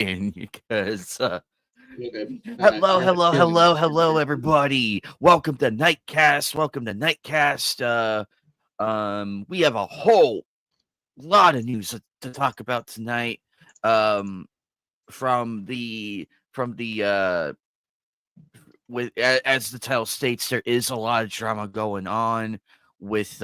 in because Okay. hello, everybody. Welcome to Knightcast. We have a whole lot of news to talk about tonight. Um, from the as the title states, there is a lot of drama going on with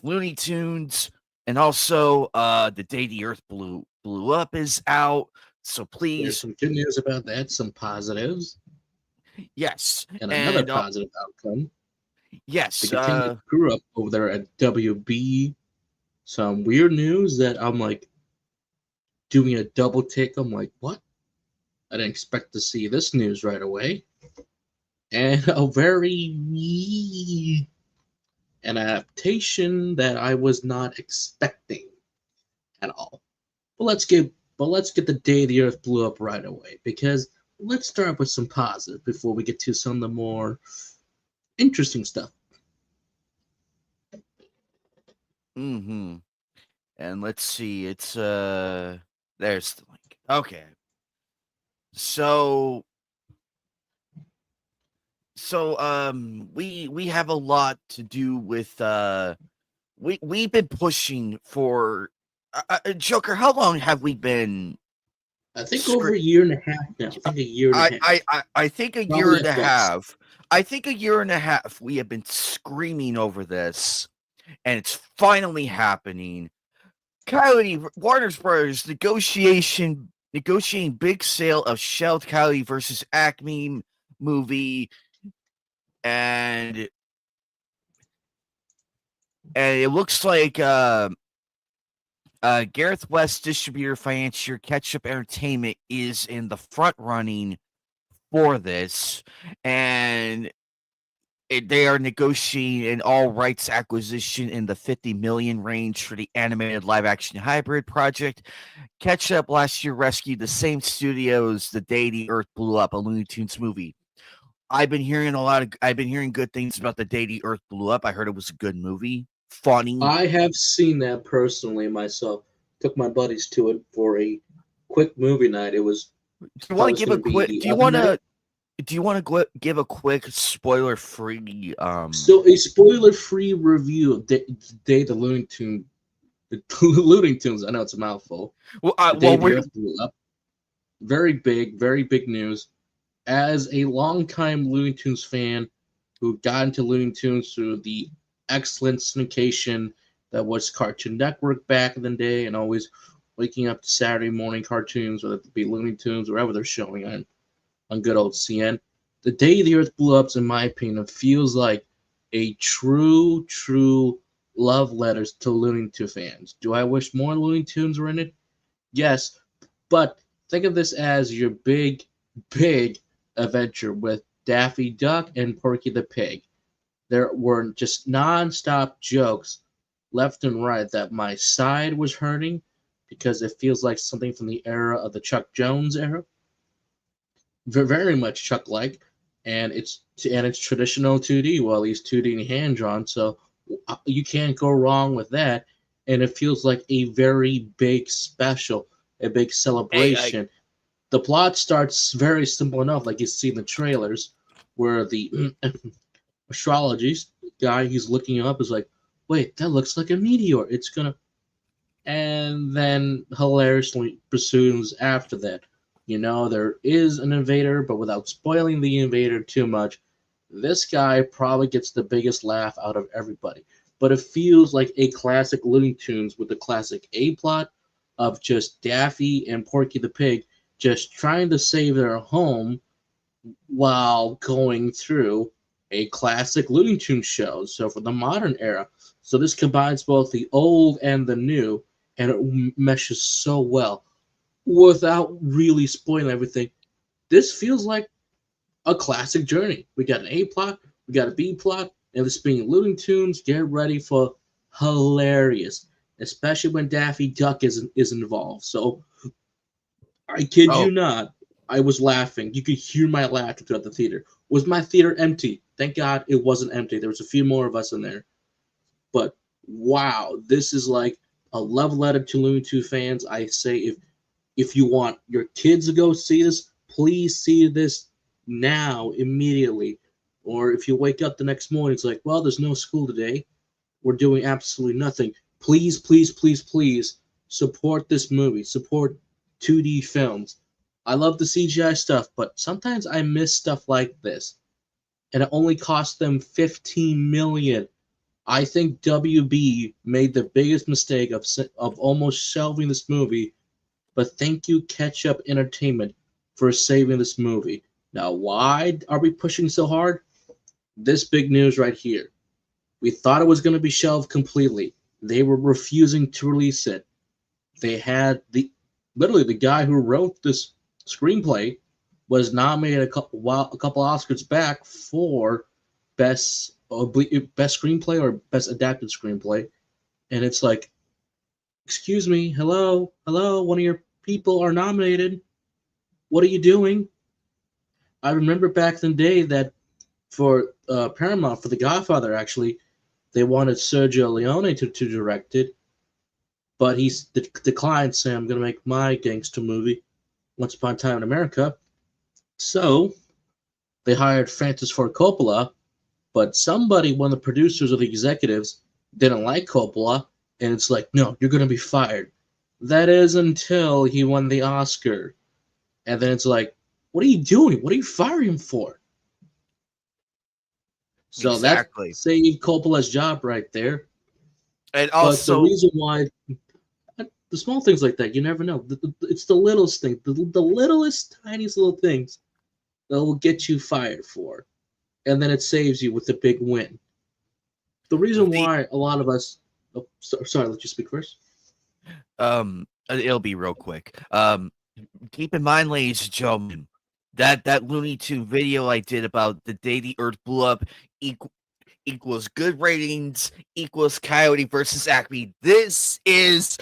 Looney Tunes, and also the day the Earth blew up is out. So There's please, some good news about that, some positives, yes, and another and positive outcome. They yes, continue to screw up over there at WB. Some weird news that I'm like doing a double take. I'm like, what? I didn't expect to see this news right away. And a very an adaptation that I was not expecting at all. But let's get the day the Earth blew up right away because let's start with some positive before we get to some of the more interesting stuff. mm-hmm. And let's see, it's there's the link. Okay, so we have a lot to do with we've been pushing for Joker. How long have we been I think over scre- a year and a half now. I think a year and a half. I think a year Probably and a at best. half. I think a year and a half we have been screaming over this, and it's finally happening. Coyote Warner Brothers negotiating big sale of Shelled Coyote versus Acme movie, and it looks like Gareth West distributor financier Ketchup Entertainment is in the front running for this, and they are negotiating an all rights acquisition in the 50 million range for the animated live action hybrid project. Ketchup last year rescued the same studios the day the Earth blew up, a Looney Tunes movie. I've been hearing good things about the day the Earth blew up. I heard it was a good movie, funny. I have seen that personally myself. Took my buddies to it for a quick movie night. It was Do you thought want it to was give going a to be quick? the other night. Do you want to give a quick spoiler free? So a spoiler-free review of Day the the Looney Tunes. I know it's a mouthful. The day Well, the Earth blew up. Very big news. As a longtime Looney Tunes fan who got into Looney Tunes through the excellent syndication that was Cartoon Network back in the day, and always waking up to Saturday morning cartoons, whether it be Looney Tunes, wherever they're showing on good old CN. The day the Earth blew up, in my opinion, feels like a true love letters to Looney Tunes fans. Do I wish more Looney Tunes were in it? Yes, but think of this as your big adventure with Daffy Duck and Porky the Pig. There were just non-stop jokes left and right that my side was hurting because it feels like something from the era of the Chuck Jones era, very much Chuck like, and it's traditional 2D, well at least 2D and hand drawn, so you can't go wrong with that, and it feels like a very big special, a big hey, celebration. The plot starts very simple enough, like you see in the trailers, where the astrology guy he's looking up is like, wait, that looks like a meteor. It's gonna, and then hilariously pursues after that. You know, there is an invader, but without spoiling the invader too much, this guy probably gets the biggest laugh out of everybody. But it feels like a classic Looney Tunes with the classic A plot of just Daffy and Porky the Pig just trying to save their home while going through a classic Looney Tunes show. So for the modern era, so this combines both the old and the new, and it meshes so well without really spoiling everything. This feels like a classic journey. We got an A plot, we got a B plot, and this being Looney Tunes. Get ready for hilarious, especially when Daffy Duck is involved. So I kid oh, you not, I was laughing. You could hear my laughter throughout the theater. Was my theater empty? Thank God it wasn't empty. There was a few more of us in there. But wow, this is like a love letter to Looney Tunes fans. I say if If you want your kids to go see this, please see this now, immediately. Or if you wake up the next morning, it's like, well, there's no school today. We're doing absolutely nothing. Please, please, please, please support this movie. Support 2D films. I love the CGI stuff, but sometimes I miss stuff like this. And it only cost them $15 million. I think WB made the biggest mistake of almost shelving this movie, but thank you, Ketchup Entertainment, for saving this movie. Now, why are we pushing so hard? This big news right here. We thought it was going to be shelved completely. They were refusing to release it. They had literally the guy who wrote this screenplay was nominated a couple Oscars back for best screenplay or best adapted screenplay, and it's like, excuse me, hello, one of your people are nominated. What are you doing? I remember back in the day that for Paramount, for The Godfather, actually, they wanted Sergio Leone to direct it, but he declined, saying, I'm going to make my gangster movie, Once Upon a Time in America. So they hired Francis Ford Coppola, but one of the producers or the executives, didn't like Coppola, and it's like, no, you're going to be fired. That is until he won the Oscar. And then it's like, what are you doing? What are you firing him for? So Exactly. that saved Coppola's job right there. And But the also, reason why, the small things like that, you never know. It's the littlest thing, the littlest, tiniest little things that will get you fired for. And then it saves you with the big win. The reason why a lot of us... Oh, sorry, let you speak first. It'll be real quick. Keep in mind, ladies and gentlemen, that Looney Tune video I did about the day the Earth blew up equals good ratings equals Coyote versus Acme. This is...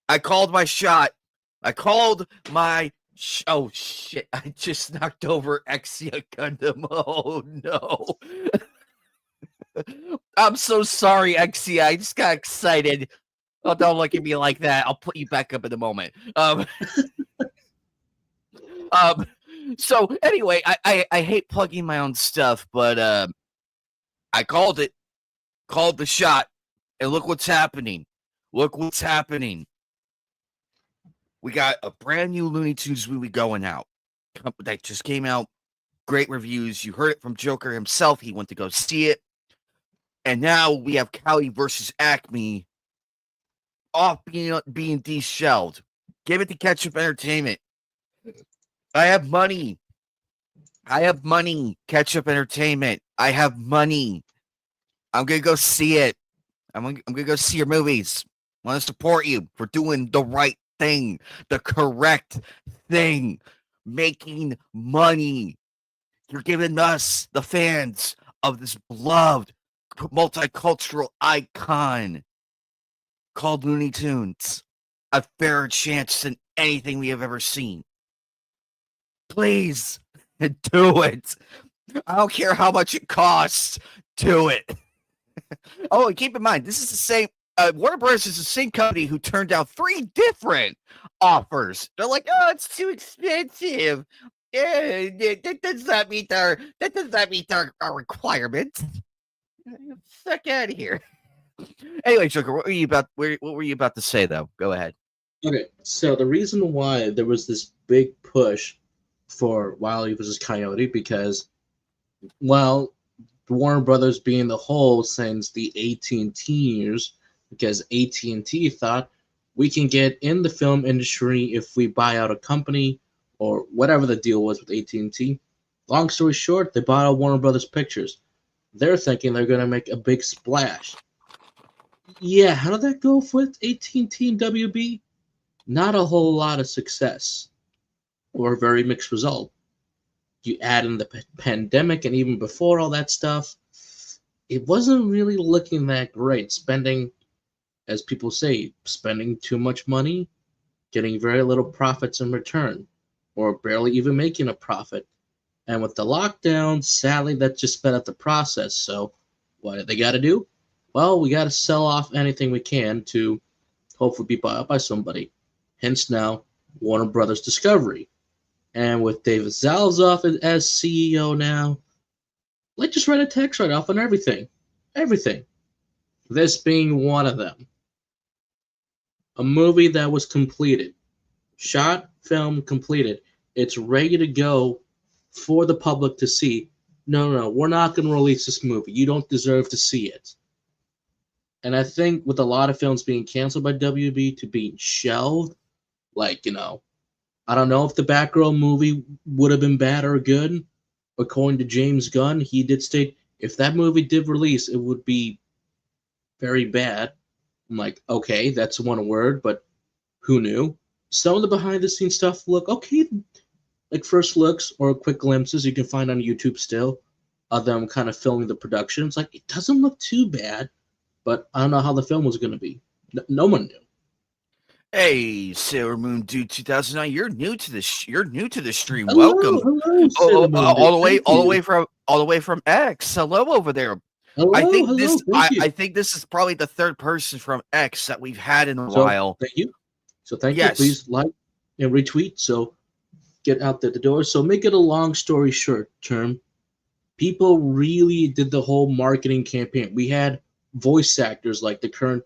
I called my shot. I called my... Oh, shit. I just knocked over Exia Gundam. Oh, no. I'm so sorry, Exia. I just got excited. Oh, don't look at me like that. I'll put you back up in a moment. So anyway, I hate plugging my own stuff, but I called the shot, and look what's happening. Look what's happening. We got a brand new Looney Tunes movie going out that just came out. Great reviews. You heard it from Joker himself. He went to go see it. And now we have Coyote versus Acme off being de-shelled. Give it to Ketchup Entertainment. I have money. Ketchup Entertainment. I have money. I'm going to go see it. I'm going to go see your movies. I want to support you for doing the right thing, the correct thing, making money. You're giving us, the fans of this beloved multicultural icon called Looney Tunes, a fairer chance than anything we have ever seen. Please do it. I don't care how much it costs. Do it. Oh, and keep in mind, this is the same. Warner Bros. Is the same company who turned down 3 different offers. They're like, oh, it's too expensive. Yeah, that does not meet our requirements. Suck out of here. Anyway, Joker, what were you about to say, though? Go ahead. Okay, so the reason why there was this big push for Wile E. vs. Coyote, because, well, Warner Brothers being the whole since the AT&T years, because AT&T thought we can get in the film industry if we buy out a company or whatever the deal was with AT&T. Long story short, they bought out Warner Brothers Pictures. They're thinking they're going to make a big splash. Yeah, how did that go with AT&T and WB? Not a whole lot of success, or a very mixed result. You add in the pandemic, and even before all that stuff, it wasn't really looking that great. Spending, as people say, spending too much money, getting very little profits in return, or barely even making a profit. And with the lockdown, sadly, that just sped up the process. So what do they got to do? Well, we got to sell off anything we can to hopefully be bought up by somebody. Hence now, Warner Brothers Discovery. And with David Zaslav as CEO now, let's just write a text right off on everything. Everything. This being one of them. A movie that was completed. Shot, film, completed. It's ready to go for the public to see. No, we're not going to release this movie. You don't deserve to see it. And I think with a lot of films being canceled by WB to being shelved, like, I don't know if the Batgirl movie would have been bad or good. According to James Gunn, he did state if that movie did release, it would be very bad. I'm like, okay, that's one word, but who knew? Some of the behind the scenes stuff look okay, like first looks or quick glimpses you can find on YouTube still of them kind of filming the production. It's like, it doesn't look too bad, but I don't know how the film was going to be. No one knew. Hey, Sailor Moon Dude 2009, you're new to this. You're new to the stream. Hello, Welcome. hello, Sailor Moon Dude. All the way from X. Hello over there. Hello, I think hello, I think this is probably the third person from X that we've had in a while. Thank you. So thank you. Please like and retweet. So get out the door. So make it a long story short term. People really did the whole marketing campaign. We had voice actors like the current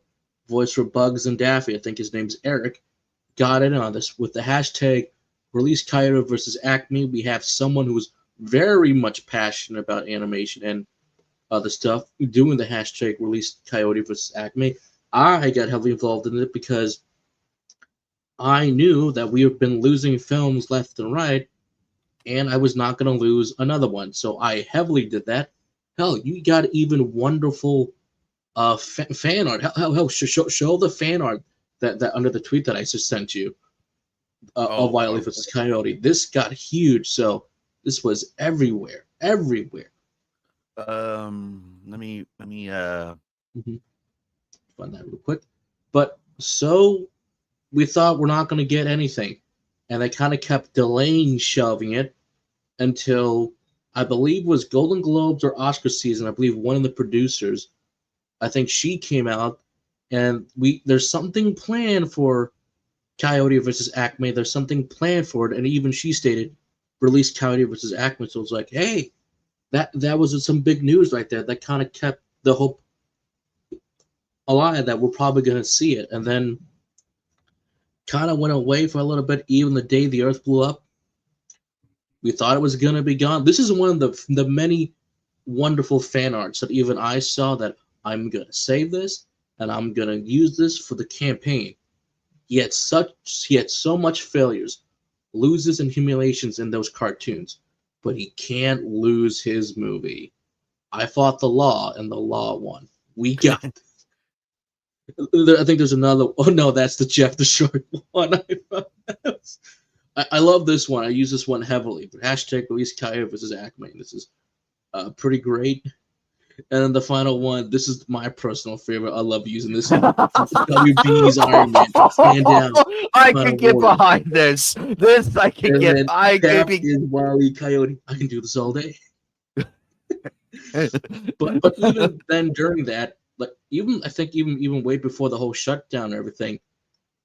voice for Bugs and Daffy, I think his name's Eric, got in on this with the hashtag release Coyote versus Acme. We have someone who's very much passionate about animation and other stuff doing the hashtag release Coyote versus Acme. I got heavily involved in it because I knew that we have been losing films left and right, and I was not going to lose another one. So I heavily did that. Hell, you got even wonderful fan art. Hell, show the fan art that under the tweet that I just sent you of Wiley versus Coyote. This got huge, so this was everywhere. Let me find that real quick. But so we thought we're not going to get anything, and they kind of kept delaying shelving it until I believe it was Golden Globes or Oscar season. I believe one of the producers, I think she came out, and there's something planned for Coyote versus Acme. There's something planned for it, and even she stated, release Coyote versus Acme. So it was like, hey, that was some big news right there. That kind of kept the hope alive that we're probably going to see it, and then kind of went away for a little bit. Even the day the Earth blew up, we thought it was going to be gone. This is one of the many wonderful fan arts that even I saw that I'm going to save this, and I'm going to use this for the campaign. He had so much failures, loses, and humiliations in those cartoons, but he can't lose his movie. I fought the law, and the law won. We got I think there's another. Oh, no, that's the Jeff the Shark one. I love this one. I use this one heavily. Hashtag release Coyote versus Acme. This is pretty great. And then the final one, this is my personal favorite. I love using this. WB's Iron Man. Stand down. I can get behind this. This I can get. That is Wile E. Coyote. I can do this all day. but even then, during that, like I think even way before the whole shutdown and everything,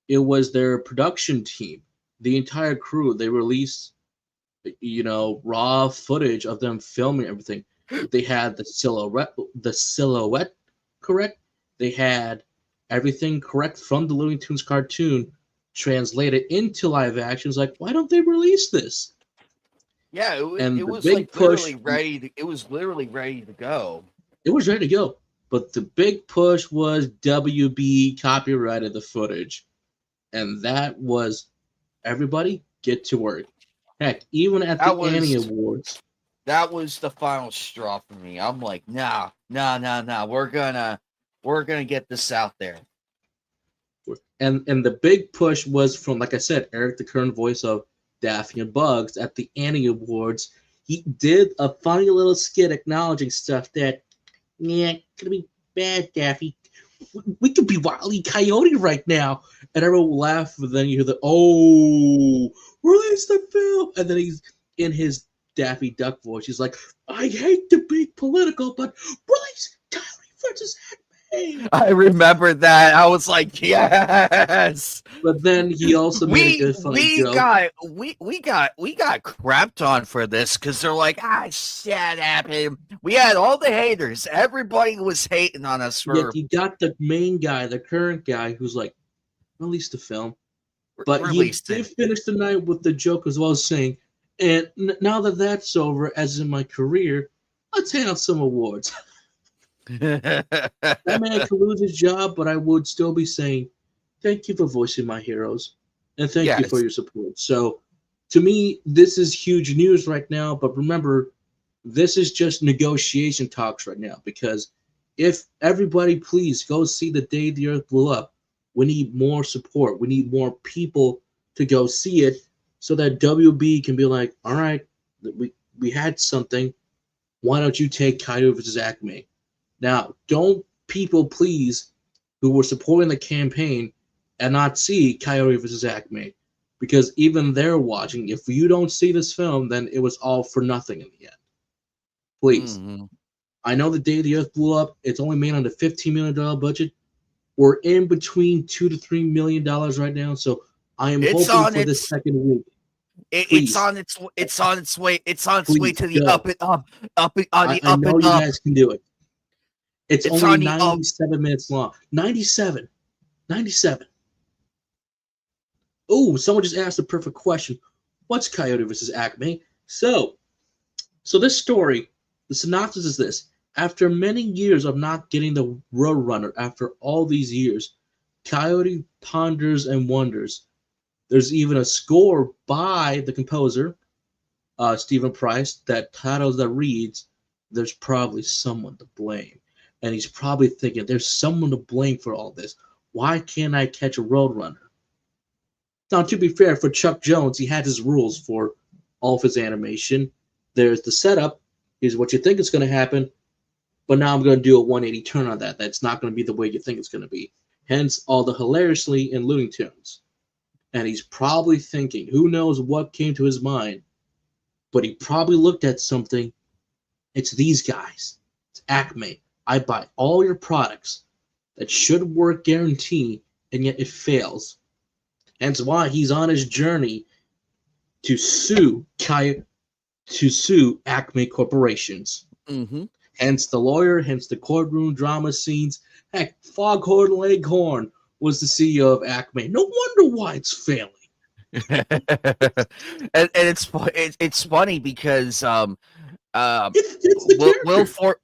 it was their production team, the entire crew. They released, raw footage of them filming everything. They had the silhouette correct. They had everything correct from the Looney Tunes cartoon translated into live action. It's like, why don't they release this? Yeah, it was like literally ready. It was literally ready to go. It was ready to go, but the big push was WB copyrighted the footage, and that was everybody get to work. Heck, even at the Annie Awards. That was the final straw for me. I'm like, nah. We're gonna get this out there. And the big push was from, like I said, Eric, the current voice of Daffy and Bugs at the Annie Awards. He did a funny little skit acknowledging stuff that, gonna be bad, Daffy. We could be Wile E. Coyote right now. And everyone will laugh, and then you hear release the film. And then he's in his Daffy Duck voice. He's like, I hate to be political, but release Coyote versus Acme. I remember that. I was like, yes. But then he also made a We good funny we joke. got we got crapped on for this because they're like, shut up. We had all the haters. Everybody was hating on us Yet for you got the main guy, the current guy, who's like, release the film. But you did releasing. finish the night with the joke as well, saying, and now that that's over, as in my career, let's hand out some awards. That man could lose his job, but I would still be saying, thank you for voicing my heroes, and thank you for Yes. your support. So, to me, this is huge news right now, but remember, this is just negotiation talks right now, because if everybody please go see The Day the Earth Blew Up, we need more support. We need more people to go see it so that WB can be like, all right, we had something. Why don't you take Coyote versus Acme? Now, don't people please who were supporting the campaign and not see Coyote versus Acme, because even they're watching. If you don't see this film, then it was all for nothing in the end. Please. Mhm. I know The Day the Earth Blew Up, it's only made on a $15 million budget. We're in between $2 to $3 million right now, so I am It's hoping on for the its second week. it's Please, on its way please to the go. up and up and on the I up know and you up. guys can do it. It's It's only on the up. 97 minutes long. 97. 97. Oh, someone just asked the perfect question. What's Coyote versus Acme? So this story, the synopsis is this. After many years of not getting the Roadrunner, after all these years, Coyote ponders and wonders. There's even a score by the composer, Stephen Price, that reads, "There's probably someone to blame," and he's probably thinking, "There's someone to blame for all this. Why can't I catch a Roadrunner?" Now, to be fair, for Chuck Jones, he had his rules for all of his animation. There's the setup, is what you think is going to happen, but now I'm going to do a 180 turn on that. That's not going to be the way you think it's going to be. Hence, all the hilariously in Looney Tunes. And he's probably thinking, who knows what came to his mind, but he probably looked at something. It's these guys. It's Acme. I buy all your products that should work guarantee, and yet it fails. Hence why he's on his journey to sue Acme corporations. Mm-hmm. Hence the lawyer, hence the courtroom drama scenes. Heck, Foghorn Leghorn was the CEO of Acme. No wonder why it's failing. And it's funny because It's the character.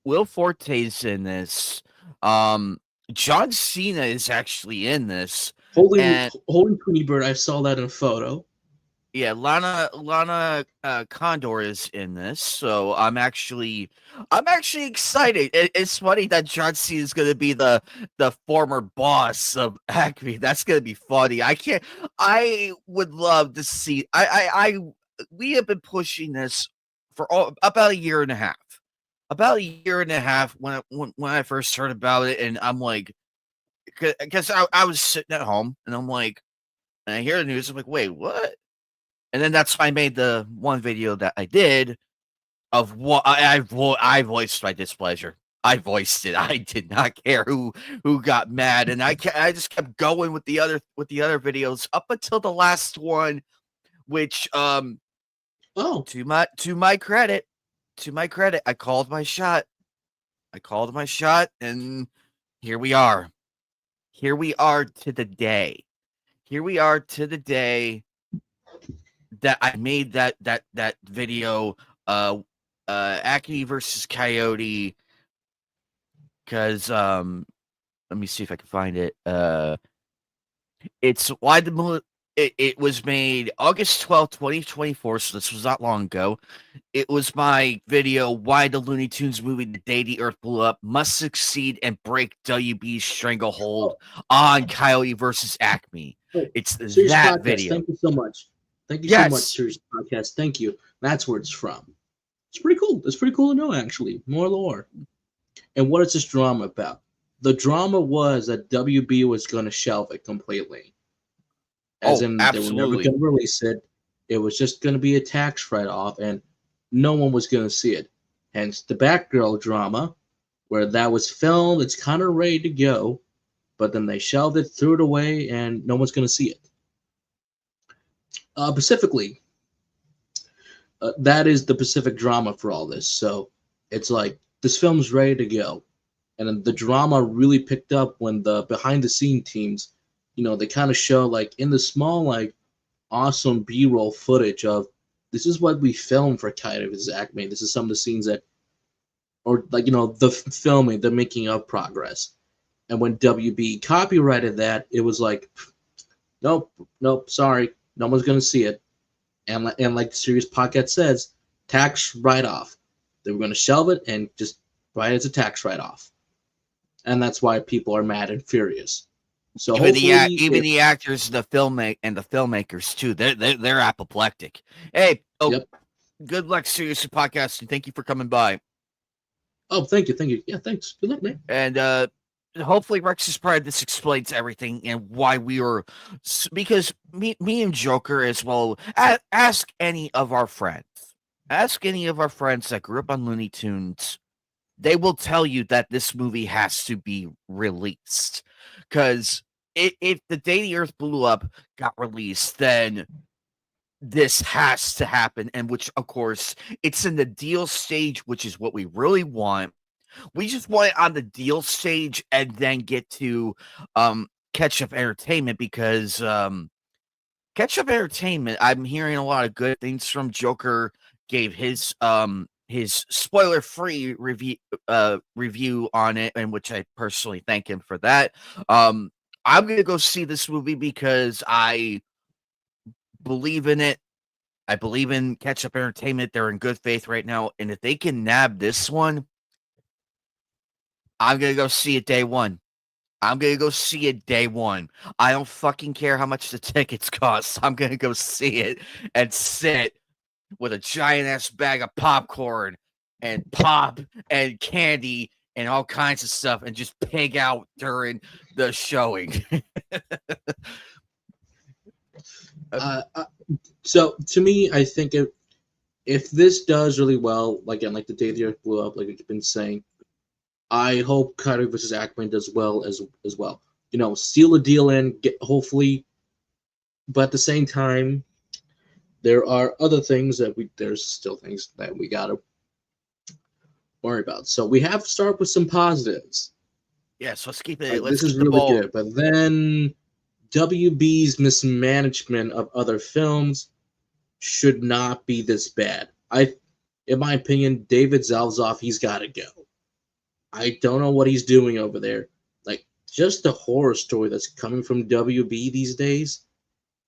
Will Forte's in this. John Cena is actually in this, and Holding Tweety Bird, I saw that in a photo. yeah, Lana Condor is in this, so I'm actually excited. It's funny that John Cena is going to be the former boss of Acme. That's going to be funny. I would love to see. We have been pushing this for about a year and a half. About a year and a half when I first heard about it, and I'm like, because I was sitting at home and I'm like, and I hear the news, I'm like, wait, what? And then that's why I made the one video that I did of what I voiced my displeasure. I voiced it. I did not care who got mad, and I just kept going with the other videos up until the last one, which Oh, to my credit, I called my shot. And here we are. Here we are to the day. Here we are to the day that I made that video, Acme versus Coyote, because let me see if I can find it. It's why the it was made August 12th, 2024, so this was not long ago. It was my video, Why the Looney Tunes movie The Day the Earth Blew Up must succeed and break WB's stranglehold on Coyote versus Acme. oh, It's Serious that Podcast. video. Thank you so much. Thank you so much, Yes. Serious Podcast. Thank you. That's where it's from. It's pretty cool. It's pretty cool to know, actually. More lore. And what is this drama about? The drama was that WB was going to shelve it completely. As Oh, in, they were never absolutely. going to release it. It was just going to be a tax write-off, and no one was going to see it. Hence the Batgirl drama, where that was filmed. It's kind of ready to go, but then they shelved it, threw it away, and no one's going to see it. Pacifically, that is the Pacific drama for all this. So it's like this film's ready to go, and then the drama really picked up when the behind the scene teams, they kind of show like in the small like awesome B-roll footage of this is what we filmed for Coyote vs. Acme. This is some of the scenes that, or like the filming, the making of progress. And when WB copyrighted that, it was like, nope, sorry, no one's gonna see it. And like the series podcast says, tax write-off. They were going to shelve it and just write it as a tax write-off. And that's why people are mad and furious. So even the actors, the filmmakers too, they're apoplectic. Hey, yep. Good luck, Serious Podcast, and thank you for coming by. Oh, thank you. Yeah, thanks. Good luck, man. And hopefully Rex's Pride, this explains everything and why we were, because me and Joker as well, ask any of our friends that grew up on Looney Tunes, they will tell you that this movie has to be released, because if The Day the Earth Blew Up got released, then this has to happen, and which of course it's in the deal stage, which is what we really want. We just want it on the deal stage and then get to Ketchup Entertainment, because Ketchup Entertainment, I'm hearing a lot of good things from. Joker gave his spoiler-free review on it, and which I personally thank him for that. I'm gonna go see this movie because I believe in it. I believe in Ketchup Entertainment. They're in good faith right now, and if they can nab this one, I'm going to go see it day one. I don't fucking care how much the tickets cost. I'm going to go see it and sit with a giant-ass bag of popcorn and pop and candy and all kinds of stuff and just pig out during the showing. So, to me, I think if this does really well, like The Day the Earth Blew Up, like we've been saying, I hope Coyote vs. Acme does well as well. Seal a deal in, hopefully, but at the same time, there are other things there's still things that we gotta worry about. So we have to start with some positives. Yes, let's keep it. This is really good, but then WB's mismanagement of other films should not be this bad. In my opinion, David Zaslav, he's got to go. I don't know what he's doing over there. Like, just the horror story that's coming from WB these days,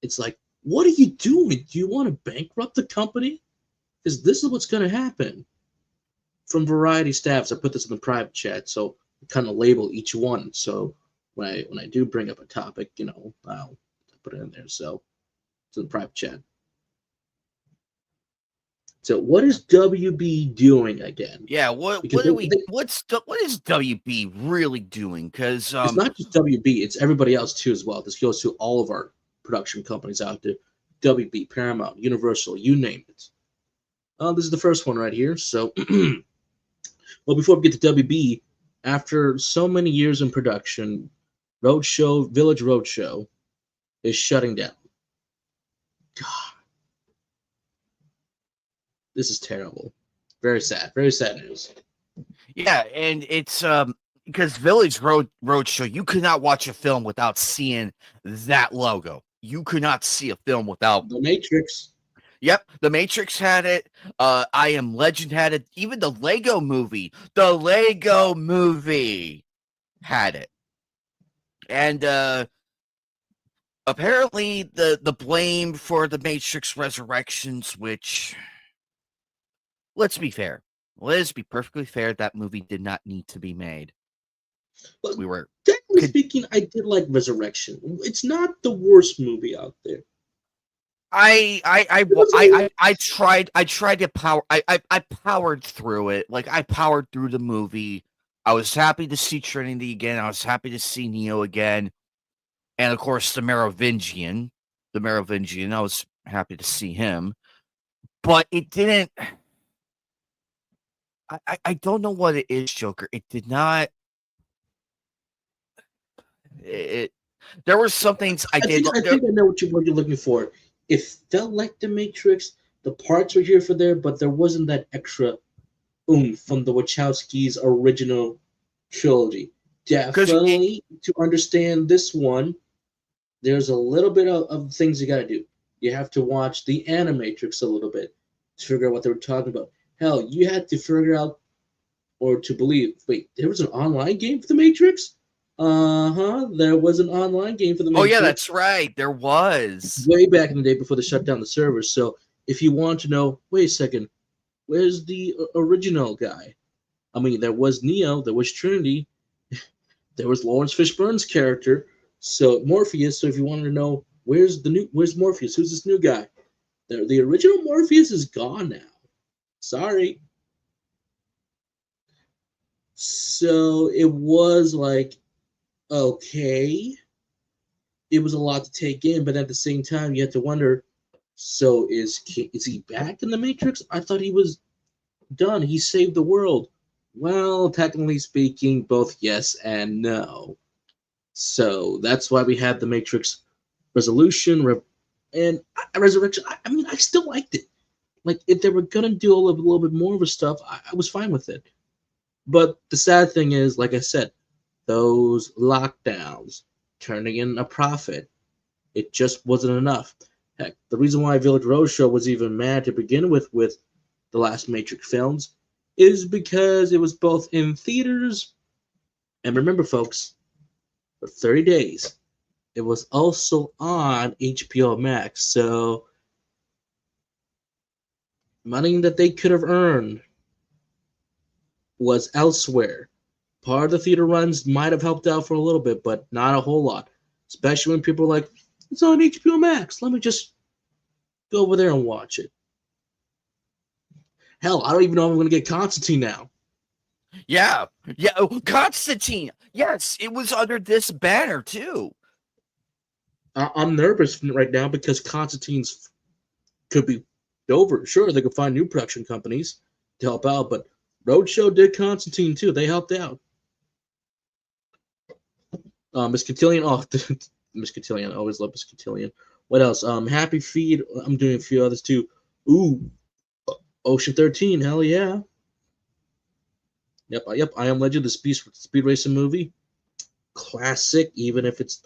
it's like, what are you doing? Do you want to bankrupt the company? Because this is what's going to happen. From Variety staffs, I put this in the private chat, so I kind of label each one. So when I do bring up a topic, I'll put it in there. So it's in the private chat. So what is WB doing again? Yeah, what is WB really doing? Because it's not just WB; it's everybody else too as well. This goes to all of our production companies out there: WB, Paramount, Universal, you name it. This is the first one right here. So, well, before we get to WB, after so many years in production, Village Roadshow is shutting down. God. This is terrible. Very sad news. Yeah, and it's because Village Roadshow, you could not watch a film without seeing that logo. You could not see a film without The Matrix. Yep, The Matrix had it. I Am Legend had it. Even the Lego movie had it. And apparently the blame for The Matrix Resurrections, which, let's be fair. Let's be perfectly fair. That movie did not need to be made. But technically speaking, I did like Resurrection. It's not the worst movie out there. I tried to power. I powered through it. Like, I powered through the movie. I was happy to see Trinity again. I was happy to see Neo again, and of course the Merovingian. I was happy to see him, but it didn't. I don't know what it is, Joker. It did not. It there were some things I I did. think I think I know what you're looking for. It felt like the Matrix. The parts were here for there, but there wasn't that extra oomph from the Wachowskis' original trilogy. Because Definitely, to understand this one, there's a little bit of things you got to do. You have to watch the Animatrix a little bit to figure out what they were talking about. Hell, you had to figure out or to believe. Wait, there was an online game for the Matrix? Uh-huh, there was an online game for the oh yeah, Matrix that's right. There was. way back in the day before they shut down the servers. So if you want to know, wait a second, where's the original guy? I mean, there was Neo, there was Trinity, there was Lawrence Fishburne's character, so Morpheus. So if you wanted to know where's Morpheus, who's this new guy? The original Morpheus is gone now. Sorry. So it was like, okay, it was a lot to take in, but at the same time, you had to wonder. So is he back in the Matrix? I thought he was done. He saved the world. Well, technically speaking, both yes and no. So that's why we had the Matrix Resolution and Resurrection. I mean, I still liked it. Like, if they were gonna do a little bit more of the stuff, I was fine with it. But the sad thing is, like I said, those lockdowns turning in a profit, it just wasn't enough. Heck, the reason why Village Roadshow was even mad to begin with the last Matrix films is because it was both in theaters and remember, folks, for 30 days, it was also on HBO Max. So money that they could have earned was elsewhere. Part of the theater runs might have helped out for a little bit, but not a whole lot. Especially when people are like, it's on HBO Max. Let me just go over there and watch it. Hell, I don't even know if I'm going to get Constantine now. Yeah. Oh, Constantine. Yes, it was under this banner too. I'm nervous right now because Constantine's could be over. Sure, they could find new production companies to help out, but Roadshow did Constantine too. They helped out. Miss Cotillion. Oh, Miss Cotillion. I always love Miss Cotillion. What else? Happy Feed. I'm doing a few others too. Ooh, Ocean 13. Hell yeah. Yep. I Am Legend, the speed racing movie. Classic, even if it's.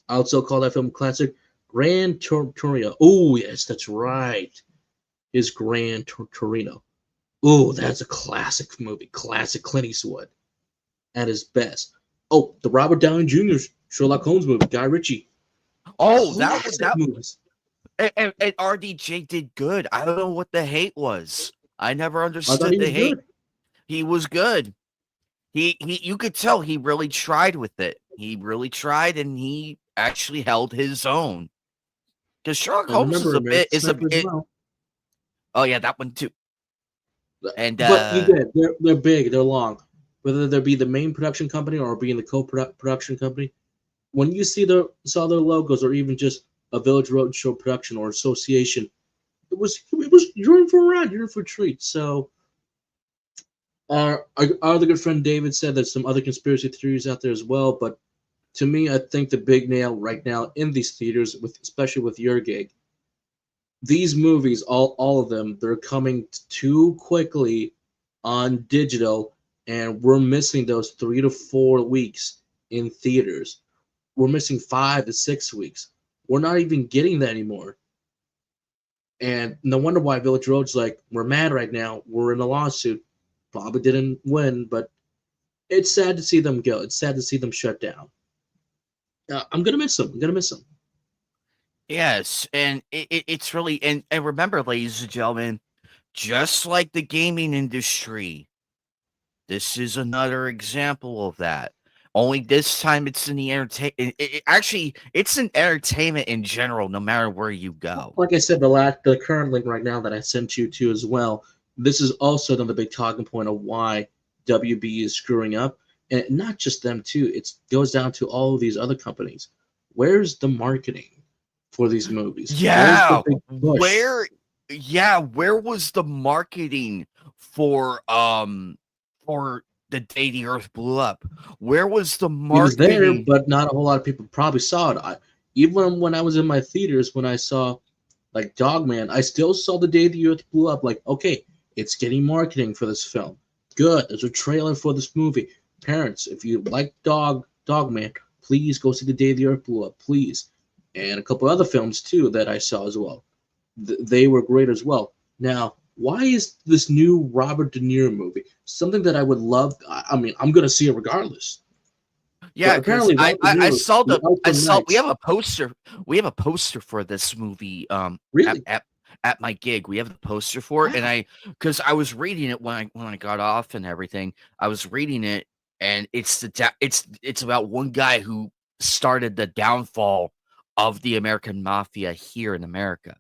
I also call that film classic. Gran Torino. Oh, yes, that's right. Is Gran Torino. Oh, that's a classic movie. Classic Clint Eastwood at his best. Oh, the Robert Downey Jr. Sherlock Holmes movie, Guy Ritchie. Oh, Classic movies. And RDJ did good. I don't know what the hate was. I never I thought understood he the was hate. good. He was good. He you could tell he really tried with it. He really tried and he actually held his own. Because Sherlock And Holmes remember, American is a Sniper as it, well. oh yeah, that one too. And But you get it. They're big. They're long. Whether they be the main production company or being the co-production company, when you saw their logos or even just a Village Roadshow production or association, it was you're in for a ride, you're in for a treat. So our other good friend David said there's some other conspiracy theories out there as well, but to me, I think the big nail right now in these theaters, especially with your gig, these movies, all of them, they're coming too quickly on digital, and we're missing those 3 to 4 weeks in theaters. We're missing 5 to 6 weeks. We're not even getting that anymore. And no wonder why Village Road's like, we're mad right now. We're in a lawsuit. Probably didn't win, but it's sad to see them go. It's sad to see them shut down. I'm gonna miss them. I'm gonna miss them. yes, and it's really and remember, ladies and gentlemen, just like the gaming industry, this is another example of that. Only this time it's in the entertainment. Actually, it's in entertainment in general, no matter where you go. Like I said, the current link right now that I sent you to as well. This is also another big talking point of why WB is screwing up, and not just them too. It goes down to all of these other companies. Where's the marketing for these movies? Where's the Yeah, big push? where was the marketing for the day the Earth blew up? Where was the He was there, marketing? but not a whole lot of people probably saw it. Even when I was in my theaters, when I saw like Dogman, I still saw the day the Earth blew up. Like, okay, it's getting marketing for this film. Good. There's a trailer for this movie. Parents, if you like Dogman, please go see the day the Earth blew up, please. And a couple other films too that I saw as well. They were great as well. Now, why is this new Robert De Niro movie something that I would love? I mean, I'm gonna see it regardless. Yeah, But because apparently, Robert De I Niro, saw the Alpha we have Knights, a poster. We have a poster for this movie. At really? my gig, we have the poster for it, and Wow. because I was reading it when I got off and everything, I was reading it, and it's about one guy who started the downfall of the American mafia here in America.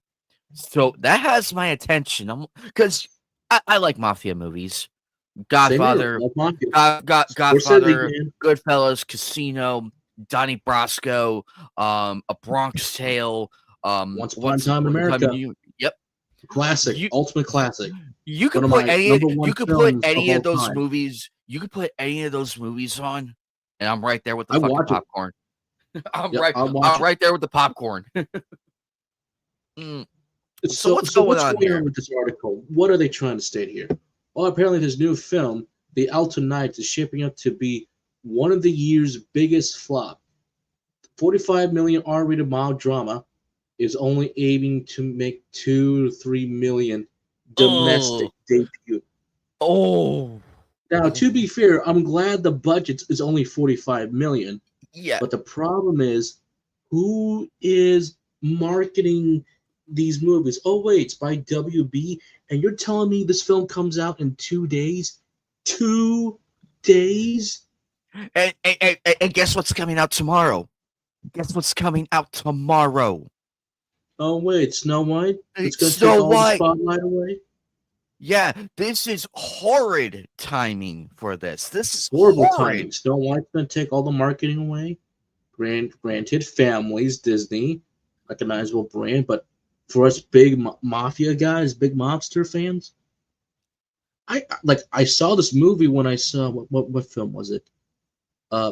So that has my attention. Because I like mafia movies. Same here. Godfather, Love Mafia. Scorsese, Godfather, man. Goodfellas, Casino, Donnie Brasco, A Bronx Tale, Once Upon a Once Time in Upon a Time in America. New. Yep. Classic. You Ultimate classic. you One could of put my number you one could put films of any of all those time. movies. You could put any of those movies on, and I'm right there with the I fucking watch it. popcorn. Yep, I watch I'm it. right there with the popcorn. Mm, so So, what's so going what's on going on here? with this article? What are they trying to state here? Well, apparently this new film, The Alton Knights, is shaping up to be one of the year's biggest flop. 45 million R-rated mild drama is only aiming to make 2 to 3 million domestic Oh, debut. oh, Now, to be fair, I'm glad the budget is only 45 million, yeah. but the problem is who is marketing these movies? Oh wait, it's by WB, and you're telling me this film comes out in 2 days? 2 days? And guess what's coming out tomorrow? Guess what's coming out tomorrow? Oh wait, Snow White? It's gonna take Snow all the White. spotlight away? Yeah, this is horrid timing for this. This is Horrible timing. horrid. Snow White's gonna take all the marketing away. Granted, families, Disney, recognizable brand, but for us big mafia guys, big mobster fans, I saw this movie when I saw what film was it?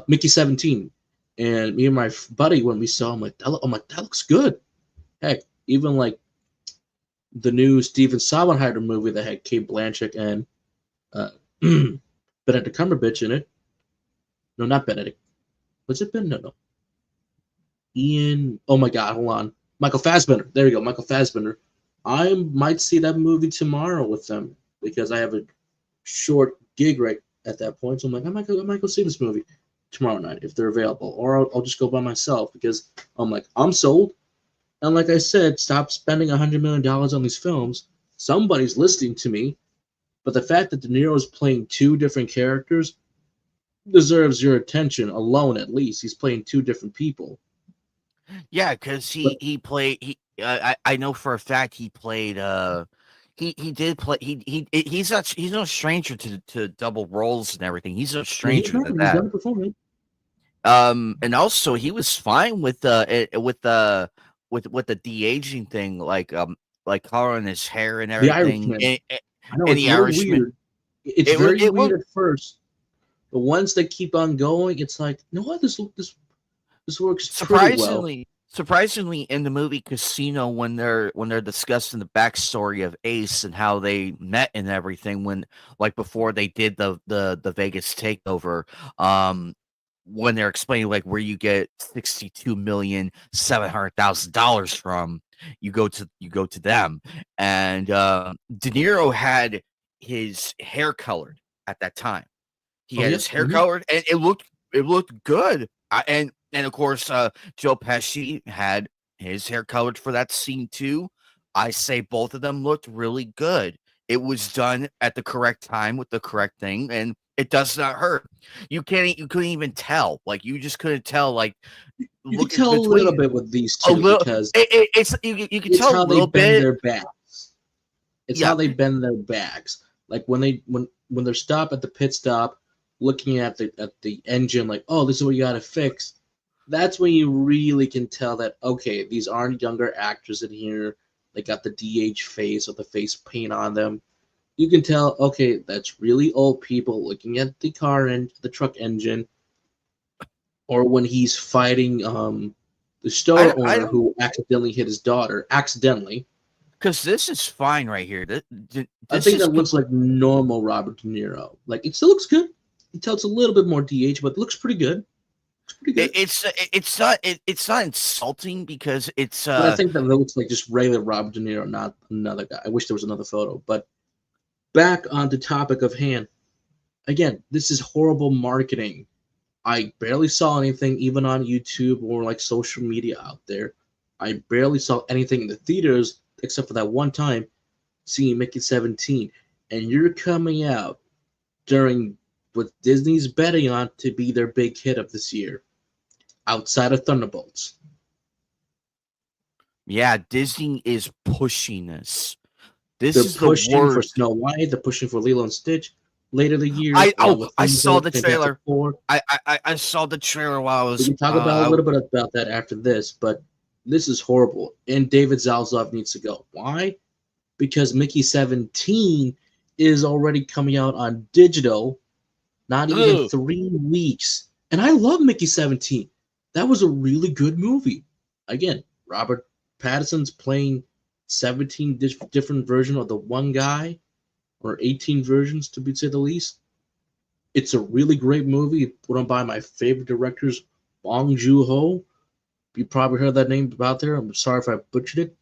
Mickey 17, and me and my buddy when we saw, I'm like that looks good. Heck, even like the new Steven Sondheim movie that had Kate Blanchett and uh, Benedict Cumberbatch in it. No, not Benedict. Was it Ben? No. Ian. Oh my God, hold on. Michael Fassbender. There you go, Michael Fassbender. I might see that movie tomorrow with them because I have a short gig right at that point. So I'm like, I might go see this movie tomorrow night if they're available, or I'll just go by myself because I'm like, I'm sold. And like I said, stop spending $100 million on these films. Somebody's listening to me, but the fact that De Niro is playing two different characters deserves your attention alone. At least he's playing two different people. Yeah, because But he played I know for a fact he played he did play he's no stranger to double roles and everything. He's no stranger to he's that. done it before, man. And also he was fine with with the de-aging thing, like coloring his hair and The everything. Irishman. I know And it's the real Irishman. weird. It's It was very it was weird at first, but once they keep on going, it's like, you know what? This works pretty well. surprisingly in the movie Casino when they're discussing the backstory of Ace and how they met and everything when like before they did the Vegas takeover, um when they're explaining like where you get $62,700,000 from, you go to them. And De Niro had his hair colored at that time. He Oh had yeah. his hair colored, and it looked good. And of course, Joe Pesci had his hair colored for that scene too. I say both of them looked really good. It was done at the correct time with the correct thing, and it does not hurt. You couldn't even tell. Like you just couldn't tell. Like You could look at tell a little between bit with these a two little. because It's you can it's tell a how they little bend bit. their backs. It's how Yeah, they bend their backs. Like when they're stopped at the pit stop, looking at the engine, like, oh, this is what you got to fix. That's when you really can tell that okay, these aren't younger actors in here. They got the DH face or the face paint on them. you can tell, okay, that's really old people looking at the car and the truck engine, or when he's fighting the store I owner don't who accidentally hit his daughter, accidentally. because this is fine right here. I This think is that looks like normal Robert De Niro. Like it still looks good. You tell it's a little bit more DH, but it looks pretty good. It's pretty good. it's not insulting because it's But I think that looks like just regular Robert De Niro, not another guy. I wish there was another photo. But back on the topic of hand. Again, this is horrible marketing. I barely saw anything, even on YouTube or like social media out there. I barely saw anything in the theaters except for that one time seeing Mickey 17. And you're coming out during what Disney's betting on to be their big hit of this year, outside of Thunderbolts. yeah, Disney is pushing this. This They're is the pushing for word. Snow White. They're pushing for Lilo and Stitch later the year, along with I saw Thunderbolts, the Fantastic trailer. Four. I saw the trailer while I We was can talk about a little bit about that after this, but this is horrible. And David Zaslav needs to go. Why? Because Mickey 17 is already coming out on digital, not even ugh. 3 weeks. And I love Mickey 17. That was a really good movie. Again, Robert Pattinson's playing 17 different versions of the one guy, or 18 versions to be say the least. It's a really great movie put on by my favorite directors, Bong Joon-ho. You probably heard that name out there. I'm sorry if I butchered it.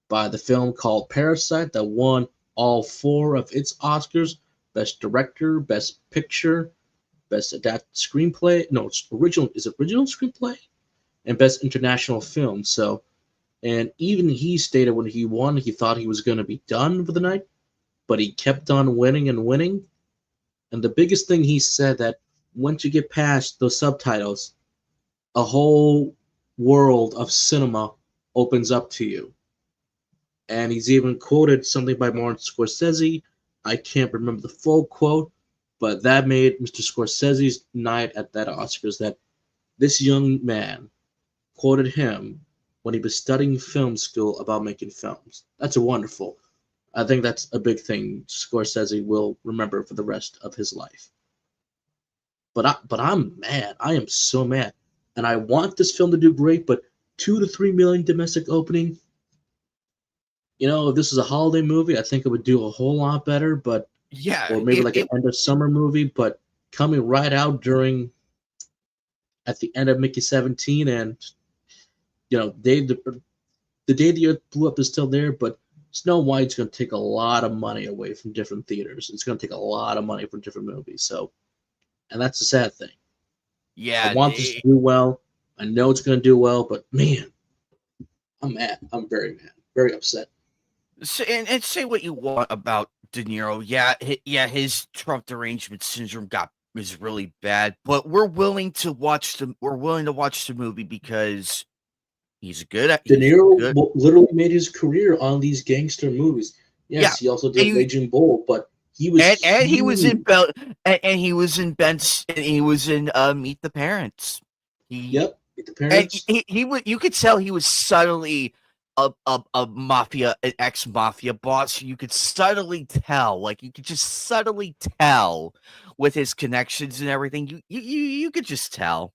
By the film called Parasite that won all 4 of its Oscars: Best Director, Best Picture, Best Adapted Screenplay. No, it's original. Is it original screenplay? And Best International Film. So, and even he stated when he won, he thought he was going to be done for the night, but he kept on winning and winning. And the biggest thing he said that once you get past those subtitles, a whole world of cinema opens up to you. And he's even quoted something by Martin Scorsese. I can't remember the full quote, but that made Mr. Scorsese's night at that Oscars that this young man quoted him when he was studying film school about making films. That's a wonderful. I think that's a big thing Scorsese will remember for the rest of his life. But I'm mad. I am so mad, and I want this film to do great. But 2 to 3 million domestic opening. You know, if this is a holiday movie, I think it would do a whole lot better. But Yeah, or maybe like an end of summer movie. But coming right out during at the end of Mickey 17, and you know, the day the Earth blew up is still there, but Snow White's going to take a lot of money away from different theaters. It's going to take a lot of money from different movies. So, and that's the sad thing. I yeah. want this to do well. I know it's going to do well, but man, I'm mad. I'm very mad. Very upset. And say what you want about De Niro. Yeah, yeah, his Trump derangement syndrome is really bad. But we're willing to watch the movie because De he's Niro good. literally made his career on these gangster movies. Yeah, Yes, he also and did Raging Bull, but he was and he was in huge. And he was in and he was in Meet the Parents. He Yep, with the parents. he would you could tell he was subtly a mafia an ex mafia boss. You could subtly tell, like you could just subtly tell with his connections and everything. You could just tell.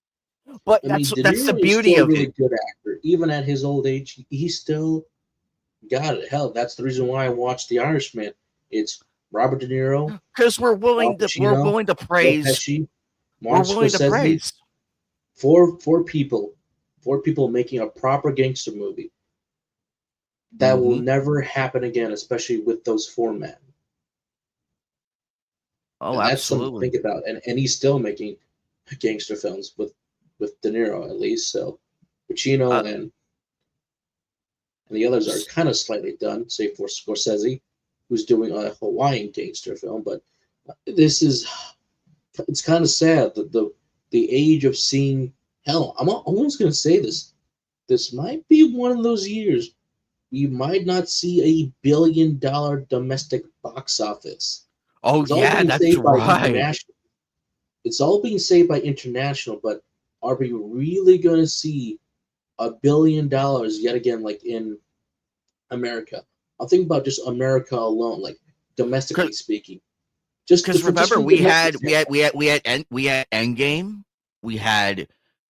But I mean, De that's the Niro is beauty still a of really it. good actor. Even at his old age, he still got it. Hell, that's the reason why I watched The Irishman. It's Robert De Niro, Because Al we're Pacino, willing to Joe praise Pesci, we're Martin willing to Scorsese. praise. Four people making a proper gangster movie. That will Hmm. never happen again, especially with those 4 men. Oh, And that's something to absolutely. think about. And he's still making gangster films with De Niro at least. So Uh, Pacino and the others are kind of slightly done, save for Scorsese, who's doing a Hawaiian gangster film. But this is it's kind of sad that the age of seeing hell. I'm almost gonna say this. This might be one of those years you might not see $1 billion domestic box office. oh It's all yeah, being that's saved by right. international. It's all being saved by international, but are we really going to see $1 billion yet again, like in America? I'll think about just America alone. Like domestically speaking. Just Because remember, from we domestic had standpoint. Endgame, we had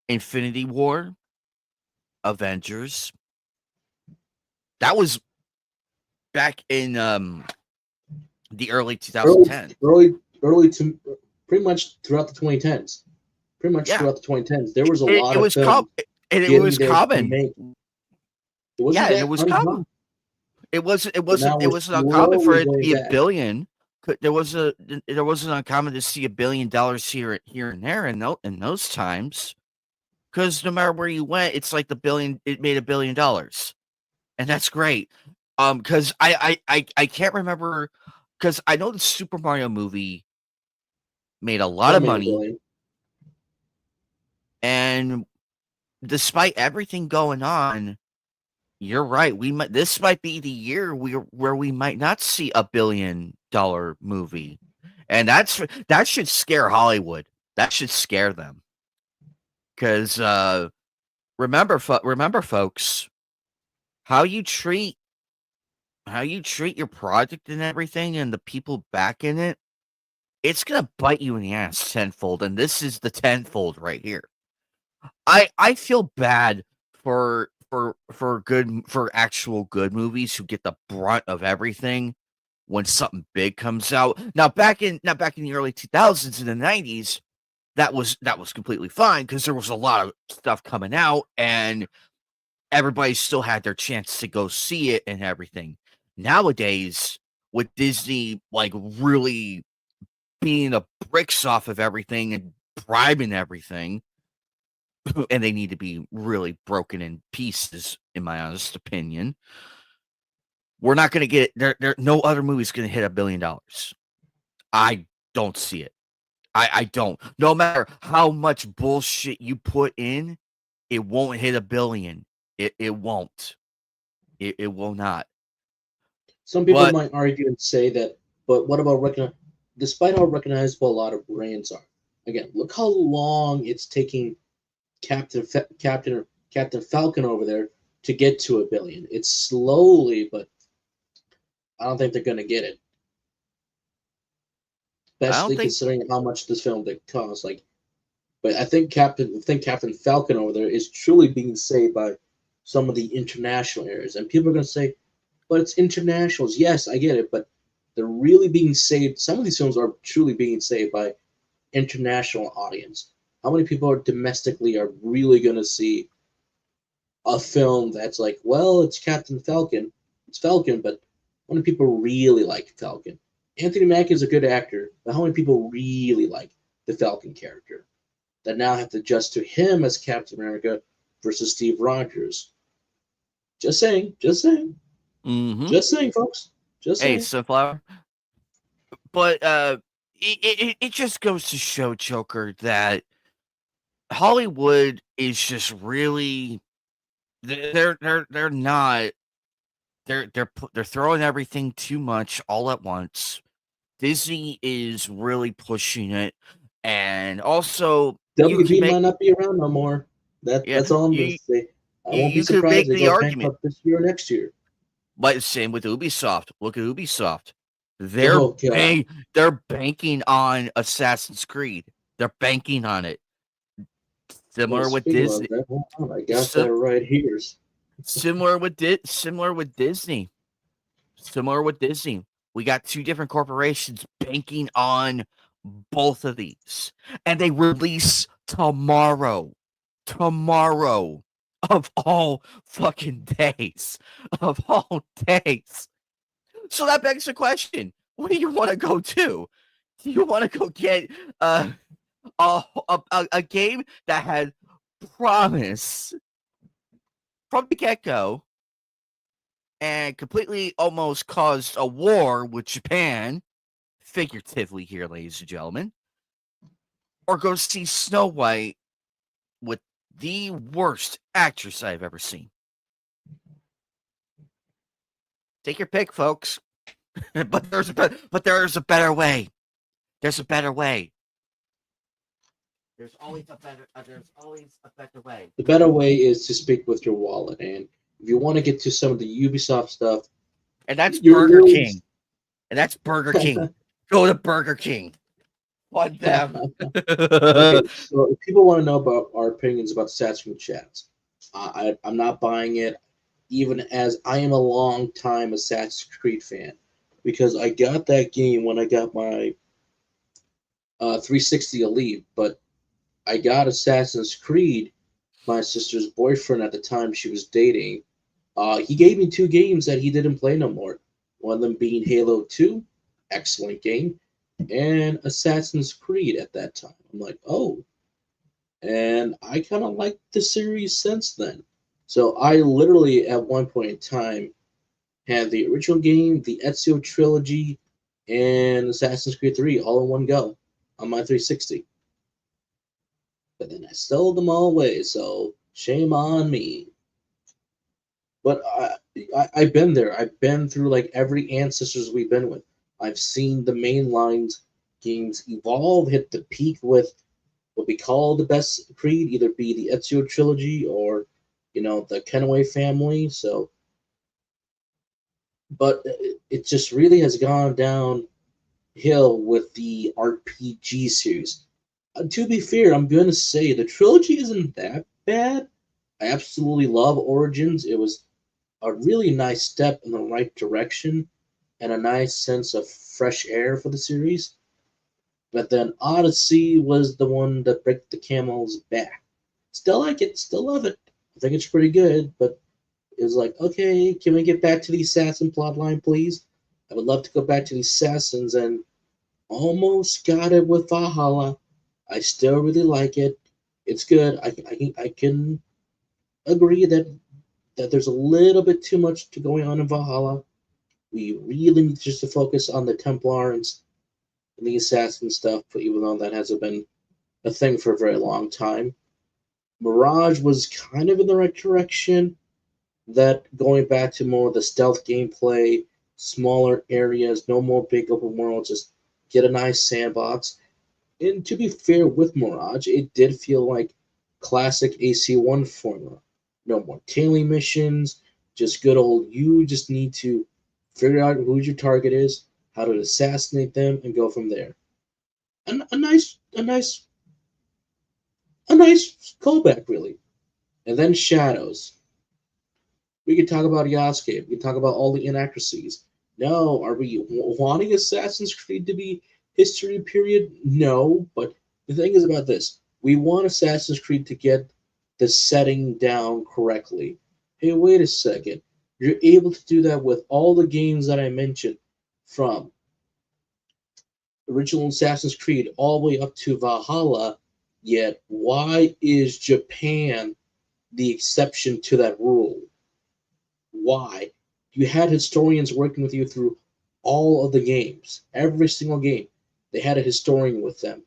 Infinity War, Avengers. That was back in the early early, 2010s. early to pretty much throughout the 2010s. Pretty much Yeah, throughout the 2010s, there was a it, lot it of was films it getting was there to common. make. It Yeah, wasn't and it that was common. uncommon, but now It we're wasn't uncommon for slowly it to going be a back. billion. There wasn't uncommon to see $1 billion here and there in those times. Because no matter where you went, it's like it made $1 billion, and that's great. Because I can't remember, because I know the Super Mario movie made a lot That of made a money, billion. and despite everything going on, you're right. This might be the year where we might not see $1 billion movie, and that should scare Hollywood. That should scare them. Because remember, folks, how you treat your project and everything, and the people back in it, it's gonna bite you in the ass tenfold, and this is the tenfold right here. I feel bad for actual good movies who get the brunt of everything when something big comes out. Now back in the early 2000s and the 90s, that was completely fine because there was a lot of stuff coming out and everybody still had their chance to go see it and everything. Nowadays, with Disney like really beating the bricks off of everything and bribing everything, and they need to be really broken in pieces, in my honest opinion. We're not going to get there. No other movie's going to hit $1 billion. I don't see it. I don't. No matter how much bullshit you put in, it won't hit $1 billion. It won't. It will not. Some people But might argue and say that, but what about despite how recognizable a lot of brands are? Again, look how long it's taking Captain Falcon over there to get to $1 billion. It's slowly, but I don't think they're going to get it, I don't especially think considering how much this film did cost. Like, but I think Captain Falcon over there is truly being saved by some of the international areas, and people are going to say, "But it's internationals." Yes, I get it, but they're really being saved. Some of these films are truly being saved by international audience. How many people are domestically are really going to see a film that's like, well, it's Captain Falcon, it's Falcon, but how many people really like Falcon? Anthony Mackie is a good actor, but how many people really like the Falcon character that now have to adjust to him as Captain America versus Steve Rogers? Just saying, mm-hmm. just saying, folks, just Hey, saying. Sunflower. But it just goes to show, Joker, that Hollywood is just really they're not they're throwing everything too much all at once. Disney is really pushing it, and also you can WB make might not be around no more. yeah That's all I'm going you to say. I won't be you could surprised make they the go argument. bankrupt this year or next year. But same with Ubisoft. Look at Ubisoft. They're Oh god. they're banking on Assassin's Creed. They're banking on it. Well, Similar with speaking of Disney. that, hold on, I got Sim- that right here. similar with Disney. Similar with Disney. We got two different corporations banking on both of these. And they release tomorrow. Tomorrow. Of all fucking days. Of all days. So that begs the question: what do you want to go to? Do you want to go get a game that had promise from the get go and completely almost caused a war with Japan, figuratively here, ladies and gentlemen, or go see Snow White with the worst actress I've ever seen? Take your pick, folks. But there's a better way. There's a better way. There's always a better way. The better way is to speak with your wallet, and if you want to get to some of the Ubisoft stuff, And that's you're Burger literally King. and that's Burger King. Go to Burger King. Fund them. Okay, so if people want to know about our opinions about Assassin's Creed chats, I'm not buying it, even as I am a long time Assassin's Creed fan, because I got that game when I got my 360 Elite, but I got Assassin's Creed. My sister's boyfriend at the time she was dating, he gave me two games that he didn't play no more. One of them being Halo 2, excellent game, and Assassin's Creed at that time. I'm like, oh. And I kind of liked the series since then. So I literally, at one point in time, had the original game, the Ezio trilogy, and Assassin's Creed 3 all in one go on my 360. But then I stole them all away, so shame on me. But I've been there. I've been through like every ancestors we've been with. I've seen the mainline games evolve, hit the peak with what we call the best Creed, either be the Ezio trilogy or, the Kenway family. So, but it just really has gone downhill with the RPG series. To be fair, I'm going to say the trilogy isn't that bad. I absolutely love Origins. It was a really nice step in the right direction and a nice sense of fresh air for the series. But then Odyssey was the one that broke the camel's back. Still like it, still love it. I think it's pretty good, but it was like, okay, can we get back to the assassin plotline, please? I would love to go back to the assassins, and almost got it with Valhalla. I still really like it. It's good. I can agree that there's a little bit too much to going on in Valhalla. We really need just to focus on the Templars and the assassin stuff, even though that hasn't been a thing for a very long time. Mirage was kind of in the right direction. That going back to more of the stealth gameplay, smaller areas, no more big open worlds, just get a nice sandbox. And to be fair with Mirage, it did feel like classic AC1 formula. No more tailing missions, just good old you just need to figure out who your target is, how to assassinate them, and go from there. A nice callback, really. And then Shadows. We could talk about Yasuke. We could talk about all the inaccuracies. No, are we wanting Assassin's Creed to be history period? No, but the thing is about this. We want Assassin's Creed to get the setting down correctly. Hey, wait a second. You're able to do that with all the games that I mentioned, from original Assassin's Creed all the way up to Valhalla, yet why is Japan the exception to that rule? Why? You had historians working with you through all of the games, every single game. They had a historian with them,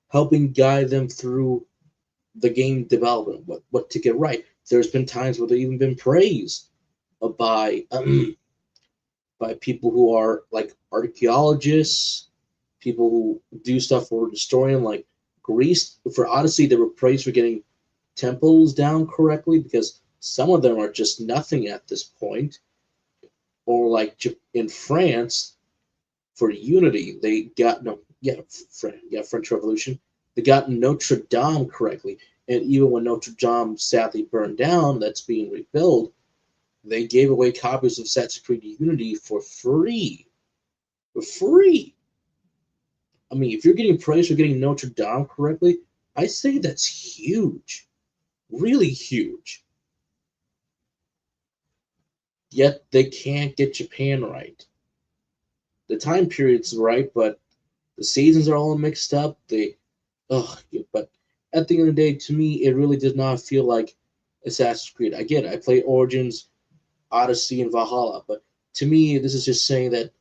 helping guide them through the game development, what to get right. There's been times where they've even been praised by by people who are like archaeologists, people who do stuff for historian, like Greece. For Odyssey, they were praised for getting temples down correctly, because some of them are just nothing at this point. Or like in France, for Unity, they got French Revolution. They got Notre Dame correctly, and even when Notre Dame sadly burned down, that's being rebuilt. They gave away copies of Assassin's Creed Unity for free. For free. I mean, if you're getting praise for getting Notre Dame correctly, I say that's huge. Really huge. Yet they can't get Japan right. The time period's right, but the seasons are all mixed up. But at the end of the day, to me, it really did not feel like Assassin's Creed. Again, I played Origins, Odyssey, and Valhalla, but to me, this is just saying that,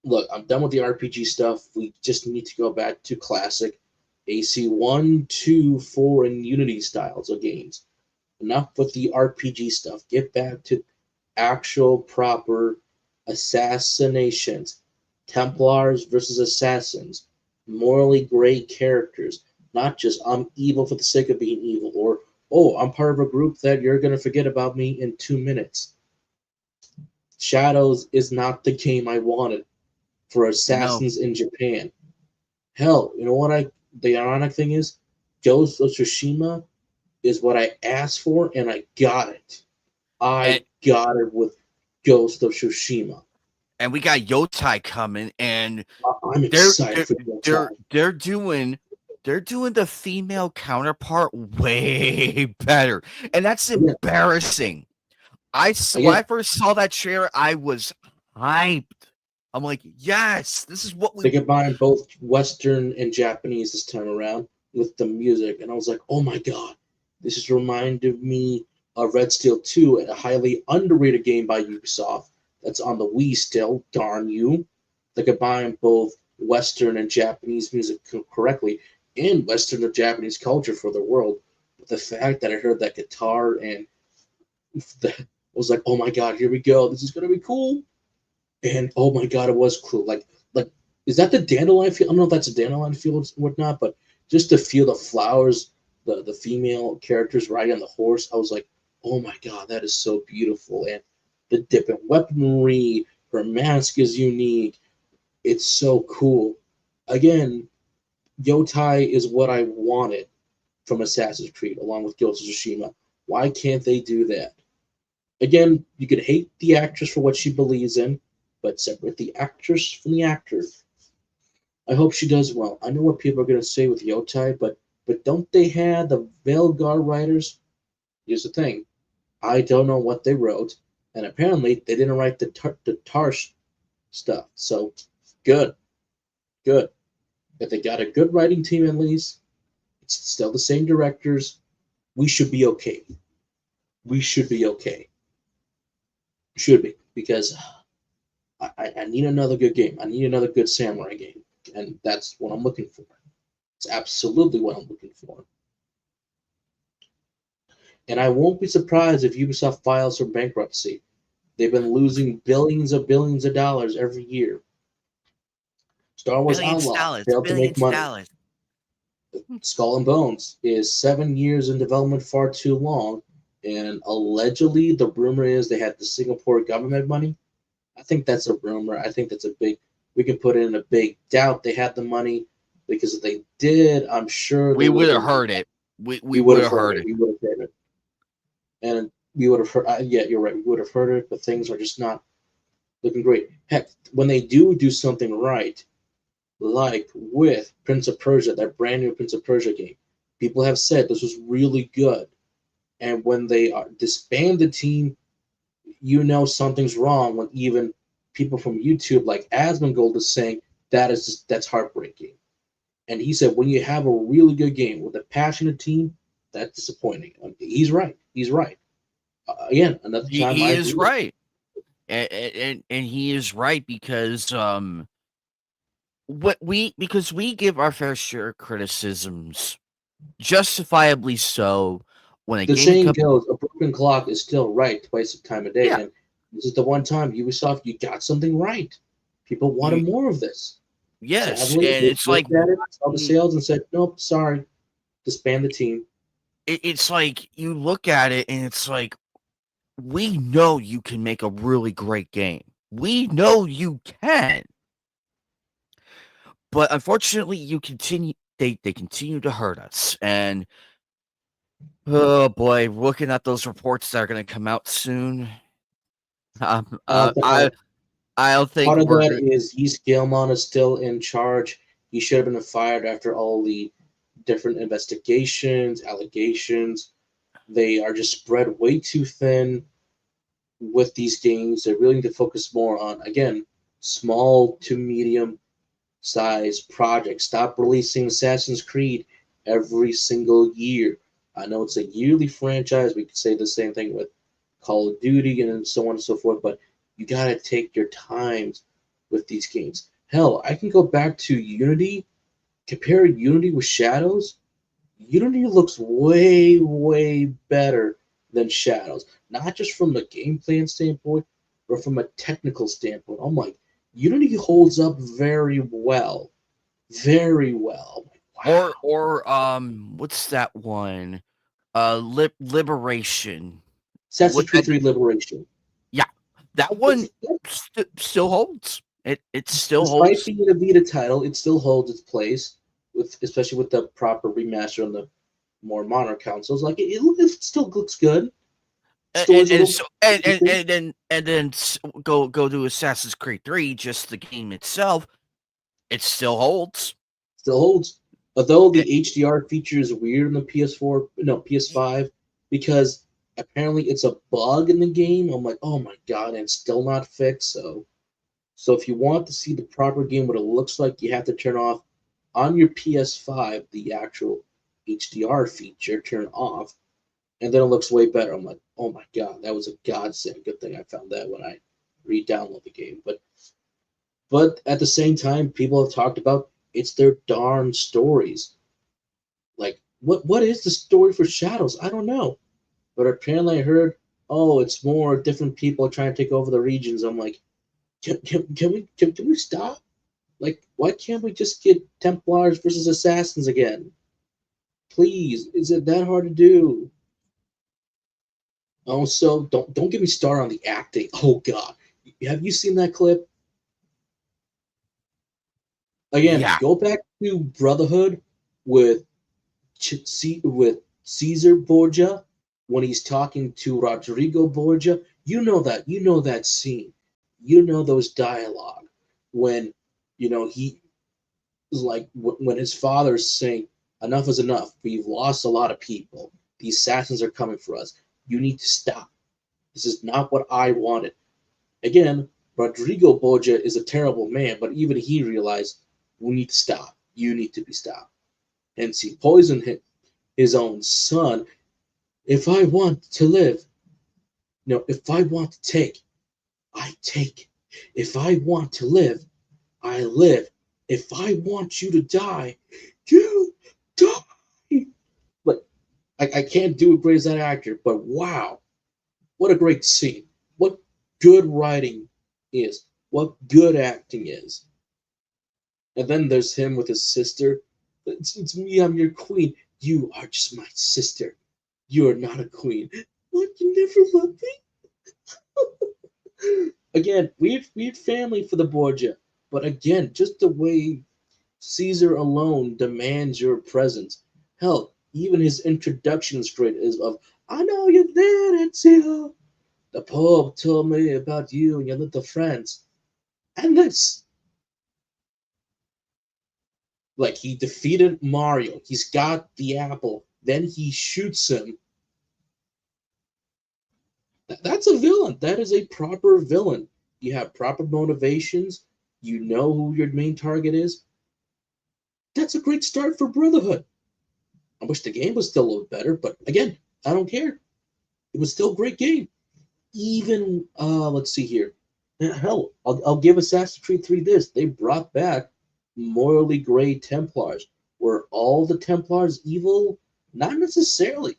look, I'm done with the RPG stuff. We just need to go back to classic AC1, 2, 4, and Unity styles of games. Enough with the RPG stuff. Get back to actual proper assassinations. Templars versus assassins. Morally gray characters. Not just, I'm evil for the sake of being evil, or, oh, I'm part of a group that you're going to forget about me in 2 minutes. Shadows is not the game I wanted for No. Assassins in Japan. Hell, you know what the ironic thing is? Ghost of Tsushima is what I asked for and I got it. And I got it with Ghost of Tsushima. and we got Yotai coming, and I'm they're excited they're for that they're time. they're doing the female counterpart way better, and that's Again, embarrassing. When again, I first saw that trailer, I was hyped. I'm like, yes, this is what we. they combined both Western and Japanese this time around with the music, and I was like, oh my god, this has reminded me of Red Steel 2, a highly underrated game by Ubisoft that's on the Wii still, darn you. They combined both Western and Japanese music correctly, and Western and Japanese culture for the world. But the fact that I heard that guitar and I was like, oh my god, here we go, this is gonna be cool. And oh my god, it was cool. Like is that the dandelion field? I don't know if that's a dandelion field or whatnot, but just to feel the flowers, the female characters riding on the horse, I was like, oh my god, that is so beautiful. And the different weaponry, her mask is unique. It's so cool. Again, Yotai is what I wanted from Assassin's Creed, along with Ghost of Tsushima. Why can't they do that? Again, you could hate the actress for what she believes in, but separate the actress from the actor. I hope she does well. I know what people are going to say with Yotai, but don't they have the Velgar writers? Here's the thing. I don't know what they wrote, and apparently they didn't write the Tarsh stuff. So, good, good. If they got a good writing team at least, it's still the same directors, we should be okay. We should be okay. Should be, because I need another good game. I need another good samurai game, and that's what I'm looking for. It's absolutely what I'm looking for. And I won't be surprised if Ubisoft files for bankruptcy. They've been losing billions of dollars every year. Star Wars Billions of Outlaw dollars, failed to make billions of money. dollars. Skull and Bones is 7 years in development, far too long. And allegedly, the rumor is they had the Singapore government money. I think that's a rumor. I think that's a big. We can put in a big doubt they had the money, because if they did, I'm sure they We would would have have been. heard it. We We would would have have heard heard it. it. We would have heard it, and we would have heard. Yeah, you're right. We would have heard it, but things are just not looking great. Heck, when they do something right, like with Prince of Persia, that brand new Prince of Persia game, people have said this was really good, and when they disband the team, you know something's wrong. When even people from YouTube like Asmongold is saying that's heartbreaking. And he said when you have a really good game with a passionate team, that's disappointing. He's right. He's right. Again, another time He I is agree with him. right, and he is right because because we give our fair share of criticisms, justifiably so, when a The game saying comes. goes, "A broken clock is still right twice the time a day," Yeah, and this is the one time Ubisoft you got something right. People wanted you more of this. yes, Sadly, and they it's like looked at it, saw the mm, sales, and said, "Nope, sorry, disband the team." it's like you look at it and it's like we know you can make a really great game. We know you can, but unfortunately, you continue. They continue to hurt us, and oh boy, looking at those reports that are going to come out soon, um, Uh, uh, I I don't think Part of we're that good. is East Gilmon is still in charge. He should have been fired after all the different investigations, allegations. They are just spread way too thin with these games. They really need to focus more on, again, small to medium size projects. Stop releasing Assassin's Creed every single year. I know it's a yearly franchise. We could say the same thing with Call of Duty and so on and so forth, but you got to take your times with these games. Hell, I can go back to Unity, compare Unity with Shadows. Unity looks way better than Shadows, not just from a gameplay standpoint, but from a technical standpoint. I'm like, Unity holds up very well, very well. Wow. What's that one? Liberation. Assassin's What that? Creed 3 Liberation. Yeah, That one It's, still holds. It still despite holds. being a Vita title, it still holds its place, with especially with the proper remaster on the more modern consoles. Like it still looks good. Story's a And little so decent, and then go to Assassin's Creed 3, just the game itself, it still holds. still holds. Although It, the HDR feature is weird in the PS4, no PS5, because apparently it's a bug in the game. I'm like, oh my god, and it's still not fixed. So if you want to see the proper game, what it looks like, you have to turn off on your PS5 the actual HDR feature, turn off, and then it looks way better. I'm like, oh my god, that was a godsend. Good thing I found that when I re-download the game. But at the same time, people have talked about it's their darn stories. Like, what is the story for Shadows? I don't know. But apparently I heard, oh, it's more different people trying to take over the regions. I'm like, can we stop? Like, why can't we just get Templars versus Assassins again? Please, is it that hard to do? Also, don't get me started on the acting. Oh God, have you seen that clip? Again, yeah, go back to Brotherhood with with Caesar Borgia when he's talking to Rodrigo Borgia. You know that scene. You know those dialogue when he is like when his father's saying, "Enough is enough. We've lost a lot of people. The assassins are coming for us. You need to stop. This is not what I wanted." Again, Rodrigo Borgia is a terrible man, but even he realized we need to stop. You need to be stopped. Hence, he poisoned his own son. If I want to live, no, if I want to take, I take. If I want to live, I live. If I want you to die, you die. But I can't do as great as that actor, but wow, what a great scene. What good writing is. What good acting is. And then there's him with his sister. It's me, I'm your queen. You are just my sister. You are not a queen. What? You never loved me? Again, weird family for the Borgia. But again, just the way Caesar alone demands your presence. Hell, even his introduction is great is of I know you're there, Ezio. The Pope told me about you and your little friends. And this, like he defeated Mario. He's got the apple. Then he shoots him. That's a villain. That is a proper villain. You have proper motivations. You know who your main target is. That's a great start for Brotherhood. I wish the game was still a little better, but again, I don't care. It was still a great game. Even let's see here. Hell, I'll give Assassin's Creed 3 this. They brought back morally gray Templars. Were all the Templars evil? Not necessarily.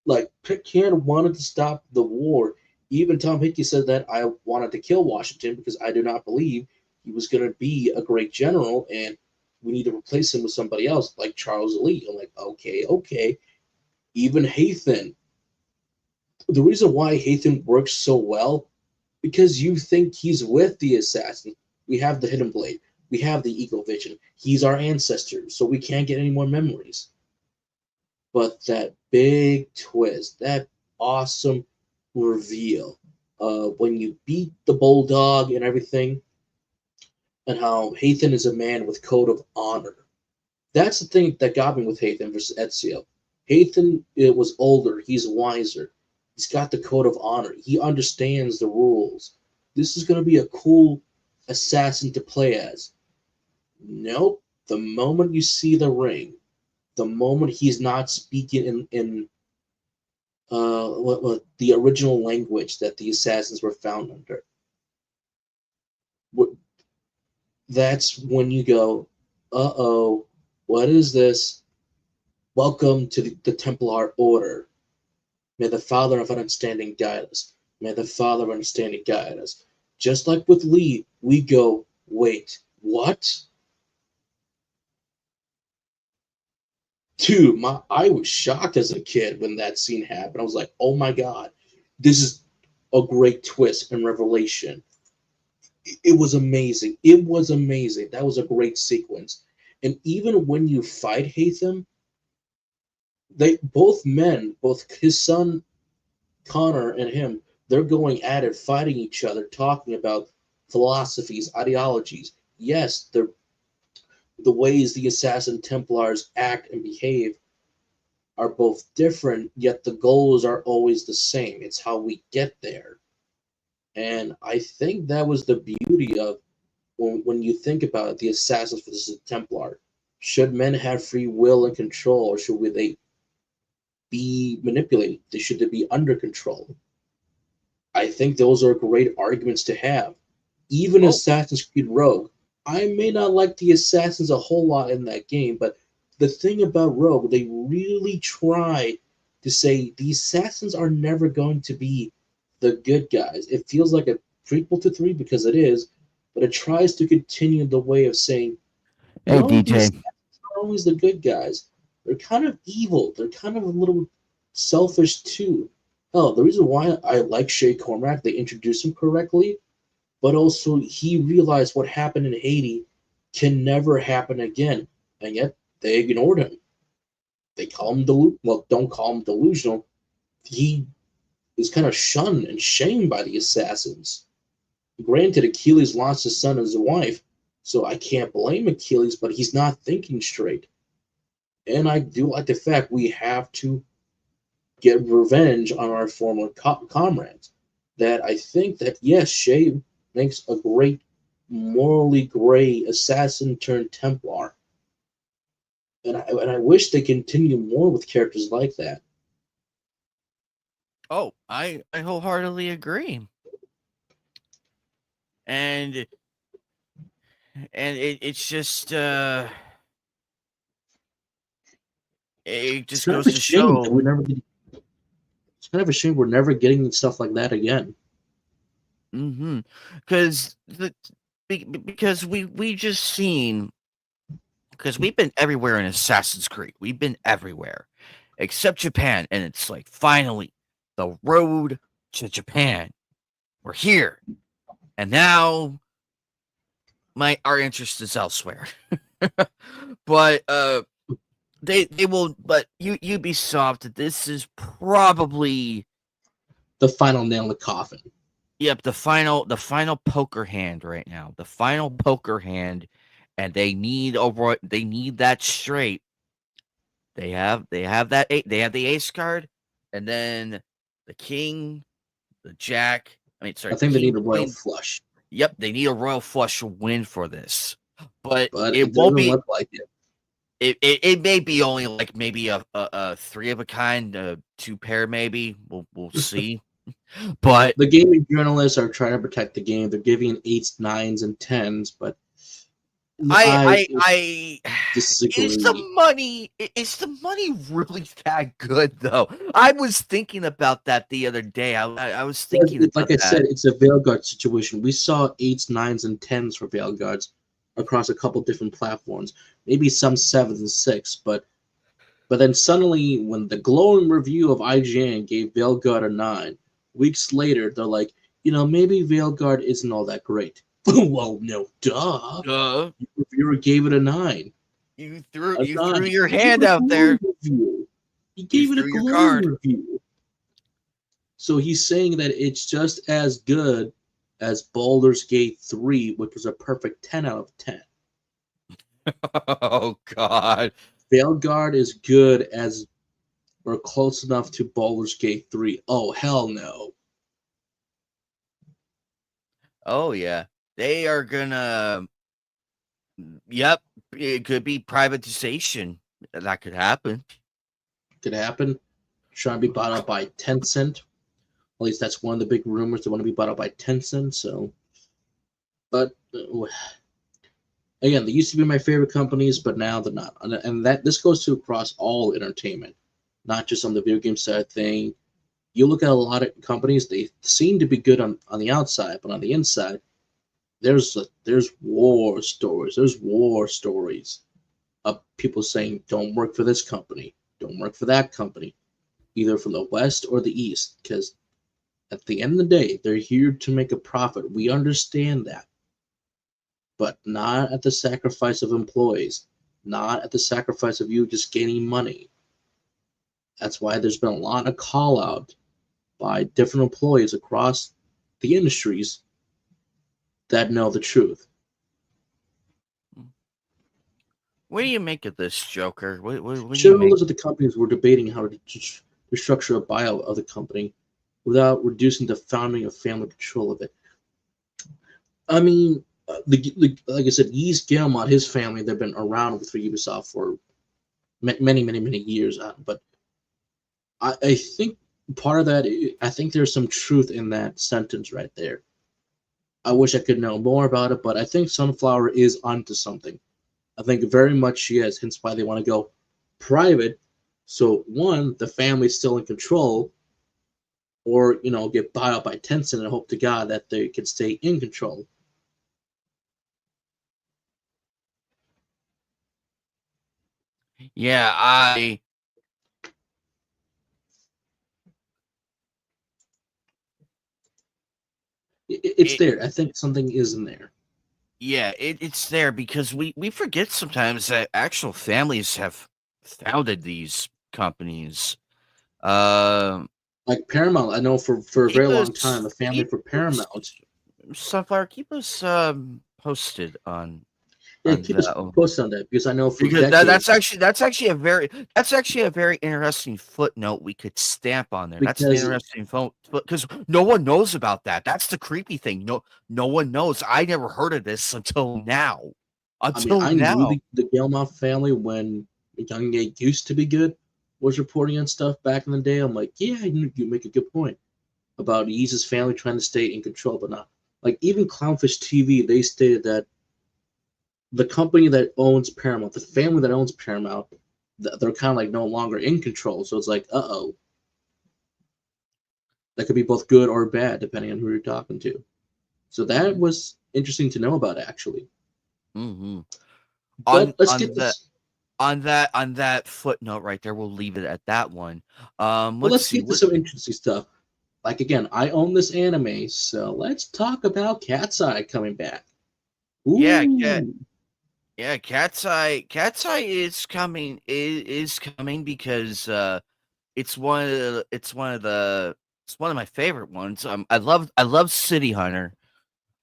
Like Pitcairn wanted to stop the war. Even Tom Hickey said that I wanted to kill Washington because I do not believe he was going to be a great general, and we need to replace him with somebody else like Charles Lee. I'm like, okay, okay. Even Hathan. The reason why Hathan works so well because you think he's with the assassin. We have the hidden blade. We have the eagle vision. He's our ancestor, so we can't get any more memories. But that big twist, that awesome reveal, when you beat the bulldog and everything, and how Hathan is a man with code of honor. That's the thing that got me with Hathan versus Ezio. Hathan it was older. He's wiser. He's got the code of honor. He understands the rules. This is going to be a cool assassin to play as. Nope. The moment you see the ring, the moment he's not speaking in what the original language that the assassins were found under, that's when you go, uh-oh, what is this? Welcome to the Templar Order. May the Father of Understanding guide us. May the Father of Understanding guide us. Just like with Lee, we go, wait, what? Dude, I was shocked as a kid when that scene happened. I was like, oh my god, this is. a great twist and revelation. It was amazing. It was amazing. That was a great sequence. And even when you fight Hatham, they both men, both his son Connor and him, they're going at it, fighting each other, talking about philosophies, ideologies. Yes, the ways the Assassin Templars act and behave are both different, yet the goals are always the same. It's how we get there. And I think that was the beauty of when you think about it, the Assassins versus the Templar. Should men have free will and control, or they be manipulated? Should they be under control? I think those are great arguments to have. Even Assassin's Creed Rogue, I may not like the Assassins a whole lot in that game, but the thing about Rogue, they really try to say the Assassins are never going to be the good guys. It feels like a prequel to 3 because it is, but it tries to continue the way of saying, Hey, no, the DJ. Assassins are always the good guys. They're kind of evil. They're kind of a little selfish too. Oh, the reason why I like Shay Cormac, they introduced him correctly, but also he realized what happened in Haiti can never happen again, and yet they ignored him. They call him don't call him delusional. He is kind of shunned and shamed by the assassins. Granted, Achilles lost his son and his wife, so I can't blame Achilles, but he's not thinking straight. And I do like the fact we have to get revenge on our former comrades. That I think that, yes, Shay makes a great morally gray assassin turned Templar. And I wish they continue more with characters like that. Oh, I wholeheartedly agree. And it's just it just goes to show. It's kind of a shame we're never getting stuff like that again. Because we just seen, because we've been everywhere in Assassin's Creed. We've been everywhere except Japan, and it's like finally the road to Japan. We're here, and now our interest is elsewhere. But they will. But Ubisoft, this is probably the final nail in the coffin. Yep, the final poker hand right now. The final poker hand, and they need that straight. They have that they have the ace card, and then the king, the jack. I think they need a royal flush. Yep, they need a royal flush win for this, but it won't be look like it. It may be only like maybe a 3 of a kind, 2 pair maybe. We'll see. But the gaming journalists are trying to protect the game. They're giving 8s, 9s, and 10s, but I disagree. Is the money really that good though? I was thinking about that the other day. I was thinking like I said, it's a Veilguard situation. We saw 8s, 9s, and 10s for Veilguards across a couple different platforms. Maybe some 7s and 6, but then suddenly when the glowing review of IGN gave Veilguard a 9, weeks later they're like, maybe Veilguard isn't all that great. Well, no, duh. The reviewer gave it a 9. You threw your hand out there. He gave it a glowing review. So he's saying that it's just as good as Baldur's Gate 3, which was a perfect 10 out of 10. Oh, God. Veilguard is good as or close enough to Baldur's Gate 3. Oh, hell no. Oh, yeah. They are gonna... Yep. It could be privatization. That could happen. Could happen. Trying to be bought up by Tencent. At least that's one of the big rumors. They want to be bought up by Tencent. So, but again, they used to be my favorite companies, but now they're not. And this goes to across all entertainment, not just on the video game side thing. You look at a lot of companies; they seem to be good on the outside, but on the inside, there's war stories. There's war stories of people saying, "Don't work for this company. Don't work for that company," either from the West or the East, because At the end of the day, they're here to make a profit. We understand that. But not at the sacrifice of employees, not at the sacrifice of you just gaining money. That's why there's been a lot of call out by different employees across the industries that know the truth. What do you make of this, Joker? What do you make? Shareholders of the companies were debating how to structure a buyout of the company without reducing the founding of family control of it. I mean, like I said, Yves Guillemot, his family, they've been around with Ubisoft for many years. But I think part of that, I think there's some truth in that sentence right there. I wish I could know more about it, but I think Sunflower is onto something. I think very much she is, hence why they want to go private. So one, the family's still in control, or get bought out by Tencent and hope to God that they can stay in control. Yeah, It's there. I think something is in there. Yeah, it's there because we forget sometimes that actual families have founded these companies. Like Paramount, I know for a Keep very long us time, the family keep for us Paramount. Sunflower, keep us posted on Yeah, keep us that one. posted on that because I know for Because decades. that's actually a very interesting footnote we could stamp on there. That's an Because interesting phone because no one knows about that. That's the creepy thing. No one knows. I never heard of this until now. I mean, Until I knew now. the Guillemot family when Young Gay used to be good, was reporting on stuff back in the day. I'm like, yeah, you make a good point about Yeezus family trying to stay in control, but not like even Clownfish TV. They stated that the company that owns Paramount, the family that owns Paramount, they're kind of like no longer in control. So it's like, uh-oh, that could be both good or bad depending on who you're talking to. So that Mhm. was interesting to know about, actually. Mhm. But let's On get that this. on that footnote right there, we'll leave it at that one. Well, Let's let's see get to what. some interesting stuff. Like again, I own this anime, so let's talk about Cat's Eye coming back. Yeah, Ooh, Cat's Eye is coming. Is coming because it's one of my favorite ones. I love City Hunter.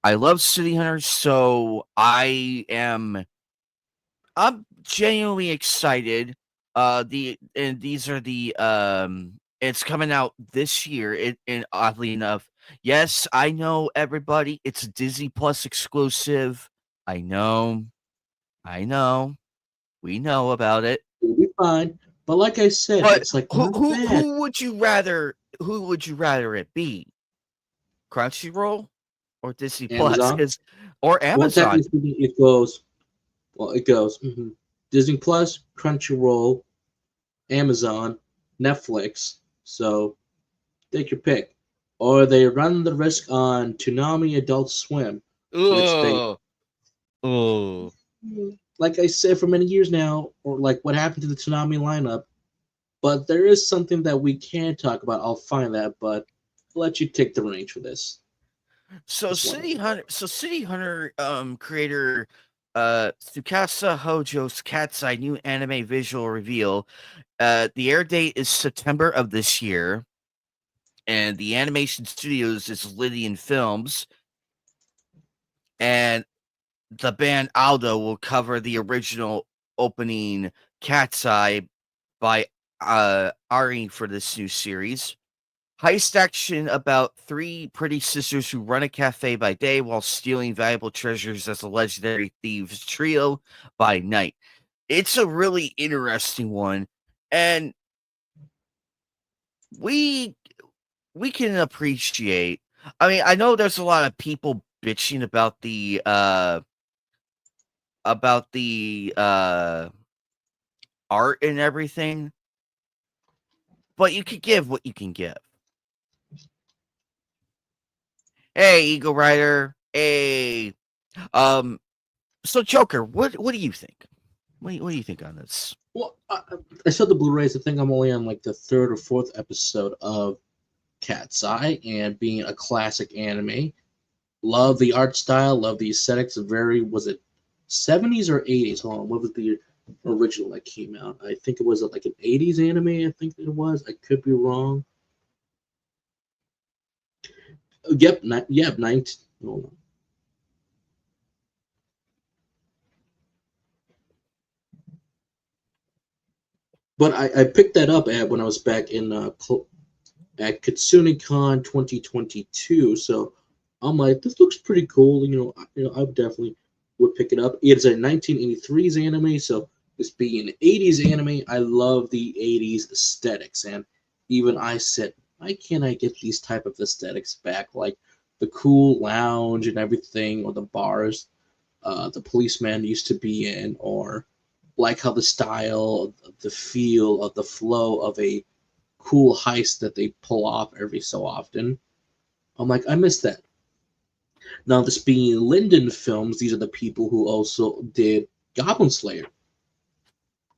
I love City Hunter, so I'm genuinely excited. These are the it's coming out this year. And oddly enough, yes, I know everybody. It's a Disney Plus exclusive. I know, I know, we know about it. we'll be fine. But like I said, But it's like not bad. who would you rather it be? Crunchyroll or Disney Plus? Amazon. Is or Well, Amazon? technically speaking, it goes. Well, it goes Disney Plus, Crunchyroll, Amazon, Netflix. So take your pick. Or they run the risk on Toonami Adult Swim, which they, Ugh. Oh. like I said for many years now, or like what happened to the Toonami lineup. But there is something that we can talk about. I'll find that, but I'll let you take the reins for this one. City Hunter creator Tsukasa Hojo's Cat's Eye new anime visual reveal. The air date is September of this year, and the animation studios is Lydian Films, and the band Aldo will cover the original opening Cat's Eye by Ari for this new series. Heist action about three pretty sisters who run a cafe by day while stealing valuable treasures as a legendary thieves trio by night. It's a really interesting one, and we we can appreciate. I mean, I know there's a lot of people bitching about the art and everything, but you can give what you can give. Hey, Eagle Rider. Hey, um, so Joker, what do you think? What do you think on this? Well, I saw the Blu-rays. I think I'm only on like the third or fourth episode of Cat's Eye, and being a classic anime, love the art style, love the aesthetics. Was it 70s or 80s? Hold on, what was the original that came out? I think it was like an 80s anime. I think it was. I could be wrong. Yep, 19. Hold on. But I picked that up when I was back in at KitsuneCon 2022. So I'm like, this looks pretty cool. I definitely would pick it up. It's a 1983's anime, so this being an 80s anime, I love the 80s aesthetics. And even I said, why can't I get these type of aesthetics back? Like the cool lounge and everything, or the bars the policeman used to be in, or like how the style, the feel of the flow of a cool heist that they pull off every so often. I'm like, I miss that. Now, this being Linden Films, these are the people who also did Goblin Slayer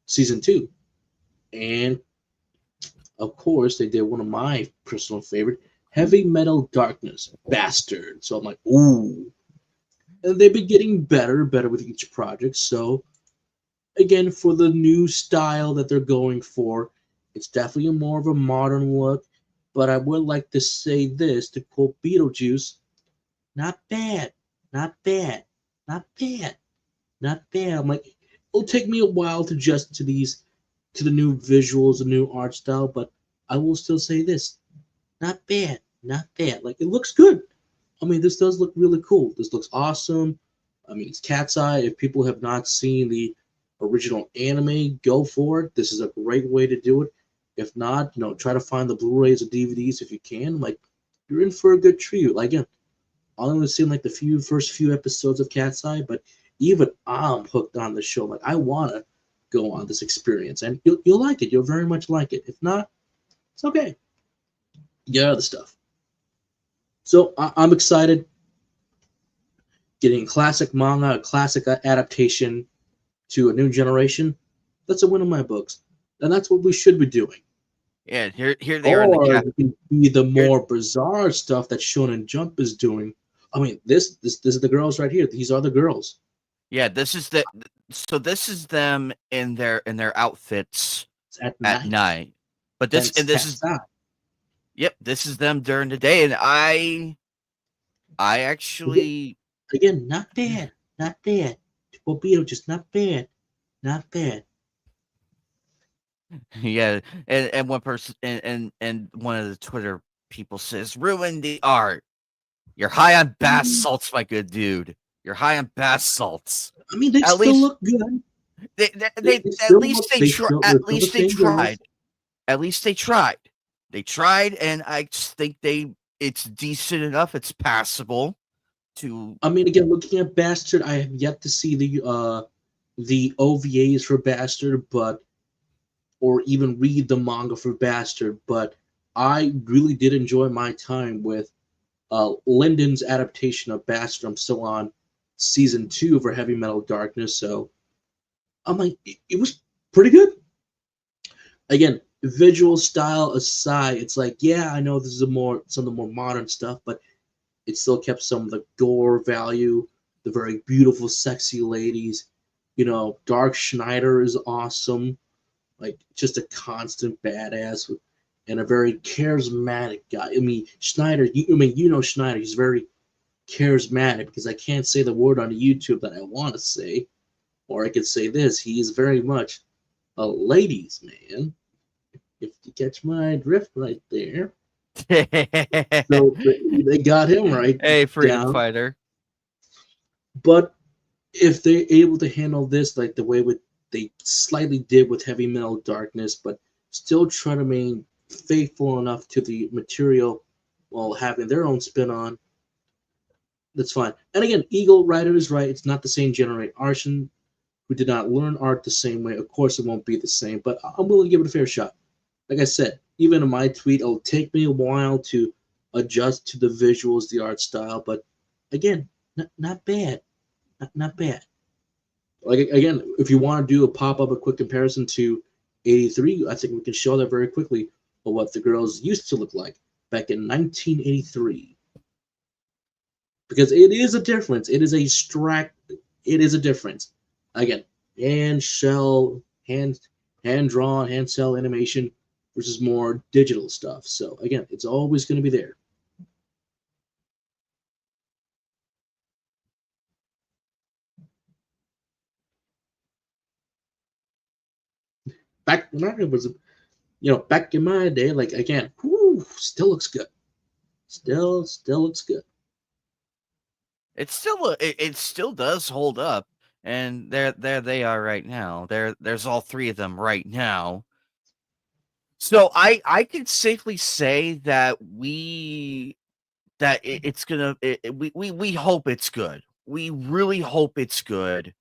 season 2, and of course, they did one of my personal favorite, Heavy Metal Darkness, Bastard. So I'm like, ooh. And they've been getting better with each project. So again, for the new style that they're going for, it's definitely more of a modern look. But I would like to say this, to quote Beetlejuice, not bad, not bad, not bad, not bad. I'm like, it'll take me a while to adjust to the new visuals, the new art style, but I will still say this, not bad, not bad. Like, it looks good. I mean, this does look really cool. This looks awesome. I mean, it's Cat's Eye. If people have not seen the original anime, go for it. This is a great way to do it. If not, try to find the Blu-rays or DVDs if you can. Like, you're in for a good treat. Like, again, I've only seen like the first few episodes of Cat's Eye, but even I'm hooked on the show. Like, I want to go on this experience, and you'll like it. You'll very much like it. If not, it's okay. Get other stuff. So I'm excited. Getting classic manga, a classic adaptation to a new generation. That's a win in my books, and that's what we should be doing. Yeah, here they are in the Or cat. it can be the Here, more bizarre stuff that Shonen Jump is doing. I mean, this is the girls right here. These are the girls. yeah, this is this is them in their outfits It's at at night. night. But And it's this is Cat's Eye. yep, this is them during the day, and I Again, actually again, not bad. Not bad. Bobito, just not bad. Not bad. yeah, and one person and one of the Twitter people says, "Ruin the art. You're high on bath salts, my good dude. You're high on bath salts." I mean, they At still least look good. they They at still least look. They still. They're at still the least they same girls. tried. At least they tried. They tried, and I just think it's decent enough. It's passable to I mean, again, looking at Bastard, I have yet to see the OVAs for Bastard, but or even read the manga for Bastard. But I really did enjoy my time with Linden's adaptation of Bastard. I'm still on season 2 for Heavy Metal Darkness, so I'm like, it was pretty good. Again, visual style aside, it's like, yeah, I know this is some of the more modern stuff, but it still kept some of the gore value, the very beautiful, sexy ladies. Dark Schneider is awesome, like just a constant badass and a very charismatic guy. I mean, Schneider. Schneider. He's very charismatic, because I can't say the word on YouTube that I want to say, or I could say this: he's very much a ladies' man. If you catch my drift right there. So they got him right Hey, freedom down. fighter. But if they're able to handle this like the way they slightly did with Heavy Metal Darkness, but still try to remain faithful enough to the material while having their own spin on, that's fine. And again, Eagle Rider is right. It's not the same generation who did not learn art the same way. Of course, it won't be the same, but I'm willing to give it a fair shot. Like I said, even in my tweet, it'll take me a while to adjust to the visuals, the art style, but again, not bad. Not bad. Like, again, if you want to do a quick comparison to 83, I think we can show that very quickly of what the girls used to look like. back in 1983. Because it is a difference. It is a difference. Again, hand drawn, hand cell animation versus more digital stuff. So again, it's always going to be there. Back when I was, back in my day, like again, still looks good. Still looks good. It still does hold up, and there they are right now. There's all three of them right now. So I could safely say that it's gonna we hope it's good. We really hope it's good,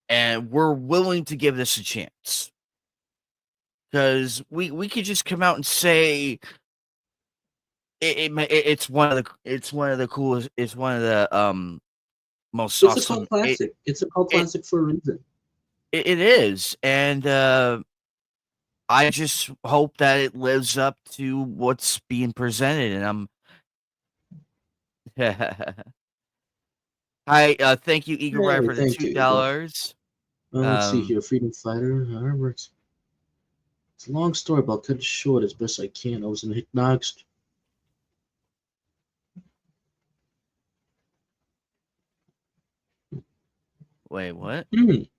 and we're willing to give this a chance. Because we could just come out and say it's one of the coolest, it's one of the most It's a awesome. cult classic. It's a cult classic for a reason. It is, and I just hope that it lives up to what's being presented, and I'm. Hi, thank you, Eagle Rider, Hey, for the thank you, Eagle. $2. Let's see here, Freedom Fighter. However, it's a long story, but I'll cut it short as best I can. I was in Knightcast. Wait, what? Really?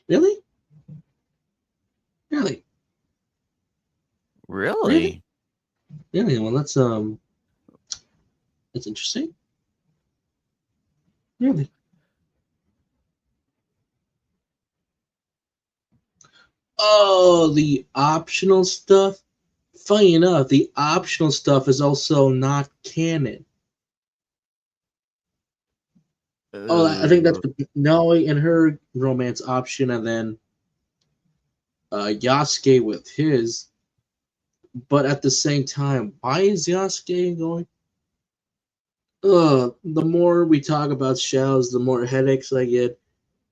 Really? Really? Well, that's interesting. Really? Oh, the optional stuff. Funny enough, the optional stuff is also not canon. Oh, I think that's Naoi and her romance option, and then Yasuke with his. But at the same time, why is Yasuke going? The more we talk about shells, the more headaches I get,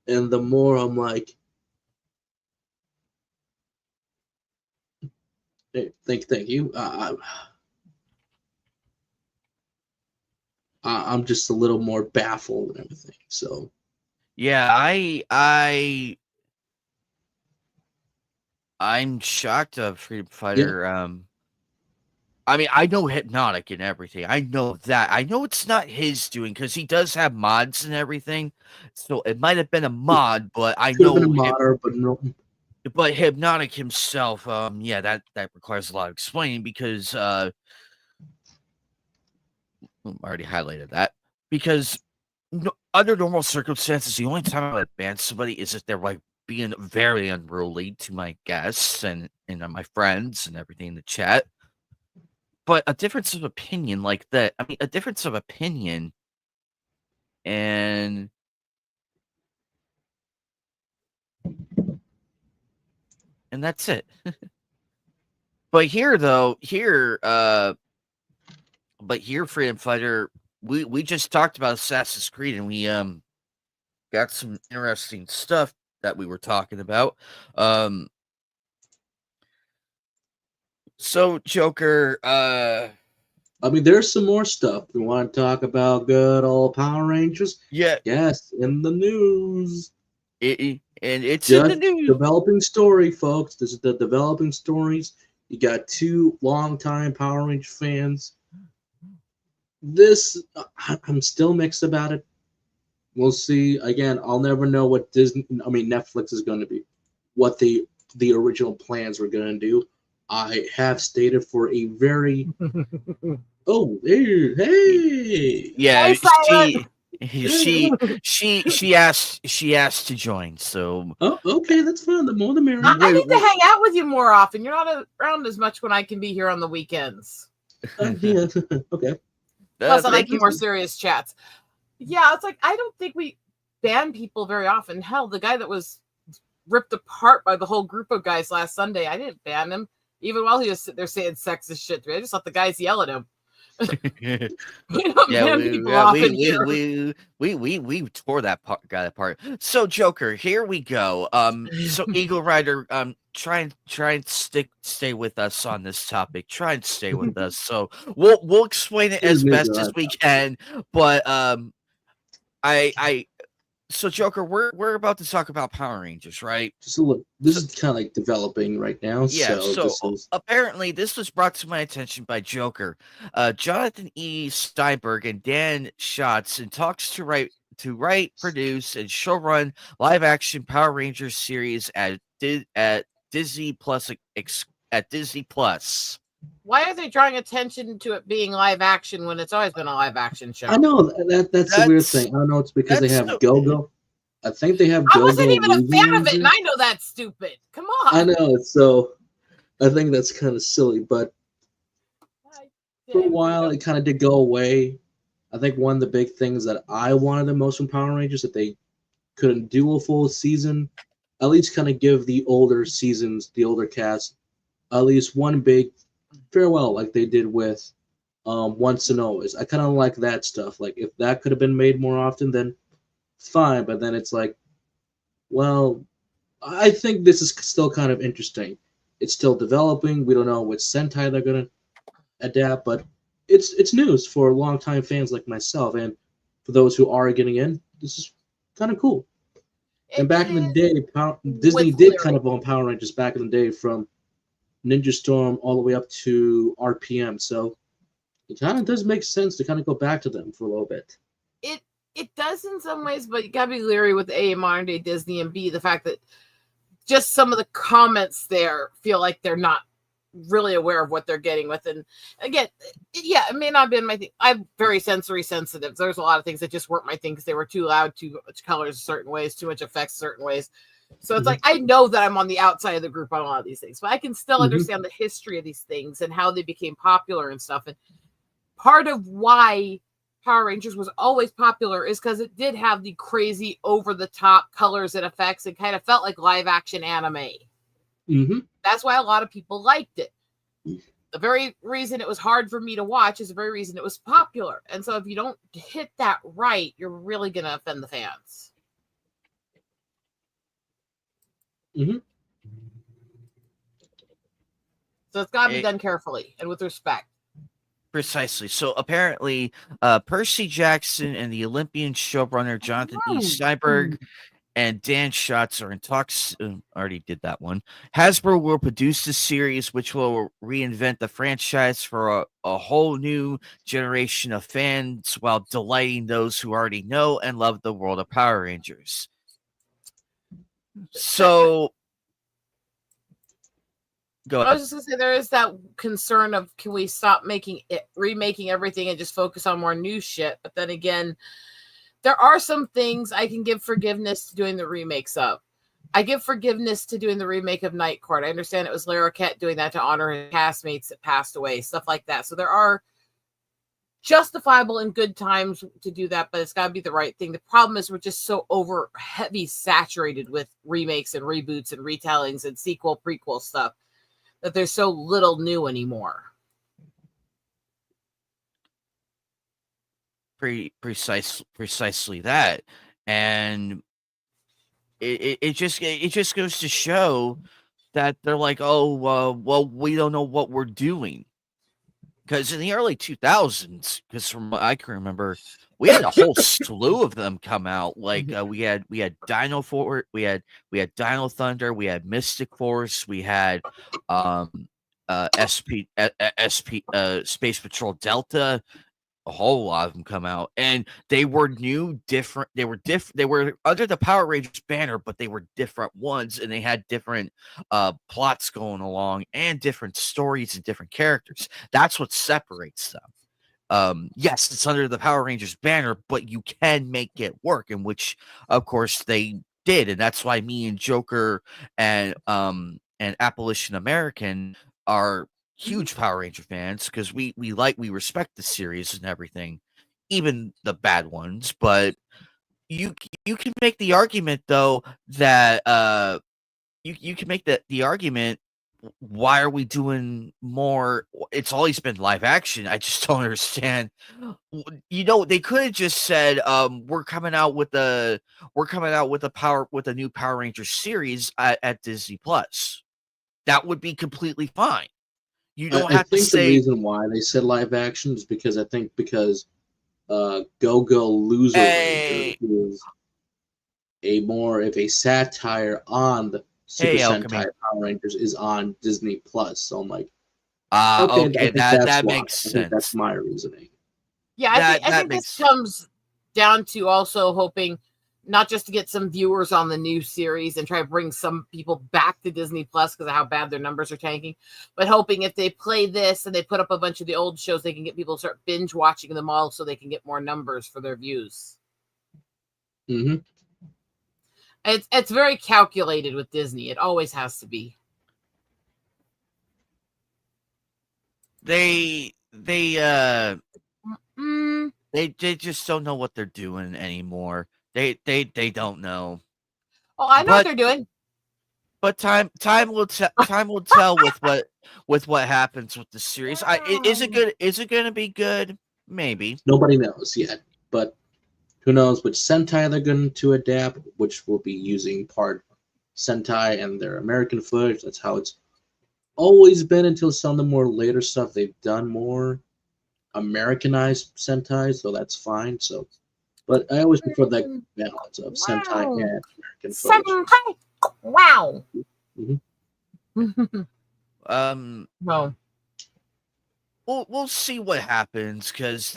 and the more I'm like, hey, thank you. I'm just a little more baffled and everything. So yeah, I'm shocked of Freedom Fighter. yeah. I mean, I know Hypnotic and everything. I know that. I know it's not his doing because he does have mods and everything. So it might have been a mod, but I Could have been a know modder, but no. But Hypnotic himself, yeah, that requires a lot of explaining because I already highlighted that. Because under normal circumstances, the only time I would ban somebody is if they're like being very unruly to my guests and my friends and everything in the chat. But a difference of opinion like that, I mean, a difference of opinion and that's it. But here though, Freedom Fighter, we just talked about Assassin's Creed and we got some interesting stuff that we were talking about. So Joker, I mean, there's some more stuff. We want to talk about good old Power Rangers? yeah, Yes, in the news. and it's Just in the news. developing story, folks. This is the developing stories. You got two longtime Power Ranger fans. This, I'm still mixed about it. We'll see. Again, I'll never know what Netflix is going to be, what the original plans were going to do. I have stated for a very oh hey Yeah, Hey, she asked to join. So okay, that's fine. The more the merrier. I need to hang out with you more often. You're not around as much when I can be here on the weekends. Yeah, okay. Plus, I like your more serious chats. Yeah, it's like I don't think we ban people very often. Hell, the guy that was ripped apart by the whole group of guys last Sunday, I didn't ban him, even while he was sitting there saying sexist shit to me. I just let the guys yell at him. We don't ban people often here. We tore that guy apart. So Joker, here we go. So Eagle Rider, try and stay with us on this topic. Try and stay with us. So we'll explain it as best as we can. But so Joker, we're about to talk about Power Rangers, right? Just a little. This is kind of like developing right now. Yeah. So this is... apparently, this was brought to my attention by Joker, Jonathan E. Steinberg, and Dan Schatz, in talks to write, produce, and showrun live-action Power Rangers series at Disney Plus. At Disney Plus. Why are they drawing attention to it being live action when it's always been a live action show? I know that's a weird thing. I don't know. It's because they have Go-Go. I think they have Go-Go. I wasn't even a fan of it, and I know that's stupid. Come on. I know. So I think that's kind of silly, but for a while it kind of did go away. I think one of the big things that I wanted the most from Power Rangers that they couldn't do a full season, at least kind of give the older seasons, the older cast, at least one big farewell like they did with Once and Always. I kind of like that stuff. Like if that could have been made more often, then fine. But then it's like, well, I think this is still kind of interesting. It's still developing. We don't know which Sentai they're gonna adapt, but it's news for longtime fans like myself, and for those who are getting in, this is kind of cool. And back in the day, Disney did kind of own Power Rangers back in the day, from Ninja Storm all the way up to RPM. So it kind of does make sense to kind of go back to them for a little bit. It does in some ways, but you gotta be leery with A, modern day Disney, and B, the fact that just some of the comments there feel like they're not really aware of what they're getting with. And again, yeah, it may not have been my thing. I'm very sensory sensitive. There's a lot of things that just weren't my thing because they were too loud, too much colors certain ways, too much effects certain ways. So it's like, I know that I'm on the outside of the group on a lot of these things, but I can still understand the history of these things and how they became popular and stuff. And part of why Power Rangers was always popular is because it did have the crazy over-the-top colors and effects. It kind of felt like live-action anime. That's why a lot of people liked it. The very reason it was hard for me to watch is the very reason it was popular. And so if you don't hit that right, you're really going to offend the fans. So it's got to be done carefully and with respect. Precisely. So apparently, Percy Jackson and the Olympian showrunner Jonathan E. Steinberg and Dan Schatz are in talks. Already did that one. Hasbro will produce the series, which will reinvent the franchise for a whole new generation of fans while delighting those who already know and love the world of Power Rangers. So, go ahead. I was just going to say, there is that concern of, can we stop remaking everything and just focus on more new shit? But then again, there are some things I can give forgiveness to doing the remakes of. I give forgiveness to doing the remake of Night Court. I understand it was Lara Kett doing that to honor his castmates that passed away, stuff like that. So there are justifiable and good times to do that, but it's got to be the right thing. The problem is we're just so heavy saturated with remakes and reboots and retellings and sequel, prequel stuff that there's so little new anymore. Precisely that, and it just goes to show that they're like, oh, well, we don't know what we're doing, because in the early 2000s, because from what I can remember, we had a whole slew of them come out. Like we had Dino Force, we had Dino Thunder, we had Mystic Force, we had Space Patrol Delta. A whole lot of them come out, and they were new, different. They were under the Power Rangers banner, but they were different ones, and they had different plots going along, and different stories and different characters. That's what separates them. Yes, it's under the Power Rangers banner, but you can make it work, in which, of course, they did, and that's why me and Joker and Abolition American are huge Power Ranger fans, because we respect the series and everything, even the bad ones. But you can make the argument, though, that you can make the argument, why are we doing more? It's always been live action. I just don't understand. They could have just said, we're coming out with a new Power Rangers series at Disney Plus. That would be completely fine. You don't have to say. The reason why they said live action is because Go-Go Loser Ranger is more of a satire on the Super Sentai Power Rangers is on Disney Plus. So I'm like, okay, that makes sense. I think that's my reasoning. Yeah, I think this comes down to also hoping not just to get some viewers on the new series and try to bring some people back to Disney Plus because of how bad their numbers are tanking, but hoping if they play this and they put up a bunch of the old shows, they can get people to start binge watching them all so they can get more numbers for their views. Mm-hmm. It's very calculated with Disney. It always has to be. They just don't know what they're doing anymore. They don't know. Oh, I know what they're doing. But time will tell with what happens with the series. Is it good? Is it going to be good? Maybe. Nobody knows yet, but who knows which Sentai they're going to adapt, which will be using part Sentai and their American footage. That's how it's always been until some of the more later stuff they've done more Americanized Sentai, so that's fine. So, but I always prefer that balance of Sentai and American footage. Sentai! Wow! Well, we'll see what happens because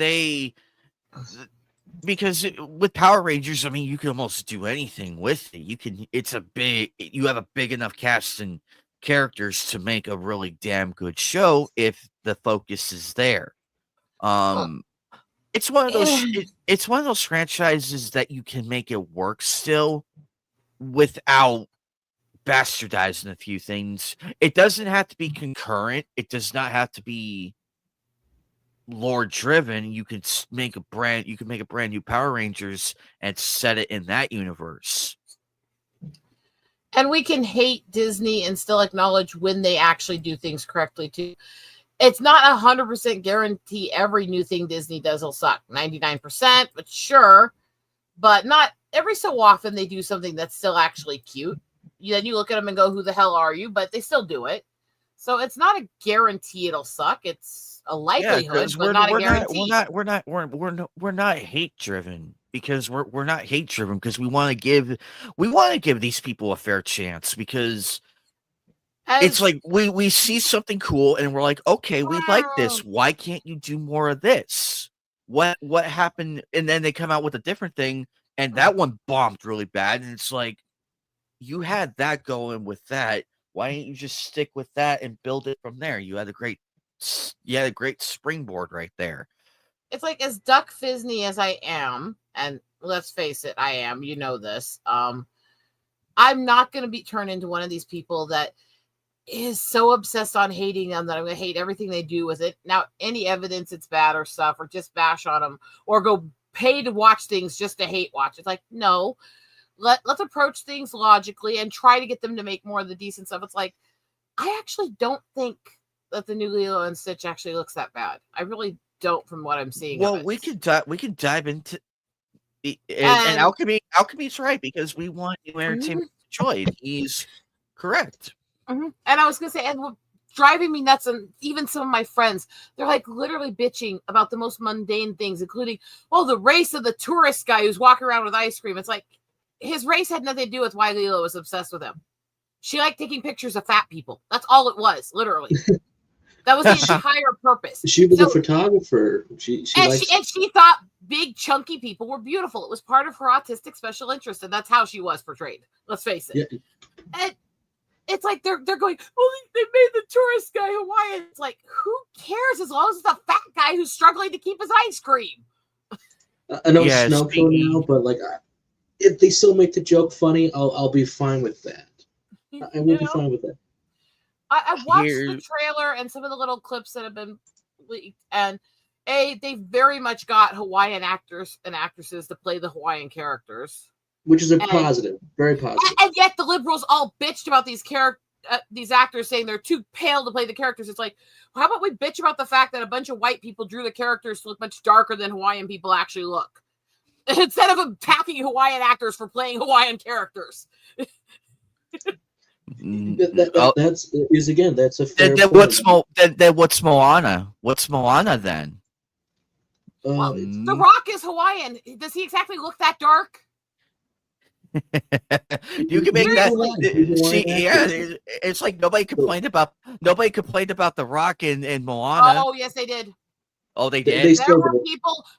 with Power Rangers, I mean, you can almost do anything with it. You have a big enough cast and characters to make a really damn good show if the focus is there. It's one of those franchises that you can make it work still without bastardizing a few things. It doesn't have to be concurrent. It does not have to be lore driven. You can make a brand new Power Rangers and set it in that universe. And we can hate Disney and still acknowledge when they actually do things correctly too. It's not 100% guarantee every new thing Disney does will suck. 99%, but sure. But not every so often they do something that's still actually cute. Then you look at them and go, who the hell are you? But they still do it. So it's not a guarantee it'll suck. It's a likelihood, but not a guarantee. We're not hate driven because we're not hate driven because we want to give these people a fair chance because it's like we see something cool and we're like, okay, we like this. Why can't you do more of this? What happened? And then they come out with a different thing, and that one bombed really bad. And it's like, you had that going with that. Why didn't you just stick with that and build it from there? You had a great springboard right there. It's like, as Duck Fisney as I am, and let's face it, I am. You know this. I'm not going to be turned into one of these people that is so obsessed on hating them that I'm going to hate everything they do with it. Now, any evidence it's bad or stuff, or just bash on them, or go pay to watch things just to hate watch. It's like, no, let's approach things logically and try to get them to make more of the decent stuff. It's like, I actually don't think that the new Lilo and Stitch actually looks that bad. I really don't, from what I'm seeing. Well, we could dive into and Alchemy's right, because we want new entertainment to enjoy, and he's correct. And I was going to say, and what driving me nuts, and even some of my friends, they're like literally bitching about the most mundane things, including, the race of the tourist guy who's walking around with ice cream. It's like, his race had nothing to do with why Lilo was obsessed with him. She liked taking pictures of fat people. That's all it was, literally. That was the entire purpose. She was a photographer. She thought big, chunky people were beautiful. It was part of her autistic special interest, and that's how she was portrayed. Let's face it. Yeah. And it's like they're going, they made the tourist guy Hawaiian. It's like, who cares as long as it's a fat guy who's struggling to keep his ice cream? I know it's Snowfall now, but like, if they still make the joke funny, I'll be fine with that. I will be fine with that. I watched the trailer and some of the little clips that have been leaked, and they very much got Hawaiian actors and actresses to play the Hawaiian characters, which is positive, very positive. And yet the liberals all bitched about these these actors saying they're too pale to play the characters. It's like, how about we bitch about the fact that a bunch of white people drew the characters to look much darker than Hawaiian people actually look, instead of attacking Hawaiian actors for playing Hawaiian characters. That's a fair Then point. what's Moana? What's Moana then? Well, The Rock is Hawaiian. Does he exactly look that dark? You can make that. See, yeah, it's like nobody complained about The Rock in Moana. Oh, yes, they did. Oh, they did.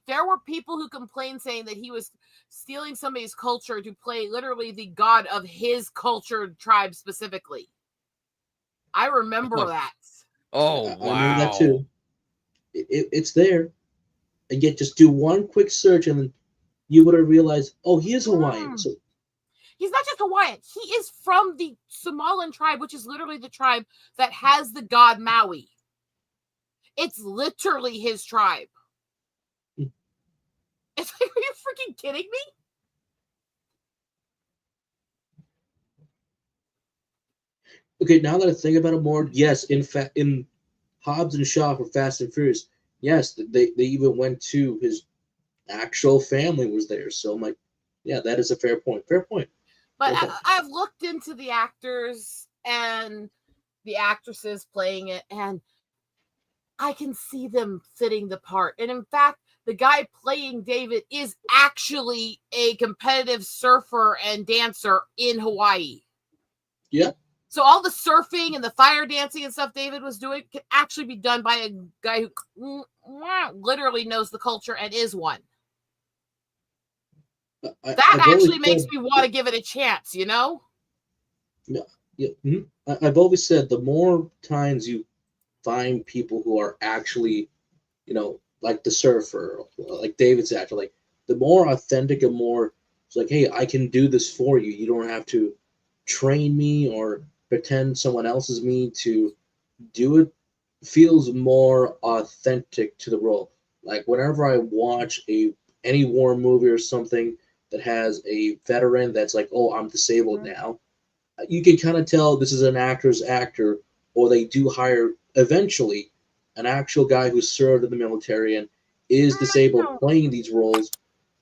There were people who complained, saying that he was stealing somebody's culture to play literally the god of his culture tribe specifically. I remember that. Oh, wow. I remember that too. It's there. And yet, just do one quick search, and then you would have realized, oh, he is Hawaiian. So he's not just Hawaiian. He is from the Samoan tribe, which is literally the tribe that has the god Maui. It's literally his tribe. It's like, are you freaking kidding me? Okay, now that I think about it more, yes, in fact, in Hobbs and Shaw for Fast and Furious, yes, they even went to his actual family was there. So I'm like, yeah, that is a fair point. Fair point. But I've looked into the actors and the actresses playing it, and I can see them fitting the part. And in fact, the guy playing David is actually a competitive surfer and dancer in Hawaii. Yeah. So all the surfing and the fire dancing and stuff David was doing can actually be done by a guy who literally knows the culture and is one. That actually makes me want to give it a chance, you know? Yeah. I've always said the more times you find people who are actually, like the surfer, like David's actor, like the more authentic and more, it's like, hey, I can do this for you. You don't have to train me or pretend someone else is me to do it. Feels more authentic to the role. Like whenever I watch any war movie or something that has a veteran that's like, oh, I'm disabled now, you can kind of tell this is an actor's actor, or they do hire eventually an actual guy who served in the military and is disabled playing these roles.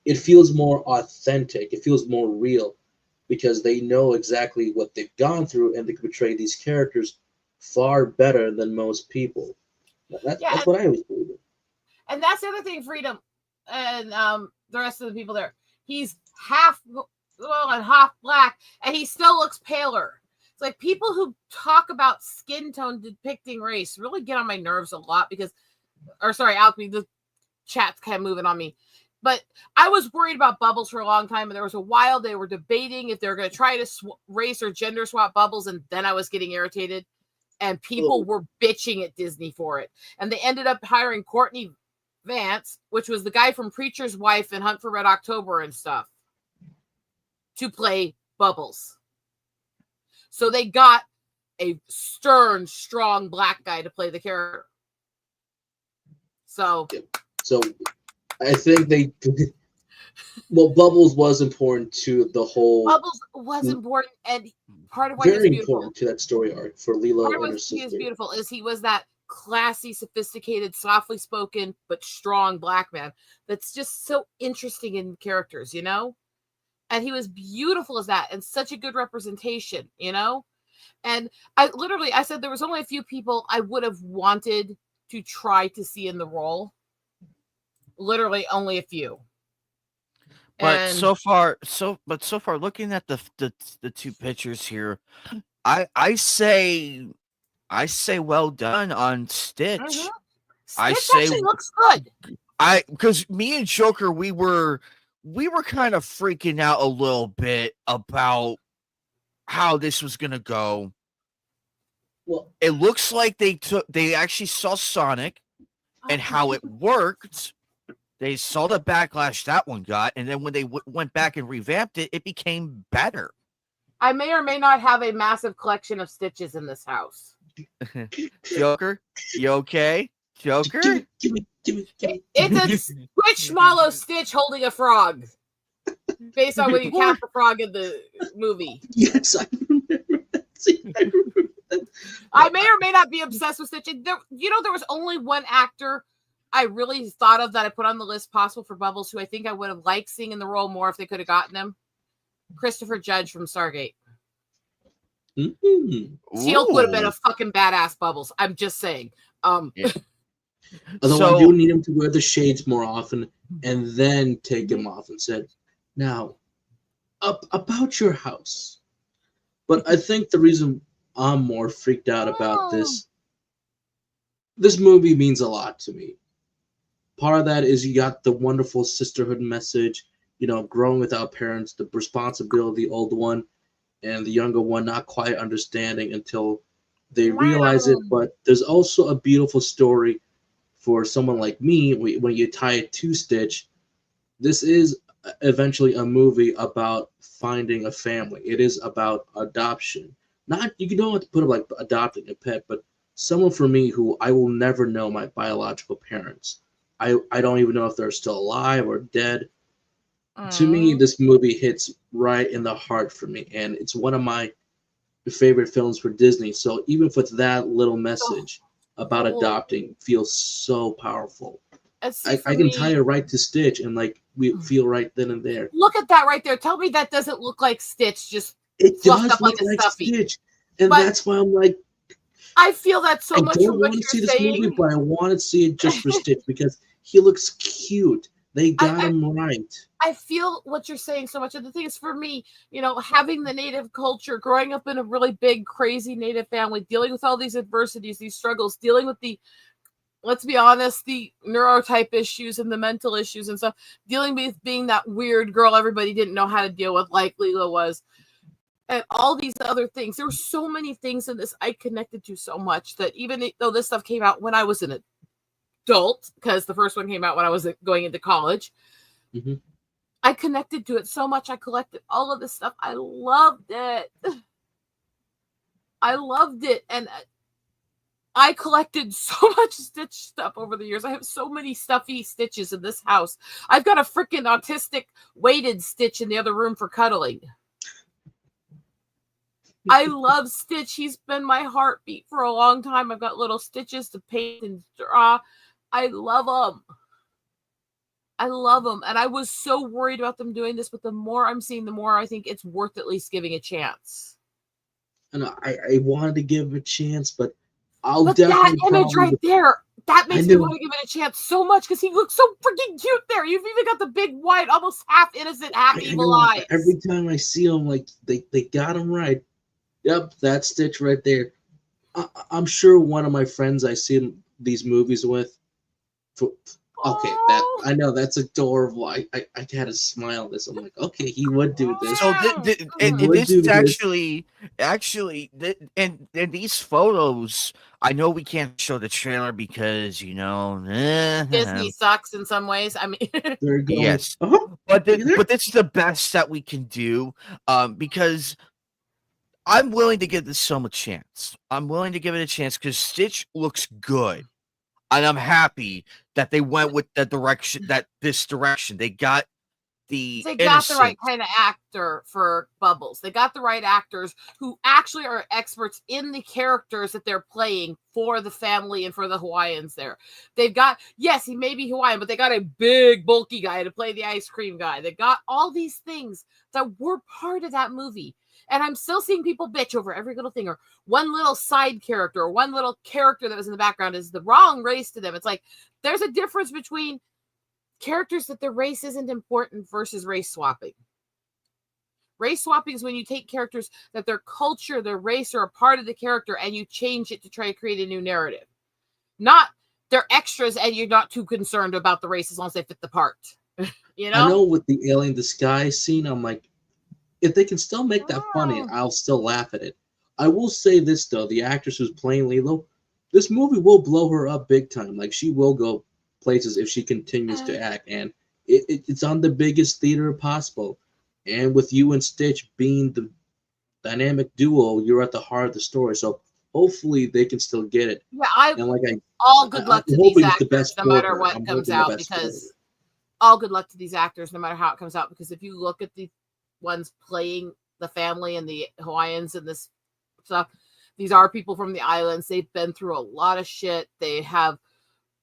It feels more authentic. It feels more real because they know exactly what they've gone through and they can portray these characters far better than most people. That's what I always believe in. And that's the other thing, Freedom, and the rest of the people there. He's half and half black, and he still looks paler. It's like people who talk about skin tone depicting race really get on my nerves a lot because, Alchemy, the chat's kind of moving on me. But I was worried about Bubbles for a long time, and there was a while they were debating if they were going to try to race or gender swap Bubbles, and then I was getting irritated, and people were bitching at Disney for it. And they ended up hiring Courtney Vance, which was the guy from Preacher's Wife and Hunt for Red October and stuff, to play Bubbles. So they got a stern, strong black guy to play the character. So I think Bubbles was important to the whole. Bubbles was important, and part of why very he was beautiful, important to that story arc for Lilo part of and her why sister. he is beautiful is he was that classy, sophisticated, softly spoken but strong black man that's just so interesting in characters, you know. And he was beautiful as that, and such a good representation, you know. And I said there was only a few people I would have wanted to try to see in the role. Literally only a few. But so far, looking at the two pictures here, I say well done on Stitch. Mm-hmm. I Stitch say actually looks good. Because me and Joker, we were kind of freaking out a little bit about how this was gonna go. Well, it looks like they actually saw Sonic and how it worked. They saw the backlash that one got, and then when they went back and revamped it, it became better. I may or may not have a massive collection of Stitches in this house. Joker, you okay? Joker? Give me. It's a Squishmallow Stitch holding a frog. Based on when you count the frog in the movie. Yes, I remember that. See, I remember that. I may or may not be obsessed with Stitch. There was only one actor I really thought of that I put on the list possible for Bubbles, who I think I would have liked seeing in the role more if they could have gotten him. Christopher Judge from Stargate. Teal'c would have been a fucking badass Bubbles. I'm just saying. Yeah. Although I do need him to wear the shades more often and then take him off and said, now, about your house. But I think the reason I'm more freaked out about this movie means a lot to me. Part of that is you got the wonderful sisterhood message, growing without parents, the responsibility of the old one and the younger one not quite understanding until they realize it. But there's also a beautiful story for someone like me when you tie it to Stitch. This is eventually a movie about finding a family. It is about adoption. You don't have to put it like adopting a pet, but someone for me who I will never know my biological parents. I don't even know if they're still alive or dead. To me, this movie hits right in the heart for me, and it's one of my favorite films for Disney. So even with that little message about adopting feels so powerful. I can tie it right to Stitch and we feel right then and there. Look at that right there. Tell me that doesn't look like Stitch just it does up look like stuffy. Stitch. And that's why I'm like, I feel that so much. I don't want to see this movie, but I want to see it just for Stitch because he looks cute. They got him right. I feel what you're saying so much. And the thing is, for me, having the Native culture, growing up in a really big, crazy Native family, dealing with all these adversities, these struggles, dealing with let's be honest, the neurotype issues and the mental issues and stuff, dealing with being that weird girl everybody didn't know how to deal with, like Leela was, and all these other things. There were so many things in this I connected to so much that even though this stuff came out when I was an adult, because the first one came out when I was going into college, I connected to it so much. I collected all of this stuff. I loved it. And I collected so much Stitch stuff over the years. I have so many stuffy Stitches in this house. I've got a freaking autistic weighted Stitch in the other room for cuddling. I love Stitch. He's been my heartbeat for a long time. I've got little Stitches to paint and draw. I love them. And I was so worried about them doing this, but the more I'm seeing, the more I think it's worth at least giving a chance. And I wanted to give him a chance, but definitely that image right there, that makes me want to give it a chance so much because he looks so freaking cute there. You've even got the big white, almost half innocent, half evil eyes. Every time I see him, they got him right. Yep, that Stitch right there. I'm sure one of my friends I see these movies with. I know that's adorable. I had a smile at this. I'm like, okay, he would do this. So this is actually, and these photos. I know we can't show the trailer because Disney sucks in some ways. I mean, yes, but it's the best that we can do because I'm willing to give this film a chance. I'm willing to give it a chance because Stitch looks good. And I'm happy that they went with this direction. They got the right kind of actor for Bubbles. They got the right actors who actually are experts in the characters that they're playing for the family and for the Hawaiians there. They've got, yes, he may be Hawaiian, but they got a big, bulky guy to play the ice cream guy. They got all these things that were part of that movie. And I'm still seeing people bitch over every little thing, or one little side character, or one little character that was in the background is the wrong race to them. It's like there's a difference between characters that their race isn't important versus race swapping. Race swapping is when you take characters that their culture, their race are a part of the character and you change it to try to create a new narrative. Not they're extras and you're not too concerned about the race as long as they fit the part. I know with the alien disguise scene, I'm like, if they can still make that funny, I'll still laugh at it. I will say this, though. The actress who's playing Lilo, this movie will blow her up big time. She will go places if she continues to act. And it's on the biggest theater possible. And with you and Stitch being the dynamic duo, you're at the heart of the story. So hopefully they can still get it. Yeah, all good luck to these actors, no matter what comes out. Because all good luck to these actors, no matter how it comes out. Because if you look at the ones playing the family and the Hawaiians in this stuff. These are people from the islands. They've been through a lot of shit. They have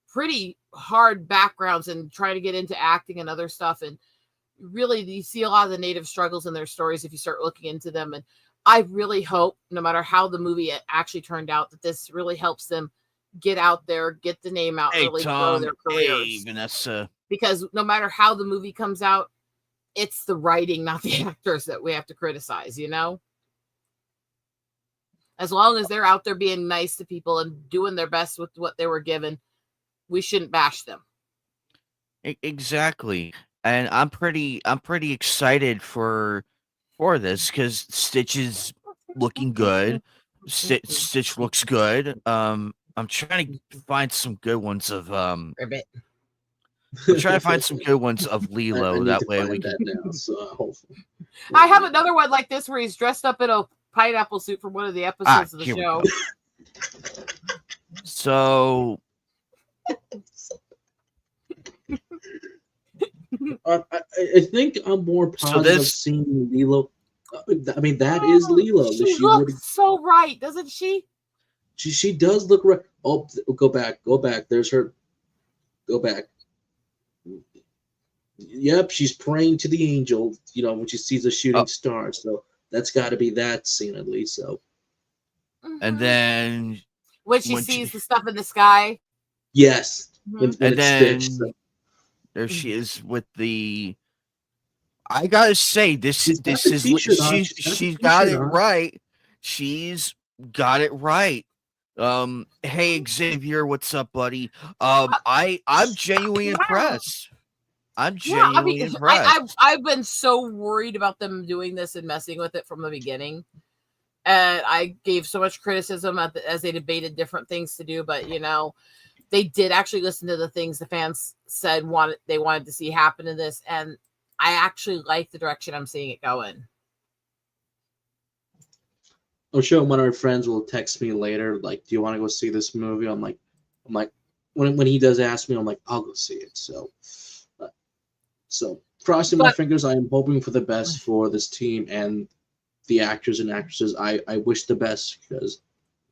pretty hard backgrounds and trying to get into acting and other stuff. And really, you see a lot of the native struggles in their stories if you start looking into them. And I really hope, no matter how the movie actually turned out, that this really helps them get out there, get the name out, really grow their careers. Hey, Vanessa. Because no matter how the movie comes out, it's the writing, not the actors, that we have to criticize, you know? As long as they're out there being nice to people and doing their best with what they were given, we shouldn't bash them. Exactly. And I'm pretty excited for this because Stitch is looking good. Stitch looks good. I'm trying to find some good ones of Ribbit. I'm trying to find some good ones of Lilo. That way we can. Now, so hopefully. I have another one like this where he's dressed up in a pineapple suit from one of the episodes of the here we show. So I think I'm more positive seeing Lilo. I mean, that is Lilo. She looks so right, doesn't she? She does look right. Oh, go back. There's her. Go back. Yep, she's praying to the angel, when she sees a shooting star. So that's got to be that scene at least. So. And then when she sees the stuff in the sky. Yes. Mm-hmm. When then Stitch, so. There she is with the. I gotta say, she's got it right. She's got it right. Hey Xavier, what's up, buddy? I'm genuinely impressed. I'm genuinely impressed. I've been so worried about them doing this and messing with it from the beginning, and I gave so much criticism as they debated different things to do. But they did actually listen to the things the fans said they wanted to see happen in this, and I actually like the direction I'm seeing it going. I'm sure one of our friends will text me later, like, "Do you want to go see this movie?" I'm like, when he does ask me, I'm like, "I'll go see it." So crossing my fingers, I am hoping for the best for this team and the actors and actresses. I wish the best, because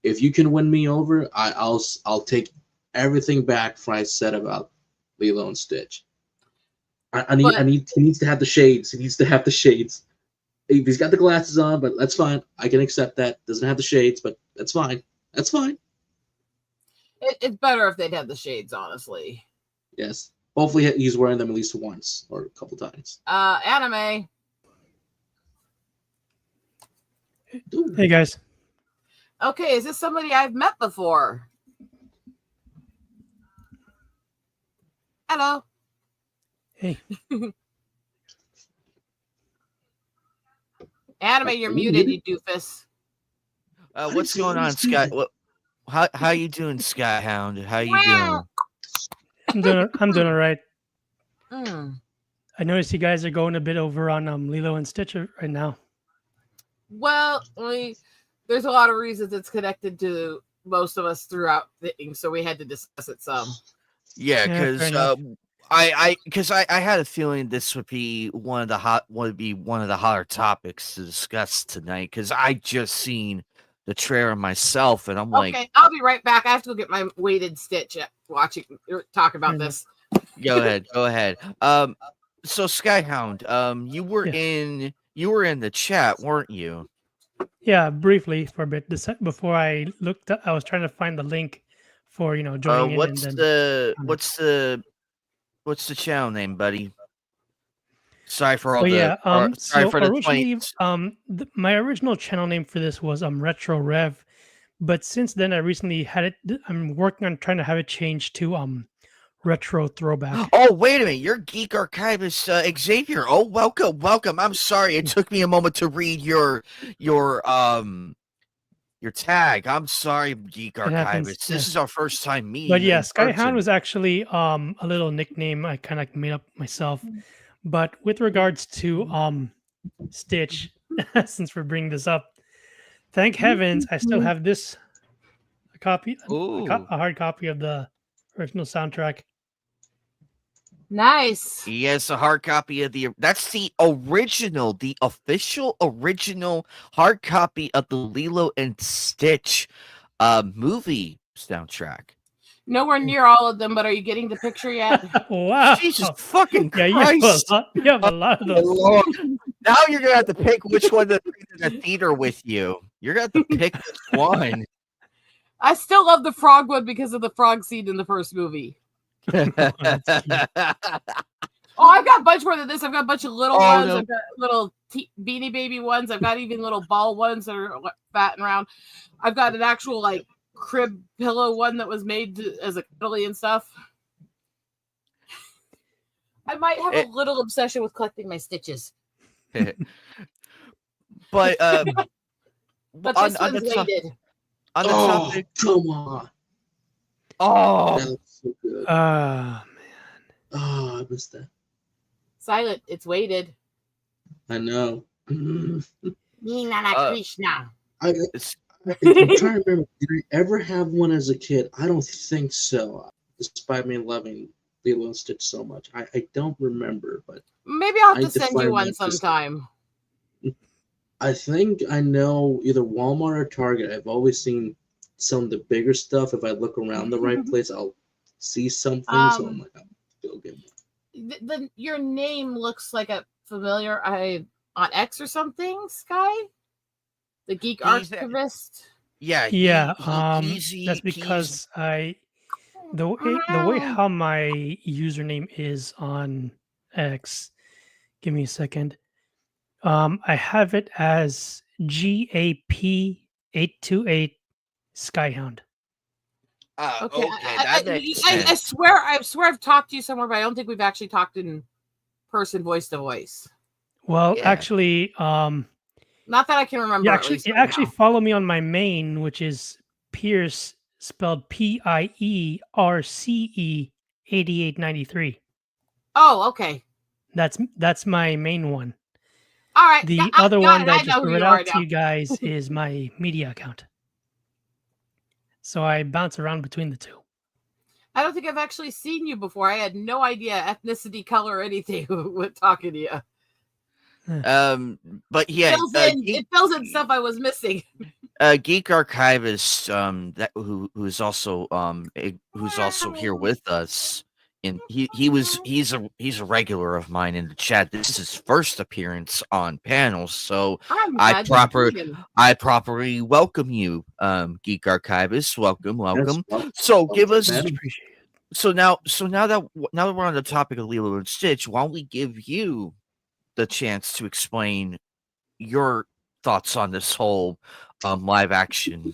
if you can win me over, I'll take everything back from what I said about Lilo and Stitch. He needs to have the shades. He needs to have the shades. He's got the glasses on, but that's fine. I can accept that. Doesn't have the shades, but that's fine. That's fine. It's better if they'd have the shades, honestly. Yes. Hopefully he's wearing them at least once or a couple times. Anime. Hey, guys. Okay, is this somebody I've met before? Hello. Hey. Anime, you're muted, you doofus. What's going on, Scott? How you doing, Skyhound? How you doing? I'm doing all right. Mm. I noticed you guys are going a bit over on Lilo and Stitch right now. Well, there's a lot of reasons it's connected to most of us throughout the thing, so we had to discuss it some. Yeah, because I had a feeling this would be one of the hotter topics to discuss tonight, because I just seen the trailer myself, and I'm like, okay, I'll be right back. I have to go get my weighted Stitch. Talk about this. Go ahead. So Skyhound, you were in the chat, weren't you? Yeah, briefly for a bit. Before I looked, I was trying to find the link for joining in. What's the channel name, buddy? Sorry for all sorry for the originally, my original channel name for this was Retro Rev, but since then I recently had it. I'm working on trying to have it changed to Retro Throwback. Oh, wait a minute! You're Geek Archivist Xavier. Oh, welcome. I'm sorry, it took me a moment to read your tag. I'm sorry, Geek Archivist. This is our first time meeting. But yeah, Skyhound was actually a little nickname I kind of made up myself. But with regards to Stitch, since we're bringing this up, thank heavens I still have this copy, a hard copy of the original soundtrack. Nice. He has a hard copy of that's the official original hard copy of the Lilo and Stitch movie soundtrack. Nowhere near all of them, but are you getting the picture yet? Wow. Jesus fucking Yeah, Christ. you have a lot of Oh, those. Lord. Now you're gonna have to pick which one to bring to the theater with you. You're gonna have to pick which one. I still love the frog one because of the frog scene in the first movie. That's cute. Oh, I've got a bunch more than this. I've got a bunch of little ones. No. I've got little Beanie Baby ones. I've got even little ball ones that are fat and round. I've got an actual like crib pillow one that was made as a cuddly and stuff. I might have a little obsession with collecting my Stitches. But But this one's weighted. On the topic, come on. oh, That looks so good. Man. Oh, I missed that. Silent. It's weighted. I know. Nina Krishna. I'm trying to remember. Did I ever have one as a kid? I don't think so. Despite me loving Lilo and Stitch so much, I don't remember. But Maybe I'll have I to send define you one that just- sometime. I think I know either Walmart or Target. I've always seen some of the bigger stuff. If I look around the right place, I'll see something. So I'm like, I'll go get one. Your name looks like a familiar on X or something, Sky? The Geek He's a- Archivist? yeah, That's because the way how my username is on X. Give me a second. I have it as GAP828 Skyhound. Okay. That makes sense. I swear I've talked to you somewhere, but I don't think we've actually talked in person, voice to voice. Well, Yeah. actually, Not that I can remember. you actually follow me on my main, which is Pierce, spelled PIERCE 8893. Oh, okay. That's my main one. All right. The I other got one it. that I I just know who read you are out to now. you guys is my media account. So I bounce around between the two. I don't think I've actually seen you before. I had no idea ethnicity, color, or anything with talking to you. But yeah, It fills in stuff I was missing. Geek Archivist, who's also here with us, and he's a regular of mine in the chat. This is his first appearance on panels, so I properly welcome you, Geek Archivist. Welcome. Yes, So give us. man. Appreciate it. So now that we're on the topic of Lilo and Stitch, why don't we give you the chance to explain your thoughts on this whole live action?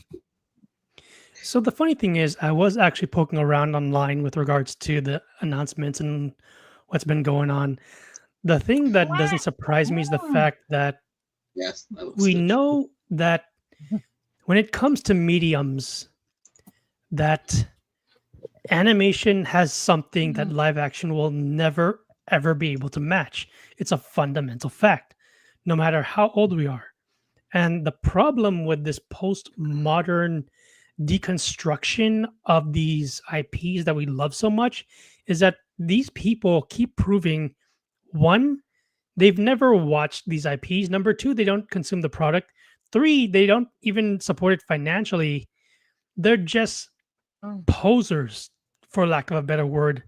So the funny thing is, I was actually poking around online with regards to the announcements and what's been going on. The thing that doesn't surprise me is the fact that Yes, I love we Stitch. know that when it comes to mediums, that animation has something that live action will never ever be able to match. It's a fundamental fact, no matter how old we are. And the problem with this postmodern deconstruction of these IPs that we love so much is that these people keep proving, one, they've never watched these IPs. Number two, they don't consume the product. Three, they don't even support it financially. They're just posers, for lack of a better word,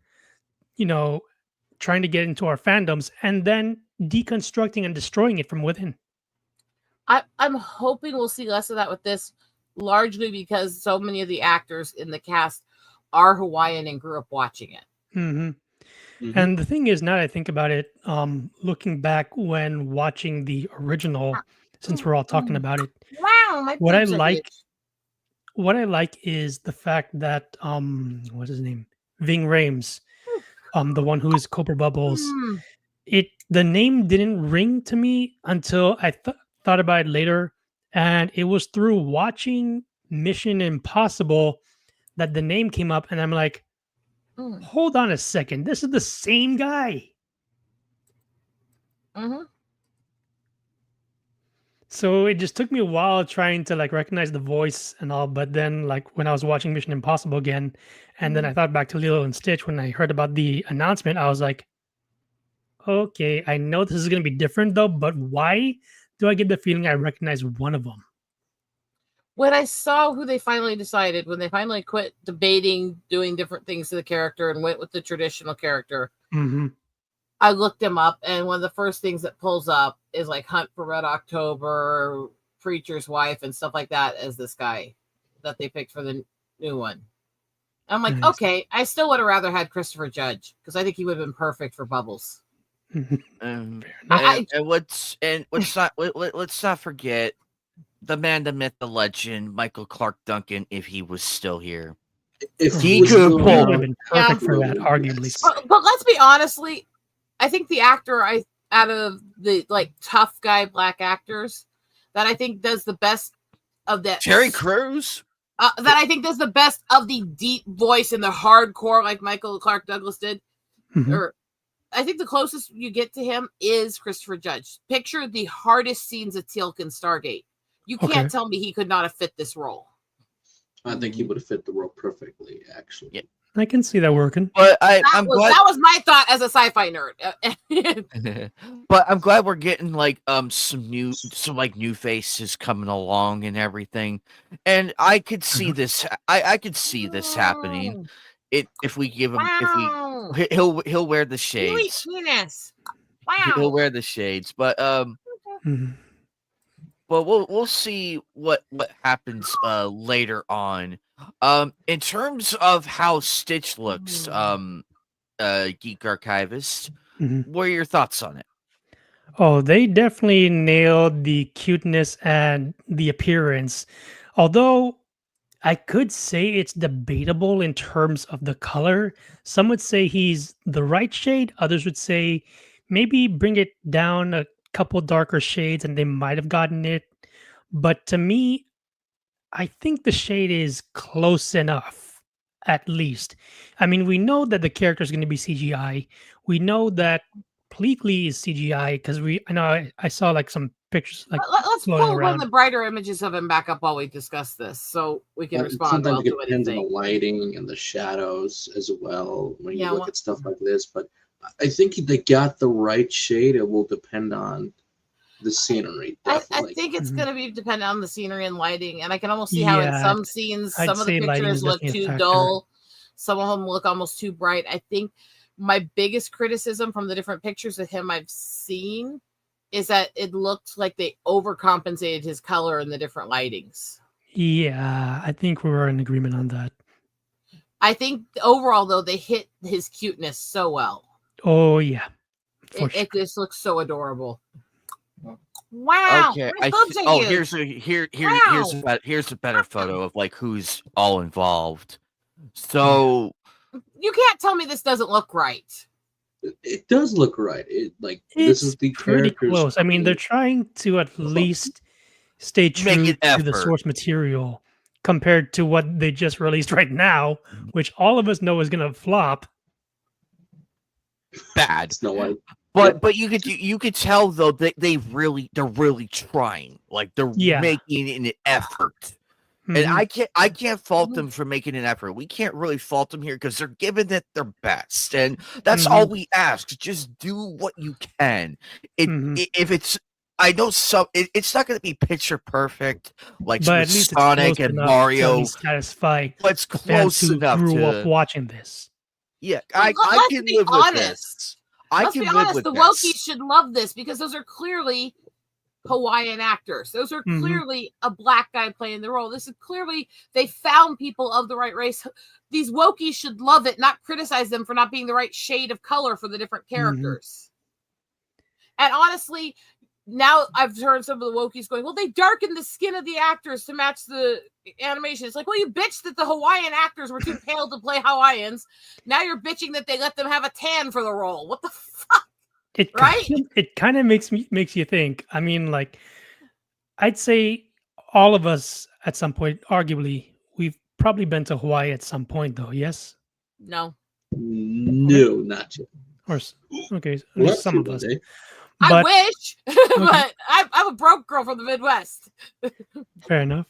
trying to get into our fandoms and then deconstructing and destroying it from within. I'm hoping we'll see less of that with this, largely because so many of the actors in the cast are Hawaiian and grew up watching it. Mm-hmm. Mhm. And the thing is, now that I think about it, looking back when watching the original, since we're all talking about it, Wow, my what I boobs are like, huge. what I like is the fact that what's his name, Ving Rhames, the one who is Cobra Bubbles. The name didn't ring to me until I thought about it later, and it was through watching Mission Impossible that the name came up, and I'm like, hold on a second, this is the same guy. So it just took me a while trying to like recognize the voice and all, but then like when I was watching Mission Impossible again, and then I thought back to Lilo and Stitch when I heard about the announcement, I was like, okay, I know this is gonna be different though, but why do I get the feeling I recognize one of them? When I saw who they finally decided, when they finally quit debating doing different things to the character and went with the traditional character, Mm-hmm. I looked him up, and one of the first things that pulls up is like Hunt for Red October, Preacher's Wife, and stuff like that as this guy that they picked for the new one. I'm like, Nice. okay, I still would have rather had Christopher Judge because I think he would have been perfect for Bubbles. And I- let's not forget the man, the myth, the legend, Michael Clark Duncan, if he was still here. If He he was could still pull- He around, would have been perfect for that, arguably. yes. but let's be honestly, I think the actor out of the like tough guy black actors that I think does the best of that Terry Crews. that I think does the best of the deep voice and the hardcore like Michael Clark Douglas did. Mhm. Or I think the closest you get to him is Christopher Judge. Picture the hardest scenes of Teal'c in Stargate. You can't Okay. tell me he could not have fit this role. I think he would have fit the role perfectly, actually. Yeah. I can see that working. But That I'm glad. was my thought as a sci-fi nerd. But I'm glad we're getting like some new faces coming along and everything, and I could see this. I could see this happening. If we give him, Wow. he'll wear the Sweet shades. penis. He'll Wow. wear the shades. But Mhm. we'll see what happens later on. In terms of how Stitch looks, Geek Archivist, Mhm. what are your thoughts on it? Oh, they definitely nailed the cuteness and the appearance. Although I could say it's debatable in terms of the color. Some would say he's the right shade, others would say maybe bring it down a couple darker shades and they might have gotten it. But to me, I think the shade is close enough, at least. I mean, we know that the character is going to be CGI. We know that Pleakley is CGI because I saw like some pictures like Let's floating pull one around. of the brighter images of him back up while we discuss this, so we can respond Sometimes well it to depends on the anything. lighting and the shadows as well when you Yeah, look well- at stuff like this. But I think they got the right shade. It will depend on the scenery. I Definitely. think it's Mhm. going to be dependent on the scenery and lighting, and I can almost see how in Yeah, some scenes I'd some of the say lighting is pictures look definitely a too factor. dull, some of them look almost too bright. I think my biggest criticism from the different pictures of him I've seen is that it looked like they overcompensated his color in the different lightings. Yeah, I think we were in agreement on that. I think overall though they hit his cuteness so well. Oh yeah, for It, sure. it just looks so adorable. Wow. Okay, my boobs are huge. here's a better photo of like who's all involved. So You can't tell me this doesn't look right. It does look right. This is It's the pretty characters. close. I mean, they're trying to at least stay Make true an to the effort. source material compared to what they just released right now, which all of us know is going to flop. bad. Snow White. But you could tell though that they're really trying. Like they're Yeah. making an effort. And Mhm. I can't fault them for making an effort. We can't really fault them here because they're giving it their best, and that's all we ask. Just do what you can. Mhm. If it's, I know it's not going to be picture perfect like But with at least Sonic it's close and enough to at Mario, least satisfy but it's the fans close who enough grew up to. watching this. Yeah, Let's I can be live with honest. this. I Let's can be live honest, with the this. Wokies should love this because those are clearly Hawaiian actors. Those are Mhm. clearly a black guy playing the role. This is clearly they found people of the right race. These Wokies should love it, not criticize them for not being the right shade of color for the different characters. And honestly, now I've heard some of the Wokies going, well, they darkened the skin of the actors to match the animation. It's like, well, you bitched that the Hawaiian actors were too pale to play Hawaiians. Now you're bitching that they let them have a tan for the role. What the fuck? Right? It kind of makes you think. I mean, like, I'd say all of us at some point, arguably, we've probably been to Hawaii at some point, though. Yes, No. No, not yet. or okay, at Well, least some of one us. day. I But wish, but I'm a broke girl from the Midwest. fair enough.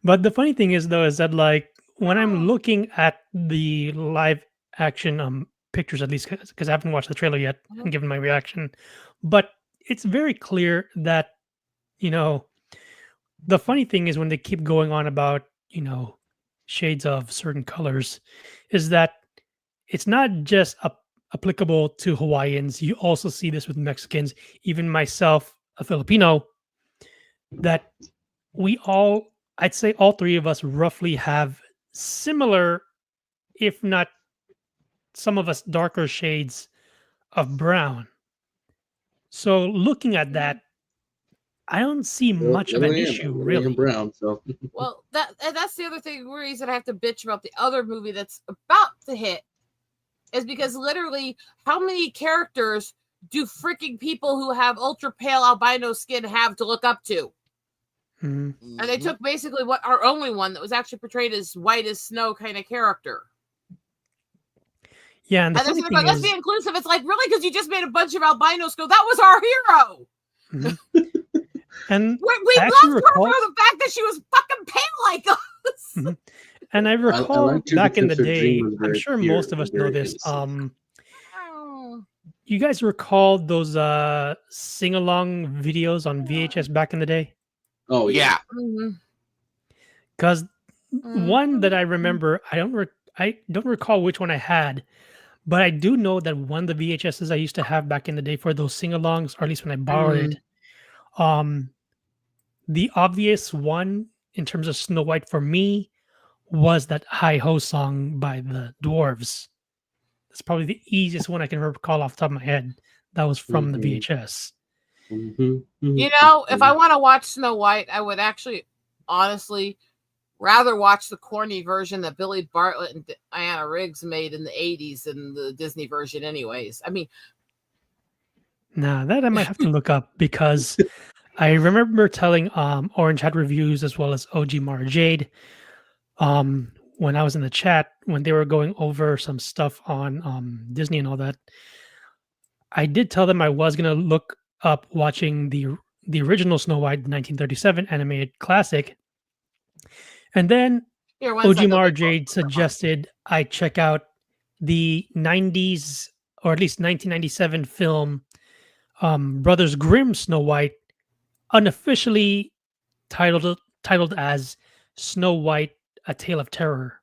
But the funny thing is, though, is that like when I'm looking at the live action pictures, at least because I haven't watched the trailer yet and given my reaction, but it's very clear that you know the funny thing is when they keep going on about shades of certain colors, is that it's not just applicable to Hawaiians. You also see this with Mexicans, even myself, a Filipino, that we all, I'd say all three of us roughly have similar, if not some of us darker shades of brown. So looking at that, I don't see much of an issue, really. Brown, so. Well, that's the other reason I have to bitch about the other movie that's about to hit, is because literally, how many characters do freaking people who have ultra pale albino skin have to look up to? Mm-hmm. And they took basically what our only one that was actually portrayed as white as snow kind of character. Yeah, and they're like, let's be inclusive. It's like, really, because you just made a bunch of albinos go, that was our hero. Mm-hmm. And we loved her for the fact that she was fucking pale like us. Mm-hmm. And I recall back in the day, I'm sure most of us know this. You guys recall those sing-along videos on VHS back in the day? Oh yeah. Because one that I remember, I don't recall which one I had, but I do know that one of the VHSs I used to have back in the day for those sing-alongs, or at least when I borrowed it, the obvious one in terms of Snow White for me was that Hi Ho song by the Dwarves. That's probably the easiest one I can recall off the top of my head. That was from the VHS. You know, if I want to watch Snow White, I would actually, honestly, rather watch the corny version that Billy Bartlett and Diana Riggs made in the 80s than the Disney version anyways. I mean... Nah, that I might have to look up, because I remember telling Orange Hat Reviews as well as OG Mara Jade when I was in the chat, when they were going over some stuff on Disney and all that, I did tell them I was going to look up watching the original Snow White, 1937 animated classic. And then OG Mara Jade suggested I check out the 90s, or at least 1997 film, Brothers Grimm Snow White, unofficially titled as Snow White: A Tale of Terror.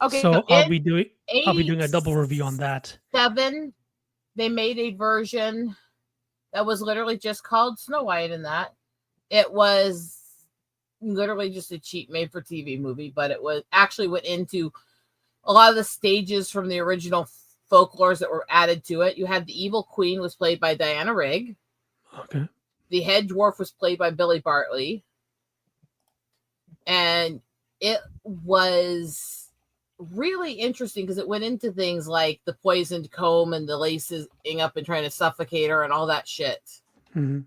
Okay, so I'll be doing a double review on that. They made a version that was literally just called Snow White. In that, it was literally just a cheap made-for-TV movie, but it was actually went into a lot of the stages from the original folklores that were added to it. You had the evil queen was played by Diana Rigg. Okay. The head dwarf was played by Billy Bartley. And it was really interesting because it went into things like the poisoned comb and the laces up and trying to suffocate her and all that shit. Mm-hmm.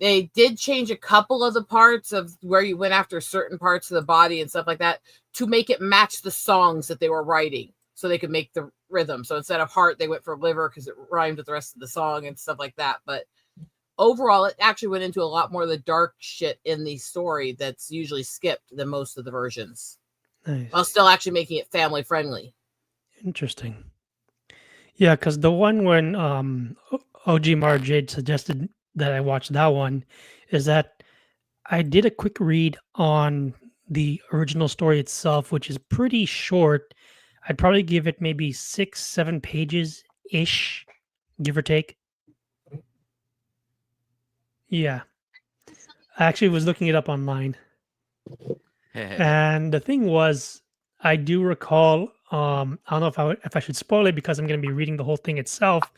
They did change a couple of the parts of where you went after certain parts of the body and stuff like that to make it match the songs that they were writing so they could make the rhythm. So instead of heart, they went for liver because it rhymed with the rest of the song and stuff like that. But overall, it actually went into a lot more of the dark shit in the story that's usually skipped than most of the versions. Nice. While still actually making it family friendly. Interesting. Yeah, because the one when OG Mara Jade suggested that I watch that one is that I did a quick read on the original story itself, which is pretty short. I'd probably give it maybe 6-7 pages ish, give or take. Yeah. I actually was looking it up online. And the thing was, I do recall, I don't know if I should spoil it because I'm going to be reading the whole thing itself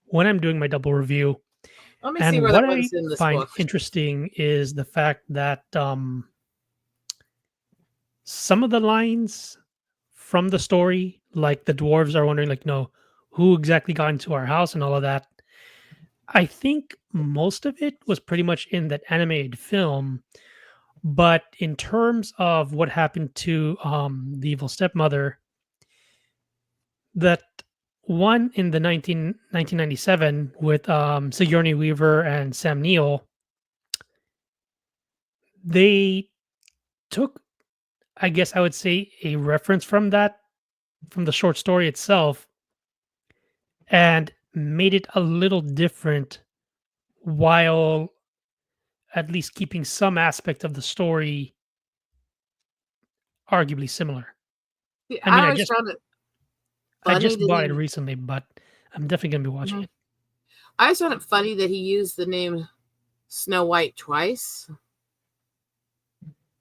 when I'm doing my double review. Let me see where that one's in this book. What I find interesting is the fact that some of the lines from the story, like the dwarves are wondering, like, no, who exactly got into our house and all of that. I think most of it was pretty much in that animated film. But in terms of what happened to the evil stepmother, that one in the 1997 with Sigourney Weaver and Sam Neill. They took, I guess I would say, a reference from the short story itself and made it a little different while at least keeping some aspect of the story I arguably similar. I mean, always found it I funny just that bought it he, recently, but I'm definitely going to be watching Mhm. it. I always found it funny that he used the name Snow White twice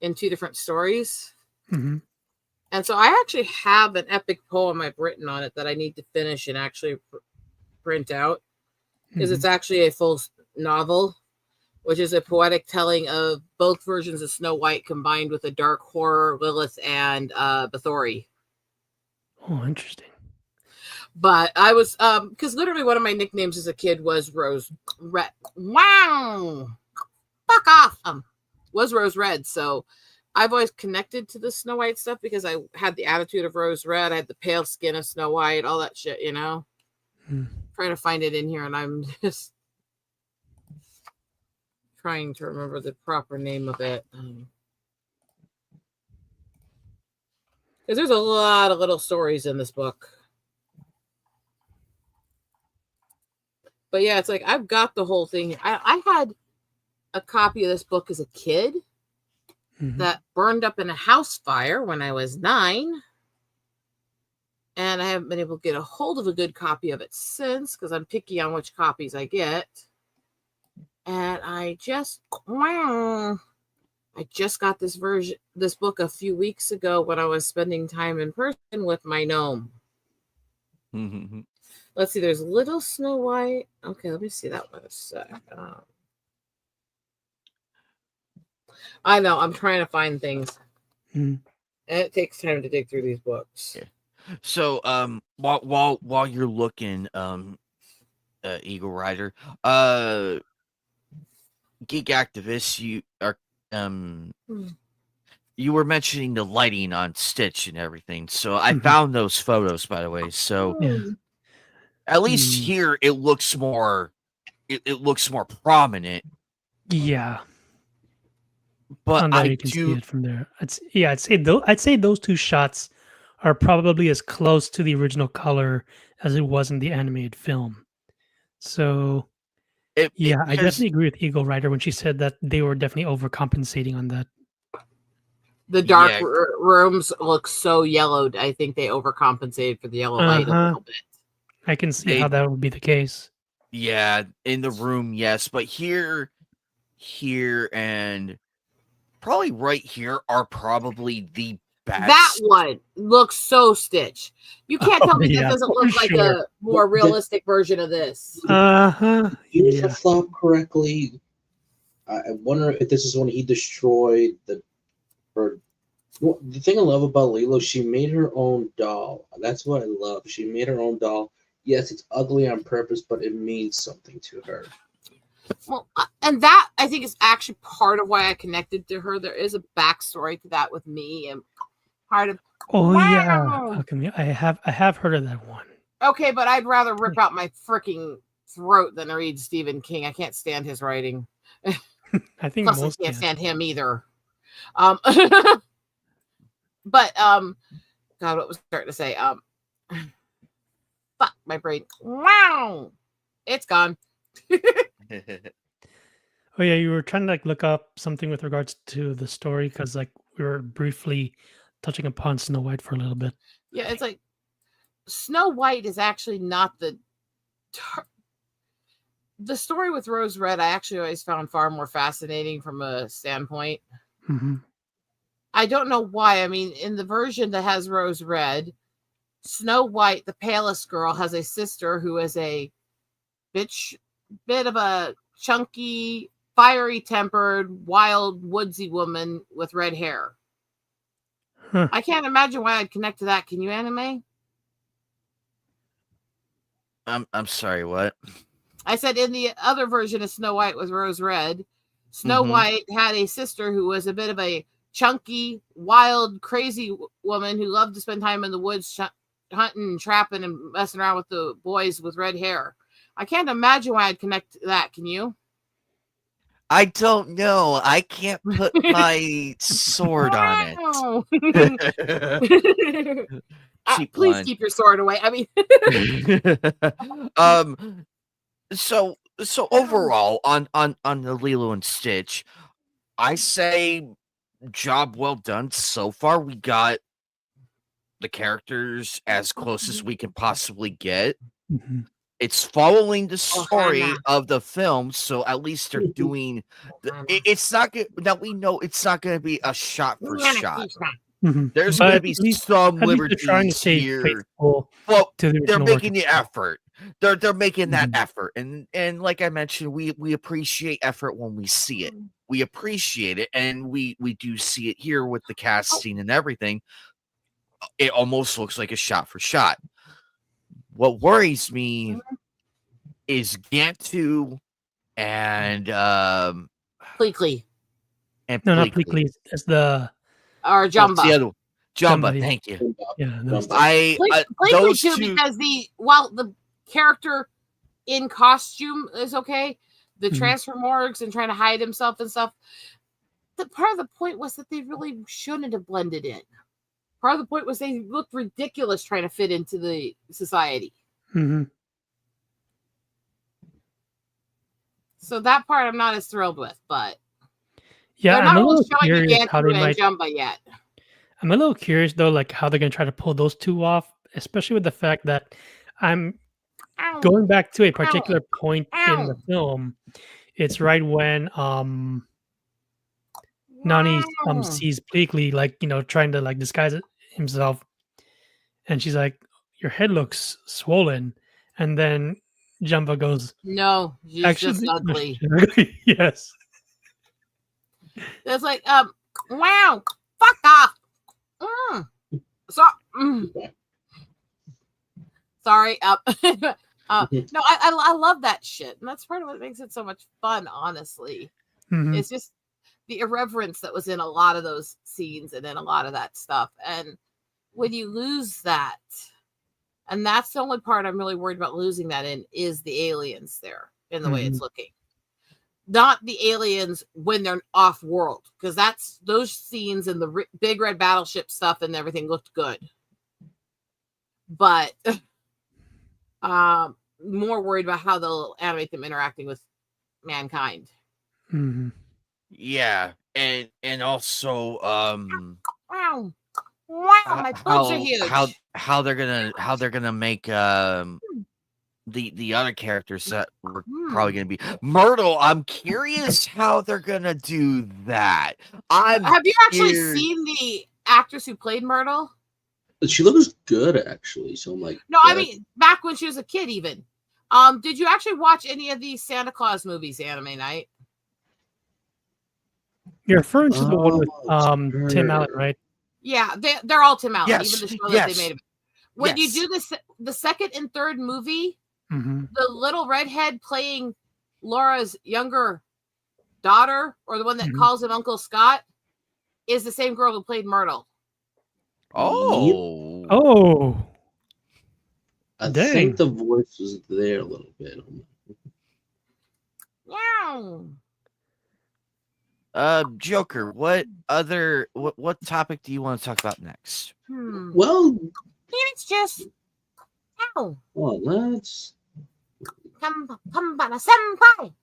in two different stories. Hmm. And so I actually have an epic poem I've written on it that I need to finish and actually print out, because it's actually a full novel, which is a poetic telling of both versions of Snow White combined with a dark horror, Lilith, and Bathory. Oh, interesting. But I was because literally one of my nicknames as a kid was Rose Red. Wow, fuck off. Was Rose Red. So I've always connected to the Snow White stuff because I had the attitude of Rose Red. I had the pale skin of Snow White, all that shit, you know. Trying to find it in here, and I'm just trying to remember the proper name of it. Because there's a lot of little stories in this book. But yeah, it's like I've got the whole thing. I had a copy of this book as a kid that burned up in a house fire when I was 9. And I haven't been able to get a hold of a good copy of it since, because I'm picky on which copies I get. And I just got this book a few weeks ago when I was spending time in person with my gnome. Let's see, there's Little Snow White. Okay, let me see that one a sec. I know, I'm trying to find things. And it takes time to dig through these books. Yeah. So while you're looking, Eagle Rider, Geek Activist, you are you were mentioning the lighting on Stitch and everything. So I found those photos, by the way. So at least here it looks more prominent. Yeah. But On there you can see it from there. I'd say those two shots are probably as close to the original color as it was in the animated film. So I definitely agree with Eagle Rider when she said that they were definitely overcompensating on that. The dark rooms look so yellowed. I think they overcompensated for the yellow light a little bit. I can see how that would be the case. Yeah, in the room, yes, but here, and probably right here are probably the best. That one looks so Stitch. You can't tell me that doesn't look like a more realistic version of this. If I thought correctly, I wonder if this is when he destroyed the bird. Well, the thing I love about Lilo, she made her own doll. That's what I love. She made her own doll. Yes, it's ugly on purpose, but it means something to her. Well, and that I think is actually part of why I connected to her. There is a backstory to that with me, and part of. Oh yeah, okay, I have heard of that one. Okay, but I'd rather rip out my freaking throat than read Stephen King. I can't stand his writing. I think Plus, most I can't stand him either. But God, what was I starting to say? Fuck my brain. Wow, it's gone. Oh yeah, you were trying to look up something with regards to the story because we were briefly touching upon Snow White for a little bit. Yeah, it's like Snow White is actually not the story with Rose Red. I actually always found far more fascinating from a standpoint. I don't know why. I mean, in the version that has Rose Red, Snow White, the palest girl, has a sister who is a bit of a chunky, fiery-tempered, wild, woodsy woman with red hair. I can't imagine why I'd connect to that. Can you, Anime? I'm sorry, what? I said in the other version of Snow White with Rose Red, Snow White had a sister who was a bit of a chunky, wild, crazy woman who loved to spend time in the woods hunting and trapping and messing around with the boys with red hair. I can't imagine why I'd connect that. Can you? I don't know. I can't put my sword on it. Wow. Cheap Please one. keep your sword away. I mean, So overall on the Lilo and Stitch, I say job well done so far. We got the characters as close as we can possibly get. Mhm. It's following the story Hannah. of the film, so at least they're doing. It's not good. Now we know it's not going to be a shot for shot. Mhm. There's But going to at be least- some At least they're trying to liberties stay here. faithful Well, to the they're original work. making the effort. They're making that Mhm. effort, and like I mentioned, we appreciate effort when we see it. We appreciate it, and we do see it here with the casting and everything. It almost looks like a shot for shot. What worries me is Gantu and Pleakley No, not Bleakley. Pleakley. It's the or What's the Jumba. other one? Jumba, Jumba, yeah. thank you. yeah. Those two. I Pleakley those too, two. because while the character in costume is okay, the Mhm. transfer morgues and trying to hide himself and stuff. The part of the point was that they really shouldn't have blended in. Part of the point was they looked ridiculous trying to fit into the society. Mhm. So that part I'm not as thrilled with, but Yeah, they're I'm not a really little showing you curious how Gantu they and might. Jumba yet. I'm a little curious though, like how they're gonna try to pull those two off, especially with the fact that I'm Ow, going back to a particular point in the ow. film. It's right when Nani Wow. sees Bleakley trying to disguise himself, and she's like, "Your head looks swollen," and then Jumba goes, No, she's just "Actually, ugly. yes." It's like, wow, fuck off. Mm. So, mm. Sorry. No, I love that shit, and that's part of what makes it so much fun. Honestly, Mhm. it's just the irreverence that was in a lot of those scenes and in a lot of that stuff. And when you lose that, and that's the only part I'm really worried about losing that in, is the aliens there in the way it's looking. Not the aliens when they're off world, because that's those scenes and the big red battleship stuff and everything looked good. But more worried about how they'll animate them interacting with mankind. Mhm. Yeah, and also Wow, my boobs are huge. how they're gonna make the other characters that were probably gonna be Myrtle. I'm curious how they're gonna do that. Have you actually seen the actress who played Myrtle? She looks good, actually. So I'm like, No, I mean back when she was a kid, even. Did you actually watch any of these Santa Claus movies, Anime Night? You're referring to the one with Tim Allen, right? Yeah, they're all Tim Allen. Yes, Even the show yes, that they made. When yes. you do the second and third movie, Mhm. the little redhead playing Laura's younger daughter, or the one that calls him Uncle Scott, is the same girl who played Myrtle. Oh, Oh, I dang. think the voice was there a little bit. Yeah. Joker. What topic do you want to talk about next? Well, It's just let's. senpai.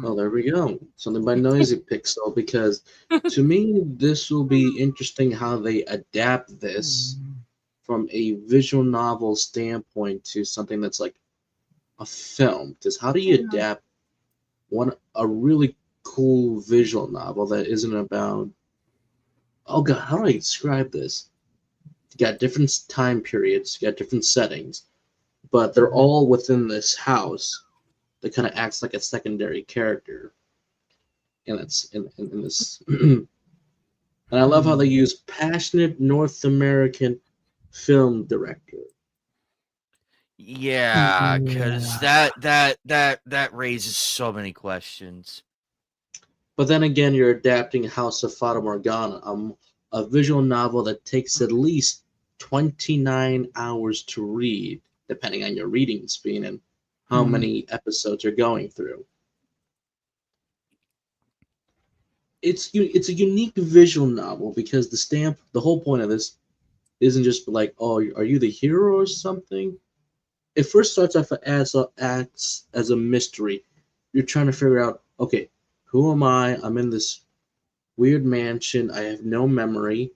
Oh, there we go. Something by Noisy Pixel, because to me, this will be interesting how they adapt this from a visual novel standpoint to something that's like a film. Because how do you adapt a really cool visual novel that isn't about, oh god, how do I describe this? You got different time periods, you got different settings, but they're all within this house that kind of acts like a secondary character. And it's in this. And I love how they use passionate North American film director. Yeah, because that raises so many questions. But then again, you're adapting House of Fata Morgana, a visual novel that takes at least 29 hours to read, depending on your reading speed and how many episodes you're going through. It's a unique visual novel because the whole point of this isn't just like, oh, are you the hero or something? It first starts off acts as a mystery. You're trying to figure out, okay, who am I? I'm in this weird mansion. I have no memory,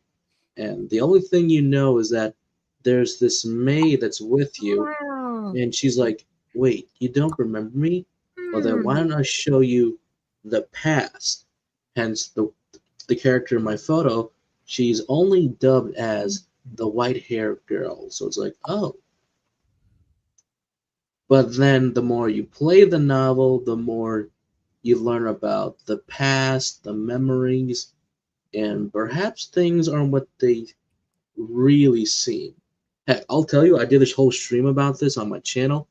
and the only thing you know is that there's this maid that's with you, and she's like, wait, you don't remember me? Well, then why don't I show you the past? Hence, the character in my photo, she's only dubbed as the white-haired girl. So it's like, oh. But then the more you play the novel, the more you learn about the past, the memories, and perhaps things aren't what they really seem. Heck, I'll tell you, I did this whole stream about this on my channel.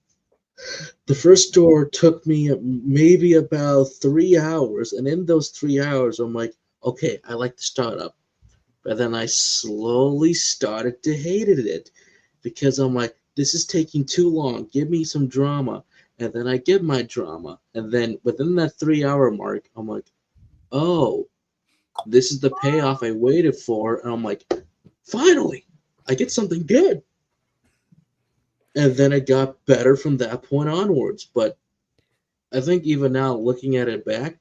The first door took me maybe about 3 hours, and in those 3 hours, I'm like, okay, I like the startup. But then I slowly started to hate it because I'm like, this is taking too long. Give me some drama. And then I get my drama. And then within that 3 hour mark, I'm like, oh, this is the payoff I waited for. And I'm like, finally, I get something good. And then it got better from that point onwards. But I think even now, looking at it back,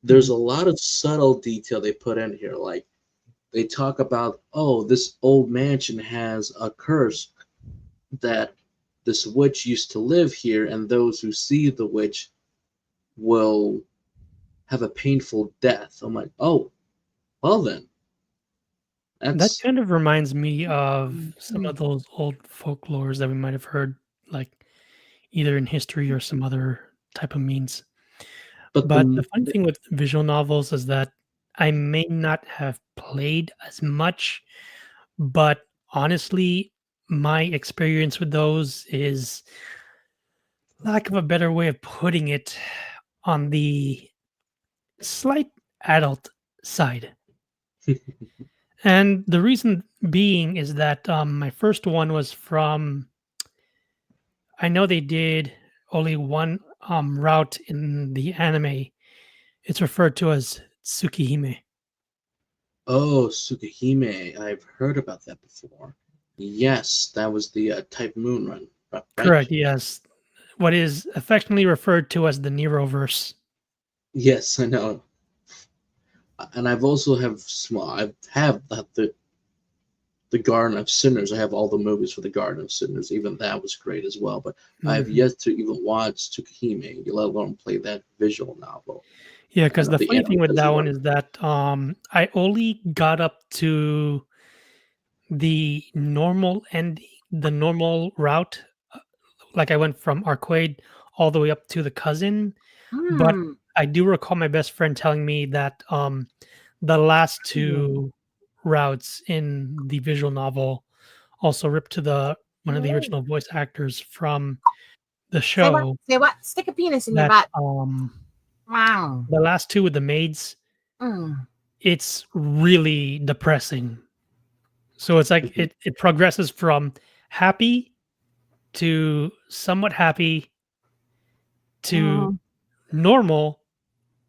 there's a lot of subtle detail they put in here. Like, they talk about, oh, this old mansion has a curse that this witch used to live here, and those who see the witch will have a painful death. I'm like, oh, well then. That kind of reminds me of some of those old folklores that we might have heard, like either in history or some other type of means. But the funny thing with visual novels is that I may not have played as much, but honestly, my experience with those is, lack of a better way of putting it, on the slight adult side. And the reason being is that my first one was from, I know they did only one route in the anime. It's referred to as Tsukihime. Oh, Tsukihime. I've heard about that before. Yes, that was the Type Moon run. Right? Correct, yes. What is affectionately referred to as the Neroverse. Yes, I know. And I've also I have the Garden of Sinners. I have all the movies for the Garden of Sinners. Even that was great as well. But I've yet to even watch Tsukihime, let alone play that visual novel. Yeah, because the funny thing with that one is that I only got up to the normal ending, the normal route. Like I went from Arcade all the way up to the cousin. But I do recall my best friend telling me that the last two routes in the visual novel also ripped to one of the original voice actors from the show. Say what? Stick a penis in your butt. Wow. The last two with the maids, it's really depressing. So it's like it progresses from happy to somewhat happy to normal,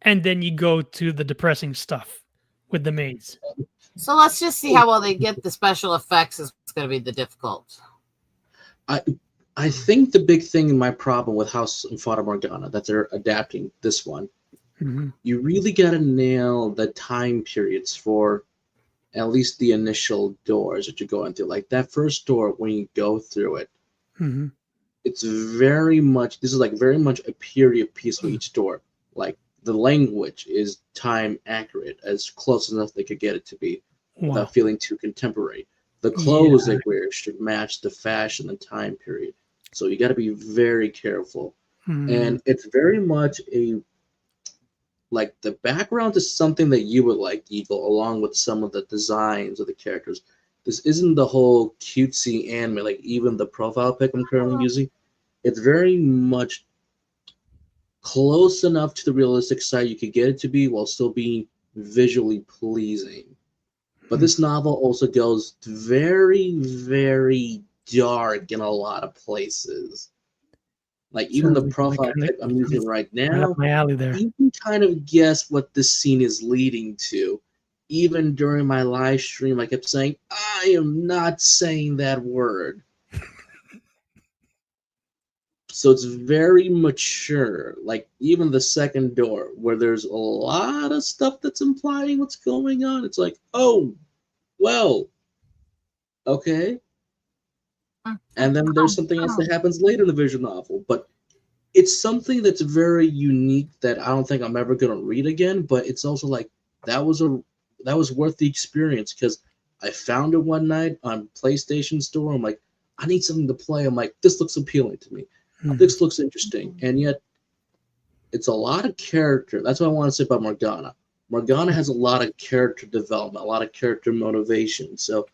and then you go to the depressing stuff with the maids. So let's just see how well they get the special effects is going to be the difficult. I think the big thing in my problem with House and Fata Morgana that they're adapting this one, you really got to nail the time periods for at least the initial doors that you're going through. Like that first door, when you go through it, it's very much a period piece for each door. Like the language is time accurate, as close enough they could get it to be without feeling too contemporary. The clothes they wear should match the fashion and time period. So you got to be very careful. And it's very much like the background is something that you would like, Eagle, along with some of the designs of the characters. This isn't the whole cutesy anime, like even the profile pic I'm currently using. It's very much close enough to the realistic side you could get it to be while still being visually pleasing. But this novel also goes very, very dark in a lot of places. Like even the profile pic I'm using right now, my alley there. you can kind of guess what this scene is leading to. Even during my live stream, I kept saying, I am not saying that word. So it's very mature. Like even the second door, where there's a lot of stuff that's implying what's going on. It's like, oh, well, okay. And then there's something else that happens later in the visual novel. But it's something that's very unique that I don't think I'm ever gonna read again. But it's also like that was worth the experience because I found it one night on PlayStation Store. I'm like, I need something to play. I'm like, this looks appealing to me. This looks interesting, and yet it's a lot of character. That's what I want to say about Morgana. Morgana has a lot of character development, a lot of character motivation. So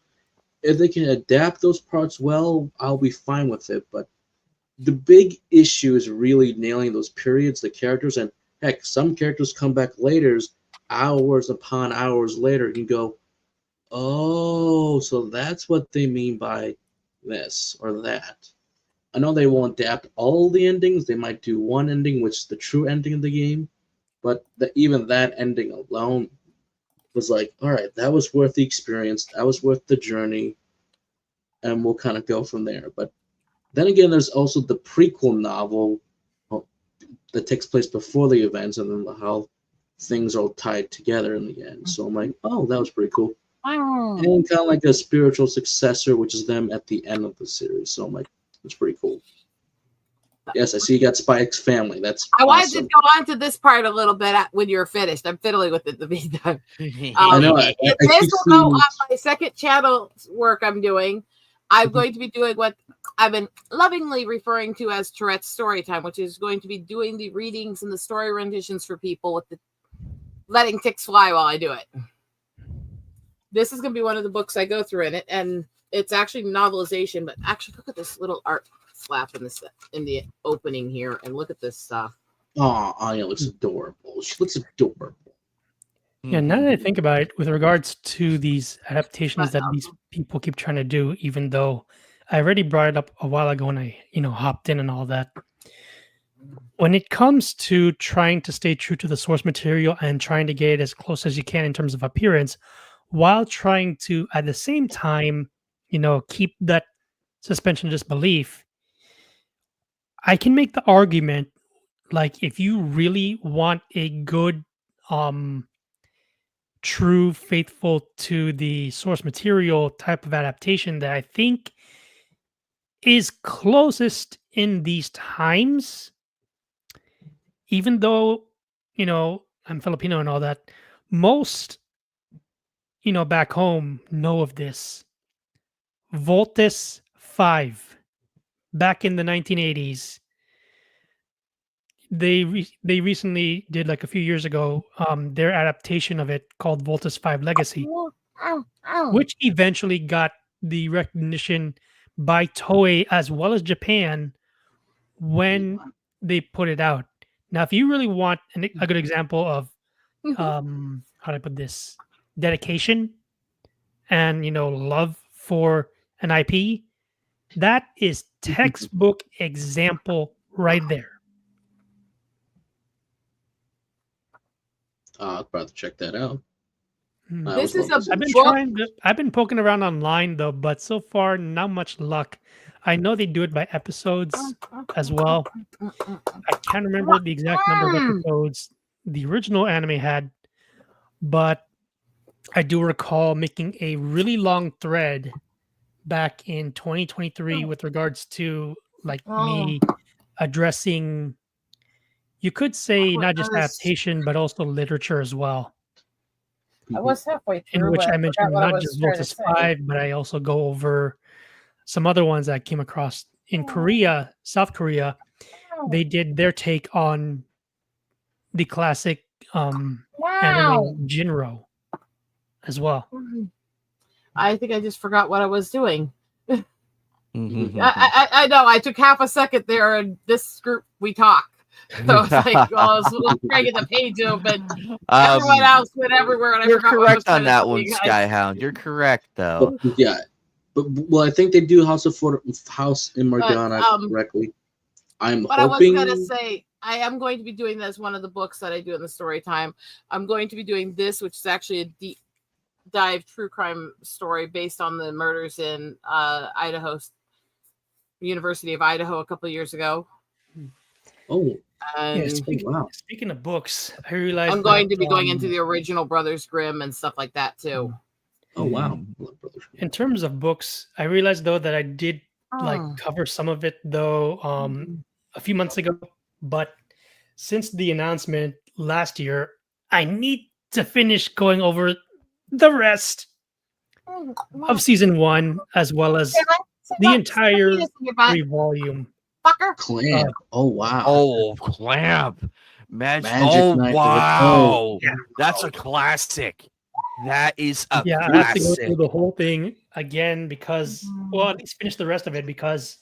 if they can adapt those parts well, I'll be fine with it. But the big issue is really nailing those periods, the characters, and heck, some characters come back later, hours upon hours later, and you go, oh, so that's what they mean by this or that. I know they won't adapt all the endings. They might do one ending, which is the true ending of the game. But even that ending alone was like, all right, that was worth the experience. That was worth the journey. And we'll kind of go from there. But then again, there's also the prequel novel that takes place before the events and then how things are all tied together in the end. So I'm like, oh, that was pretty cool. And kind of like a spiritual successor, which is them at the end of the series. So I'm like, it's pretty cool. Yes, I see you got Spike's family. That's I wanted awesome. to go on to this part a little bit when you're finished. I'm fiddling with it in the meantime. I know. I This will go on my second channel work I'm doing. I'm going to be doing what I've been lovingly referring to as Tourette's Storytime, which is going to be doing the readings and the story renditions for people with the letting ticks fly while I do it. This is going to be one of the books I go through in it, and it's actually novelization, but actually look at this little art flap in the opening here, and look at this stuff. Oh, Anya looks adorable. She looks adorable. Yeah, now that I think about it, with regards to these adaptations that these people keep trying to do, even though I already brought it up a while ago and I, hopped in and all that. When it comes to trying to stay true to the source material and trying to get it as close as you can in terms of appearance, while trying to, at the same time, keep that suspension of disbelief, I can make the argument, like, if you really want a good, true, faithful to the source material type of adaptation that I think is closest in these times, even though, I'm Filipino and all that, most, back home know of this. Voltes 5, back in the 1980s. They recently did, like a few years ago, their adaptation of it called Voltes 5 Legacy, which eventually got the recognition by Toei as well as Japan when they put it out. Now, if you really want a good example of how do I put this, dedication and love for an IP, that is textbook example right there. I'll probably check that out. This is I've been poking around online though, but so far not much luck. I know they do it by episodes as well. I can't remember the exact number of episodes the original anime had, but I do recall making a really long thread back in 2023 with regards to me addressing, you could say, not just adaptation, but also literature as well. I was halfway through, in which I mentioned not just Lotus 5, but I also go over some other ones that I came across in Korea, South Korea. They did their take on the classic anime Jinro as well. I think I just forgot what I was doing. I know. I took half a second there, and this group we talk. So it's like, well, I was trying to get the page open. Everyone else went everywhere, and I You're forgot what I was correct on trying to that tell one, you guys. Skyhound. You're correct, though. Yeah. But well, I think they do House in Morgana But, correctly. I'm But hoping. I was going to say, I am going to be doing this one of the books that I do in the story time. I'm going to be doing this, which is actually a deep dive true crime story based on the murders in University of Idaho a couple of years ago. Oh, And yeah, speaking of books, I realized I'm going to be going into the original Brothers Grimm and stuff like that too. Oh wow! In terms of books, I realized though that I did cover some of it though a few months ago, but since the announcement last year, I need to finish going over the rest of season 1 as well as the entire 3-volume. Clamp. Oh wow. Oh, Clamp. Magic Knight. Wow. Yeah. That's a classic. That is a classic. I have to go through the whole thing again because, well, at least finish the rest of it because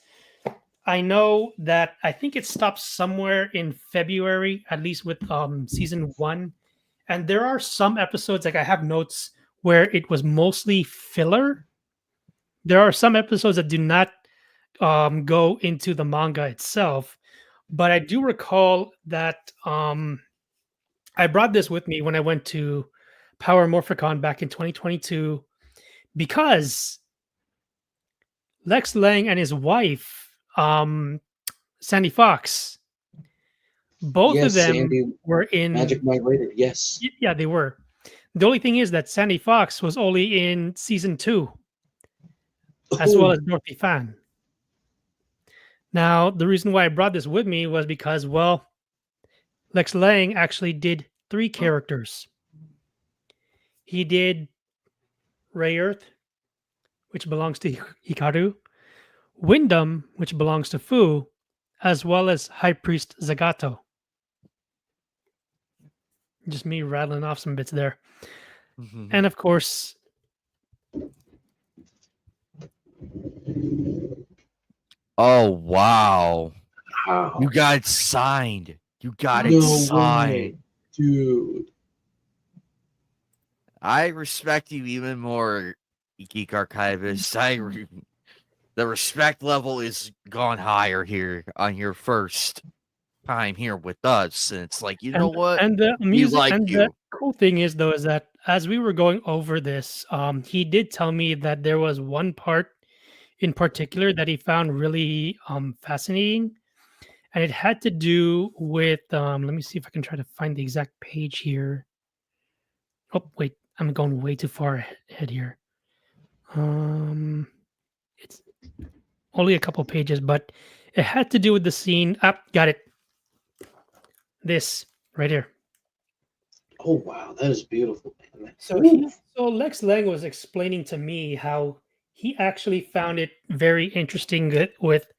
I know that I think it stops somewhere in February, at least with season 1. And there are some episodes, like I have notes where it was mostly filler. There are some episodes that do not go into the manga itself. But I do recall that I brought this with me when I went to Power Morphicon back in 2022 because Lex Lang and his wife, Sandy Fox, both of them Sandy, were in Magic Knight Raider. Yes. Yeah, they were. The only thing is that Sandy Fox was only in season 2, as well as Dorothy Fan. Now, the reason why I brought this with me was because, well, Lex Lang actually did 3 characters. He did Ray Earth, which belongs to Hikaru, Wyndham, which belongs to Fu, as well as High Priest Zagato. Just me rattling off some bits there. Mm-hmm. And of course, oh wow. You got it signed. You got it signed. Dude. I respect you even more, Geek Archivist. The respect level is gone higher here on your first time here with us. And it's like, you know what? And the music the cool thing is though, is that as we were going over this, he did tell me that there was one part in particular that he found really fascinating. And it had to do with let me see if I can try to find the exact page here. Oh, wait, I'm going way too far ahead here. It's only a couple pages, but it had to do with the scene. Got it. This right here. Oh wow, that is beautiful. So Lex Lang was explaining to me how he actually found it very interesting with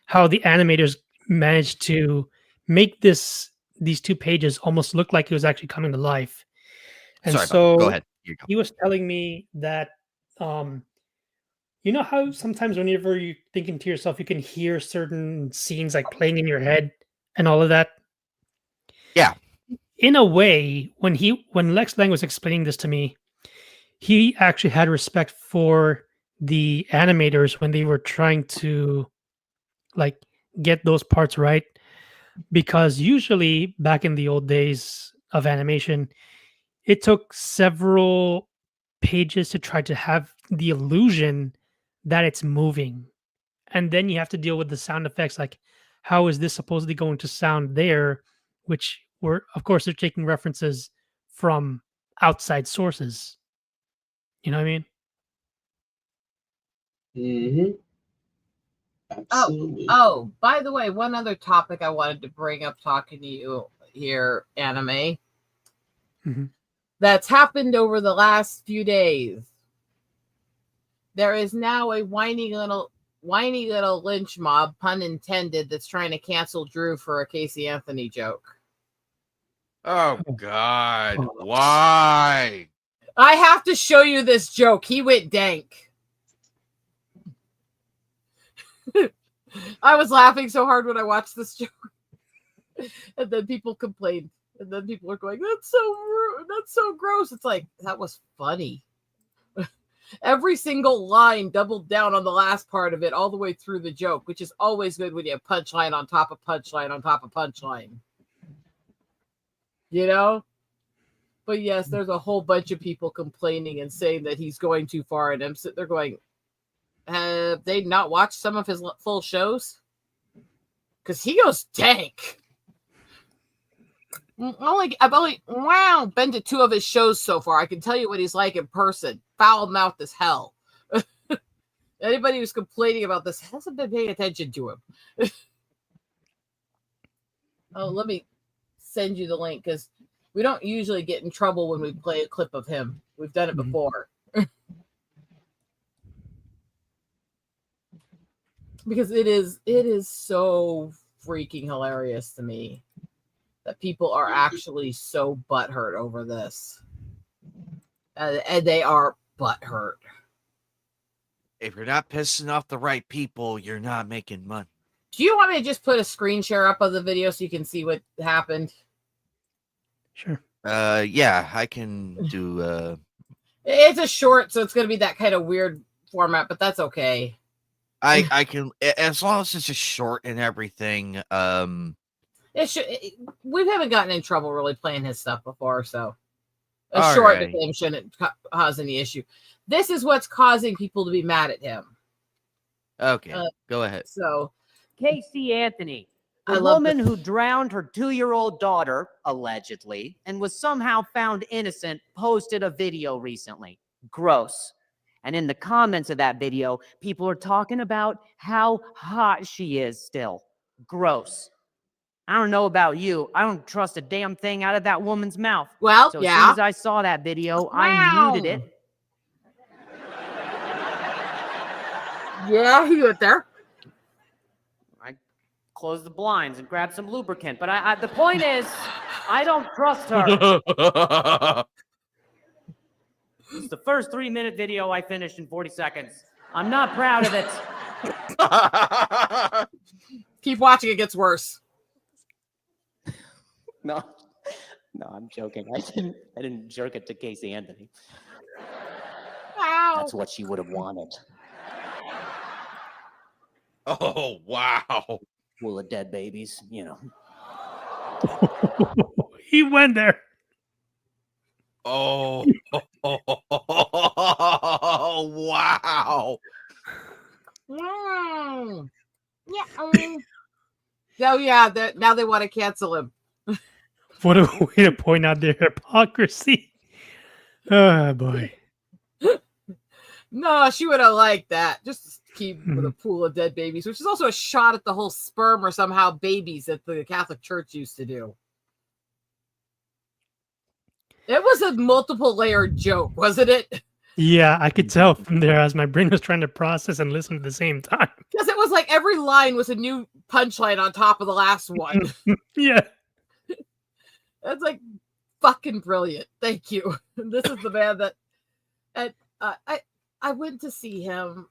how the animators managed to make these 2 pages almost look like it was actually coming to life. And so go ahead. He was telling me that you know how sometimes whenever you're thinking to yourself, you can hear certain scenes like playing in your head and all of that? Yeah. In a way, when Lex Lang was explaining this to me, he actually had respect for the animators when they were trying to like get those parts right, because usually back in the old days of animation, it took several pages to try to have the illusion that it's moving, and then you have to deal with the sound effects, like how is this supposedly going to sound there, which were, of course, they're taking references from outside sources. You know what I mean? Mm-hmm. Absolutely. Oh, by the way, one other topic I wanted to bring up talking to you here, Anime, that's happened over the last few days. There is now a whiny little lynch mob, pun intended, that's trying to cancel Drew for a Casey Anthony joke. Oh God, why? I have to show you this joke. He went dank. I was laughing so hard when I watched this joke. And then people complain. And then people are going, that's so rude. That's so gross. It's like, that was funny. Every single line doubled down on the last part of it all the way through the joke, which is always good when you have punchline on top of punchline on top of punchline. You know? But yes, there's a whole bunch of people complaining and saying that he's going too far. And I'm sitting there going, have they not watched some of his full shows? Because he goes dank. I've only been to 2 of his shows so far. I can tell you what he's like in person. Foul mouthed as hell. Anybody who's complaining about this hasn't been paying attention to him. Oh, let me send you the link because we don't usually get in trouble when we play a clip of him. We've done it before. Because it is so freaking hilarious to me that people are actually so butthurt over this. And they are butthurt. If you're not pissing off the right people, you're not making money. Do you want me to just put a screen share up of the video so you can see what happened? Sure. Yeah, I can do. It's a short, so it's going to be that kind of weird format, but that's okay. I can, as long as it's just short and everything. We haven't gotten in trouble really playing his stuff before, so a All short right. game shouldn't cause any issue. This is what's causing people to be mad at him. Okay, go ahead. So, Casey Anthony, I the love woman who drowned her 2-year-old daughter, allegedly, and was somehow found innocent, posted a video recently. Gross. And in the comments of that video, people are talking about how hot she is still. Gross. I don't know about you. I don't trust a damn thing out of that woman's mouth. well, So yeah. as soon as I saw that video, I muted it. Yeah, he went there. I closed the blinds and grabbed some lubricant. But the point is, I don't trust her. It's the first 3-minute video I finished in 40 seconds. I'm not proud of it. Keep watching, it gets worse. No, I'm joking. I didn't jerk it to Casey Anthony. Wow. That's what she would have wanted. Oh, wow. Full of dead babies, you know. He went there. Oh, wow. Yeah. Oh, yeah. Now they want to cancel him. What a way to point out their hypocrisy. Oh, boy. No, she would have liked that. Just to keep with a pool of dead babies, which is also a shot at the whole sperm or somehow babies that the Catholic Church used to do. It was a multiple layered joke, wasn't it? Yeah, I could tell from there as my brain was trying to process and listen at the same time. Because it was like every line was a new punchline on top of the last one. Yeah. That's like fucking brilliant. Thank you. This is the man that, and I went to see him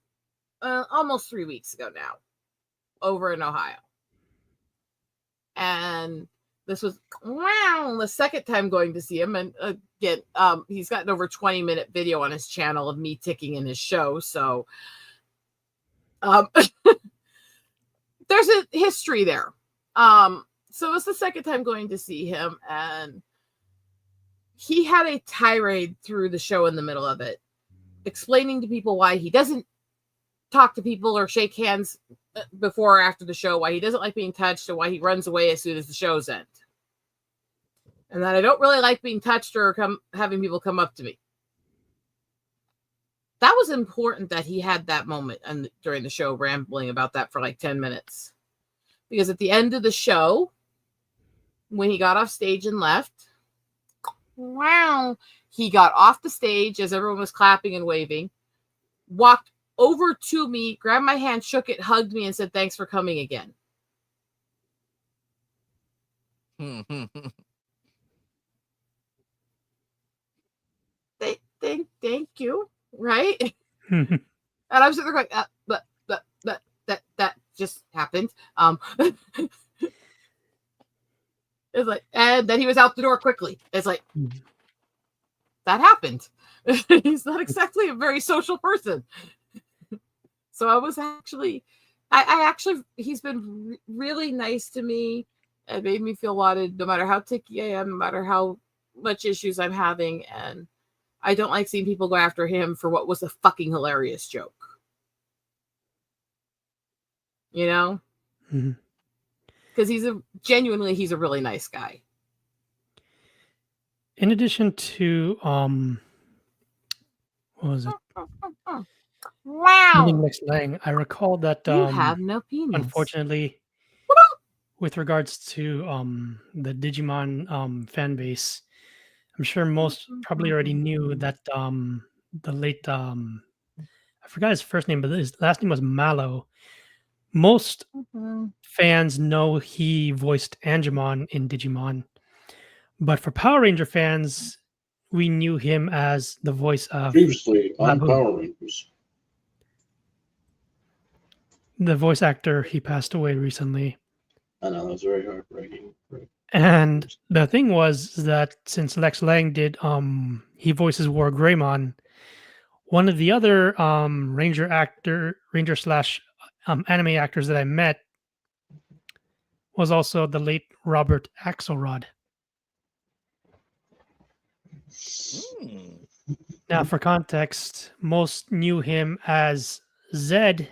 almost 3 weeks ago now, over in Ohio, and this was the second time going to see him. And again, he's got an over 20-minute video on his channel of me ticking in his show, so there's a history there. So it's the second time going to see him, and he had a tirade through the show in the middle of it, explaining to people why he doesn't talk to people or shake hands before or after the show, why he doesn't like being touched, and why he runs away as soon as the show's end. And that I don't really like being touched or having people come up to me. That was important that he had that moment and during the show, rambling about that for like 10 minutes. Because at the end of the show, when he got off stage and left, he got off the stage as everyone was clapping and waving, walked over to me, grabbed my hand, shook it, hugged me, and said, "Thanks for coming again." Thank you, right? And I was sitting there going, but that just happened. It's like, and then he was out the door quickly. It's like, Mhm. that happened. He's not exactly a very social person. So I was actually, he's been really nice to me. It made me feel wanted, no matter how ticky I am, no matter how much issues I'm having. And I don't like seeing people go after him for what was a fucking hilarious joke. You know? Mhm. Because he's a really nice guy. In addition to what was it? Meeting Wow. Lex Lang, I recall that You have no penis. unfortunately, with regards to the Digimon fan base, I'm sure most probably already knew that the late I forgot his first name, but his last name was Mallow. Most fans know he voiced Angemon in Digimon, but for Power Ranger fans, we knew him as the voice of Previously on Labu. Power Rangers. The voice actor, he passed away recently. I know, that was very heartbreaking. And the thing was that since Lex Lang did he voices War Greymon, one of the other ranger slash anime actors that I met was also the late Robert Axelrod. Now, for context, most knew him as Zed,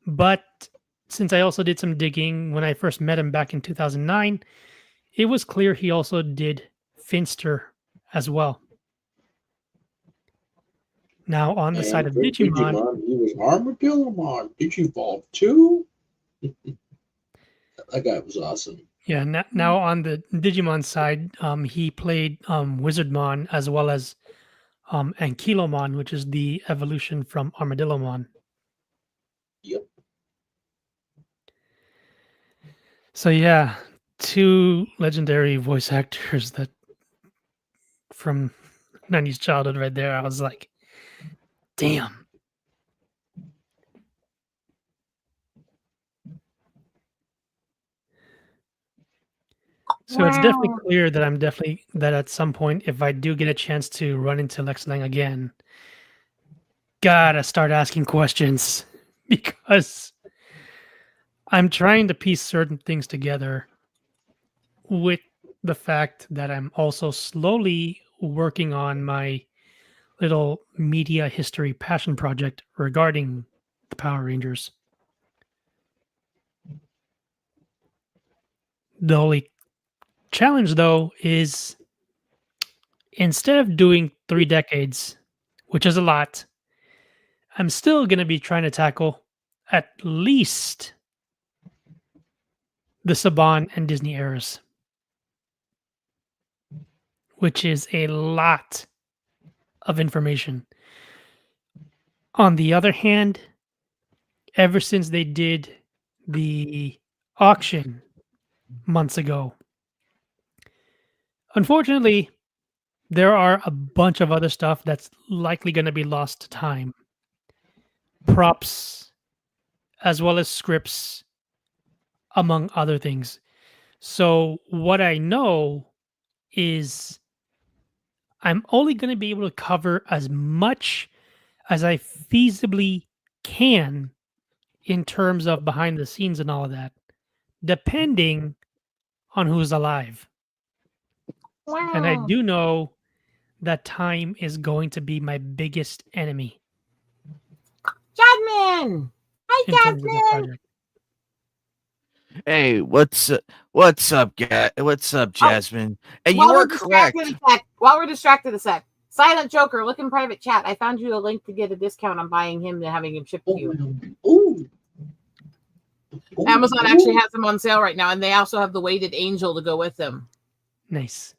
but since I also did some digging when I first met him back in 2009, it was clear he also did Finster as well. Now, on the side of for Digimon, he was Armadillomon. Digivolve 2? That guy was awesome. yeah. Now on the Digimon side, he played Wizardmon as well as Ankylomon, which is the evolution from Armadillomon. Yep. So yeah, two legendary voice actors that from 90s childhood right there. I was like, damn. So it's definitely clear that that at some point, if I do get a chance to run into Lex Lang again, gotta start asking questions because I'm trying to piece certain things together with the fact that I'm also slowly working on my little media history passion project regarding the Power Rangers. The only challenge, though, is instead of doing 3 decades, which is a lot, I'm still going to be trying to tackle at least the Saban and Disney eras, which is a lot of information. On the other hand, ever since they did the auction months ago, unfortunately, there are a bunch of other stuff that's likely going to be lost to time. Props, as well as scripts, among other things. So, what I know is I'm only going to be able to cover as much as I feasibly can in terms of behind the scenes and all of that, depending on who's alive. And I do know that time is going to be my biggest enemy. Jasmine! Hi, in terms of the Jasmine! project. Hey, what's up? What's up, Jasmine? And you While are we're correct. distracted a sec. Silent Joker, look in private chat. I found you a link to get a discount on buying him and having him shipped to you. Ooh. Amazon actually has them on sale right now, and they also have the weighted angel to go with them. Nice.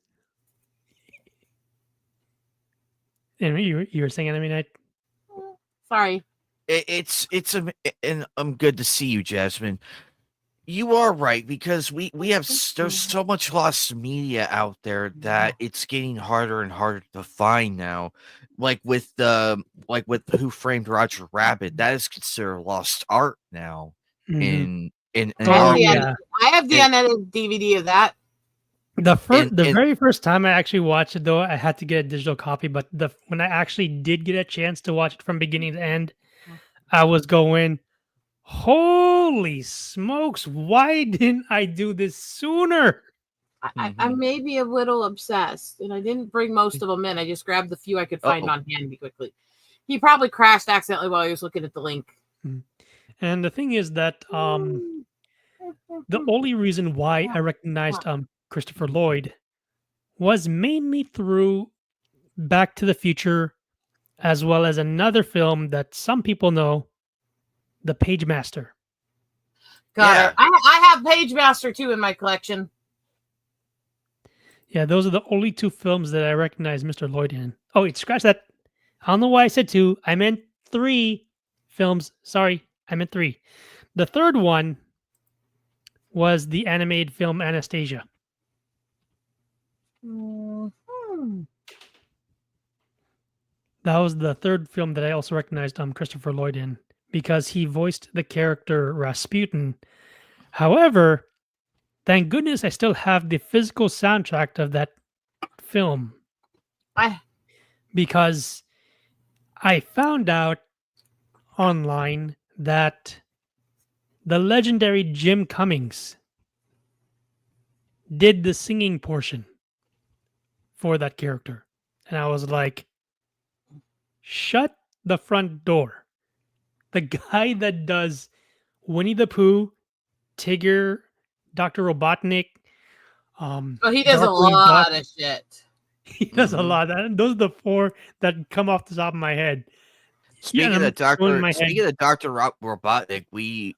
And you were saying Enemy Night? Sorry. And I'm good to see you, Jasmine. You are right, because we have there's so much lost media out there that it's getting harder and harder to find now. Like with Who Framed Roger Rabbit, that is considered lost art now. Mhm. In I our have the unedited DVD of that. The very first time I actually watched it, though, I had to get a digital copy. But when I actually did get a chance to watch it from beginning to end, I was going, "Holy smokes! Why didn't I do this sooner?" I may be a little obsessed, and I didn't bring most of them in. I just grabbed the few I could find on hand quickly. He probably crashed accidentally while he was looking at the link. And the thing is that the only reason why I recognized Christopher Lloyd was mainly through Back to the Future, as well as another film that some people know, The Page Master. Got it. I have Page Master too in my collection. Yeah, those are the only two films that I recognize Mr. Lloyd in. Oh, wait, scratch that. I don't know why I said two. I meant 3 films. Sorry, I meant 3. The third one was the animated film Anastasia. That was the third film that I also recognized Christopher Lloyd in, because he voiced the character Rasputin. However, thank goodness I still have the physical soundtrack of that film. Because I found out online that the legendary Jim Cummings did the singing portion for that character. And I was like, shut the front door. The guy that does Winnie the Pooh, Tigger, Dr. Robotnik. He does a lot of shit. He does a lot. Those are the 4 that come off the top of my head. Speaking of Dr. Robotnik, we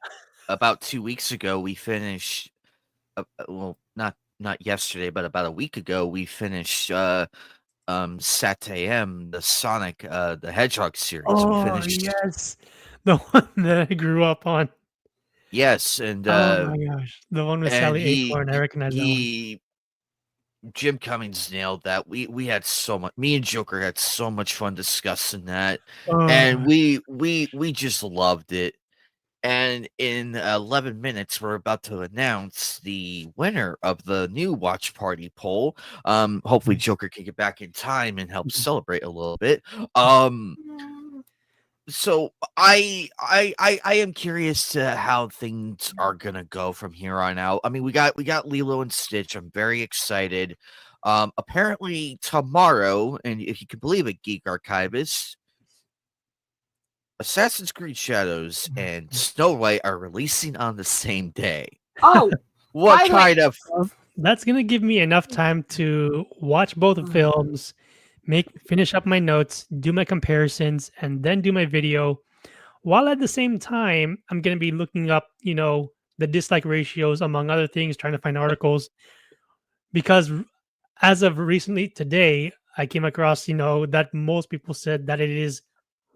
about 2 weeks ago we finished. Well, not yesterday, but about a week ago we finished Sat-AM, the Sonic the Hedgehog series. Oh, we finished. Yes, the one that I grew up on. Yes, and oh my gosh, the one with Sally Acorn. I recognize that one. Jim Cummings nailed that. We had so much. Me and Joker had so much fun discussing that, and we just loved it. And in 11 minutes, we're about to announce the winner of the new watch party poll. Hopefully, Joker can get back in time and help celebrate a little bit. So I am curious to how things are gonna go from here on out. I mean, we got Lilo and Stitch. I'm very excited. Apparently tomorrow, and if you can believe it, Geek Archivist, Assassin's Creed Shadows and Snow White are releasing on the same day. Oh, what kind of? That's gonna give me enough time to watch both the films, finish up my notes, do my comparisons, and then do my video. While at the same time, I'm gonna be looking up, the dislike ratios, among other things, trying to find articles. Because as of recently today, I came across, that most people said that it is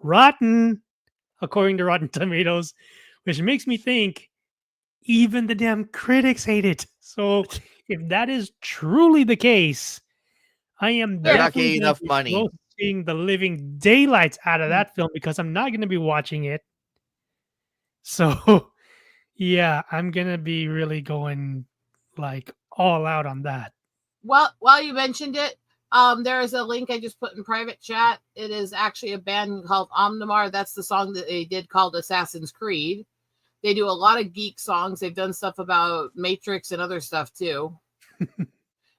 rotten, according to Rotten Tomatoes, which makes me think even the damn critics hate it. So if that is truly the case, I am They're not getting enough money. Seeing the living daylights out of that film, because I'm not going to be watching it. So yeah, I'm going to be really going like all out on that. Well, while you mentioned it, there is a link I just put in private chat. It is actually a band called Omnimar. That's the song that they did called Assassin's Creed. They do a lot of geek songs. They've done stuff about Matrix and other stuff too.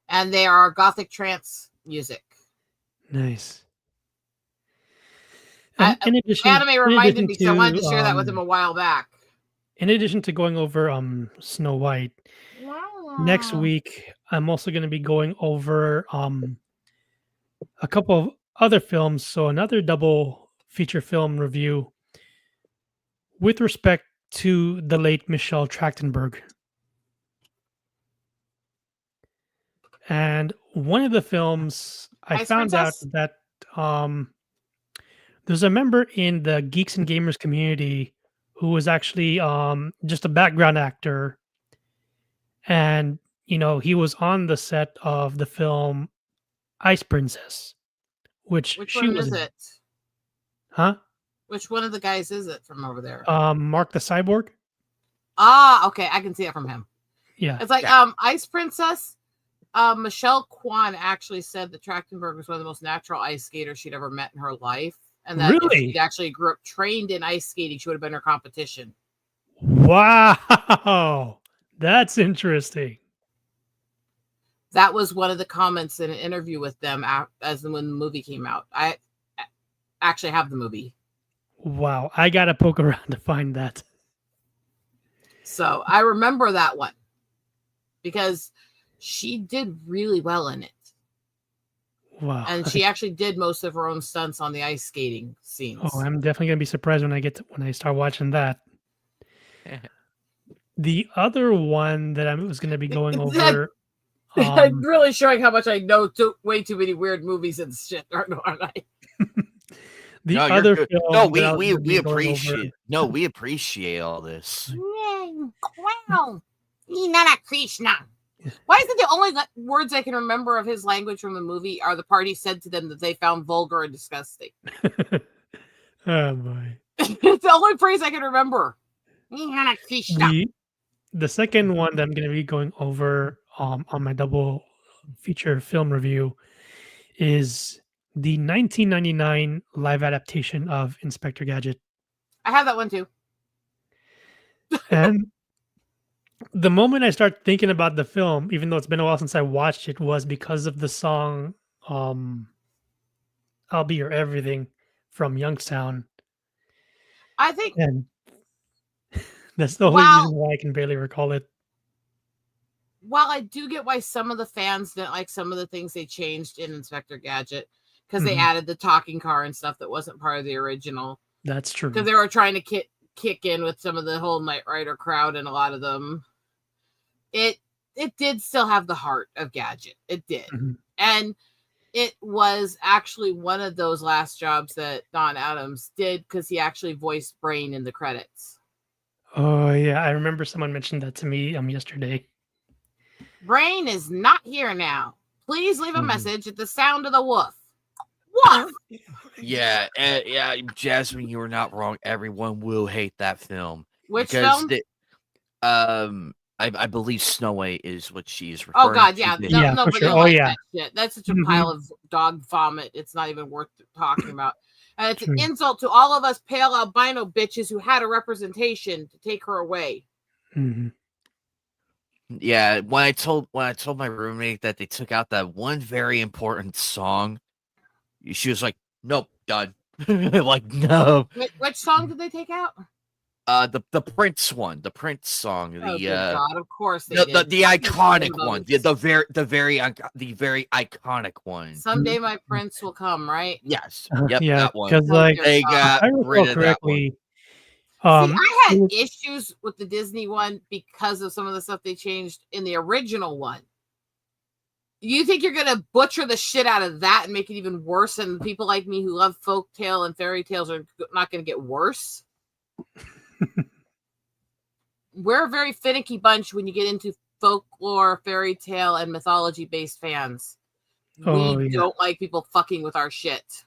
And they are gothic trance music. Nice. In addition, anime reminded me, so I wanted to share that with him a while back. In addition to going over Snow White, next week I'm also going to be going over a couple of other films. So another double feature film review with respect to the late Michelle Trachtenberg. And one of the films I found out that there's a member in the Geeks and Gamers community who was actually just a background actor. And, he was on the set of the film Ice Princess, which she was. Which one is it? Huh? Which one of the guys is it from over there? Mark the Cyborg. Ah, okay. I can see it from him. Yeah. It's like Ice Princess. Michelle Kwan actually said that Trachtenberg was one of the most natural ice skaters she'd ever met in her life, and that if Really? she'd actually grew up trained in ice skating, she would have been her competition. Wow. That's interesting. That was one of the comments in an interview with them as when the movie came out. I actually have the movie. Wow. I got to poke around to find that. So I remember that one because she did really well in it. Wow. And she actually did most of her own stunts on the ice skating scenes. Oh, I'm definitely going to be surprised when I start watching that. The other one that I was going to be going over. I'm really showing how much I know way too many weird movies and shit, aren't I? The other film. No, that I was we gonna be going appreciate. over- No, we appreciate all this. Wow. Nana Krishna. Why is it the only words I can remember of his language from the movie are the party said to them that they found vulgar and disgusting? Oh boy. It's the only phrase I can remember. Nana Krishna. The second one that I'm going to be going over on my double feature film review is the 1999 live adaptation of Inspector Gadget. I have that one too. And the moment I start thinking about the film, even though it's been a while since I watched it, was because of the song I'll Be Your Everything from Youngstown. I think And that's the only reason why I can barely recall it. while I do get why some of the fans didn't like some of the things they changed in Inspector Gadget, because they added the talking car and stuff that wasn't part of the original. That's true. Because they were trying to kick in with some of the whole Knight Rider crowd and a lot of them. It did still have the heart of Gadget. It did. And it was actually one of those last jobs that Don Adams did because he actually voiced Brain in the credits. Oh yeah, I remember someone mentioned that to me yesterday. Brain is not here now. Please leave a message at the sound of the woof. Woof! Yeah, Jasmine, you were not wrong. Everyone will hate that film. Which film? I believe Snow White is what she's referring to. Oh God, yeah. Nobody likes that shit. That's such a pile of dog vomit. It's not even worth talking about. And it's an insult to all of us pale albino bitches who had a representation to take her away. Yeah, when I told my roommate that they took out that one very important song, she was like, "Nope, done." Like, no. Which song did they take out? The Prince one, the Prince song, good God, of course they the did. iconic one, the very iconic one. Someday my prince will come, right? Yes, yep, yeah, that one. because like they got I rid recall of correctly. See, I had issues with the Disney one because of some of the stuff they changed in the original one. You think you're gonna butcher the shit out of that and make it even worse, and people like me who love folktale and fairy tales are not gonna get worse? We're a very finicky bunch when you get into folklore, fairy tale, and mythology-based fans. We don't like people fucking with our shit.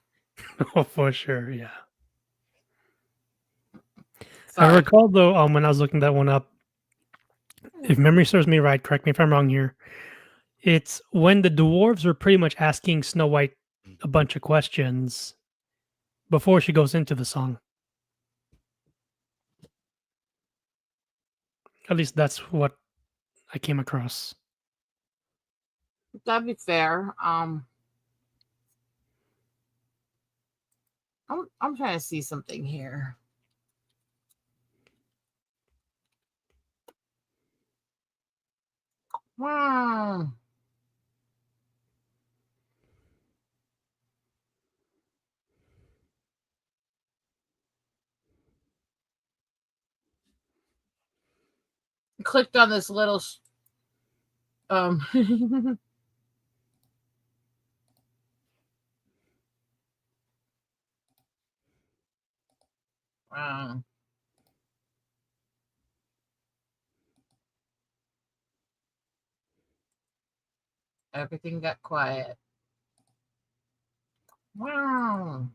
Oh, for sure, yeah. Sorry. I recall though, when I was looking that one up, if memory serves me right, correct me if I'm wrong here, it's when the dwarves are pretty much asking Snow White a bunch of questions before she goes into the song. At least that's what I came across. That'd be fair. I'm trying to see something here. Wow. Clicked on this little wow. Everything got quiet. Wow.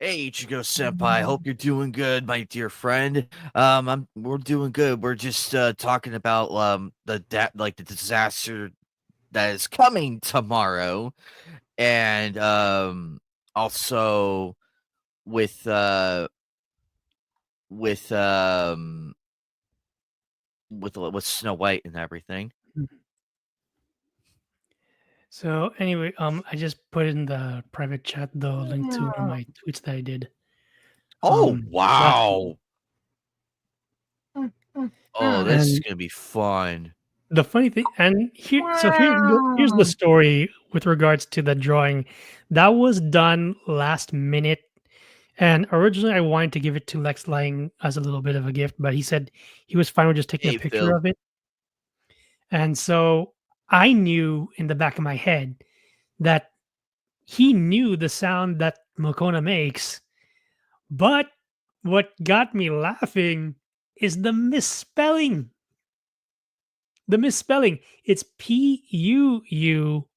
Hey, Ichigo Senpai. Hope you're doing good, my dear friend. We're doing good. We're just talking about the disaster that is coming tomorrow, and also with with um with Snow White and everything. So anyway, I just put in the private chat the link to one of my tweets that I did. Oh last wow! Oh, this is And gonna be fun. the funny thing, and here's the story with regards to the drawing. That was done last minute, and originally I wanted to give it to Lex Lang as a little bit of a gift, but he said he was fine with just taking Hey, a picture Phil. of it. And so I knew in the back of my head that he knew the sound that Mokona makes, but what got me laughing is the misspelling. The misspelling. It's P-U-U.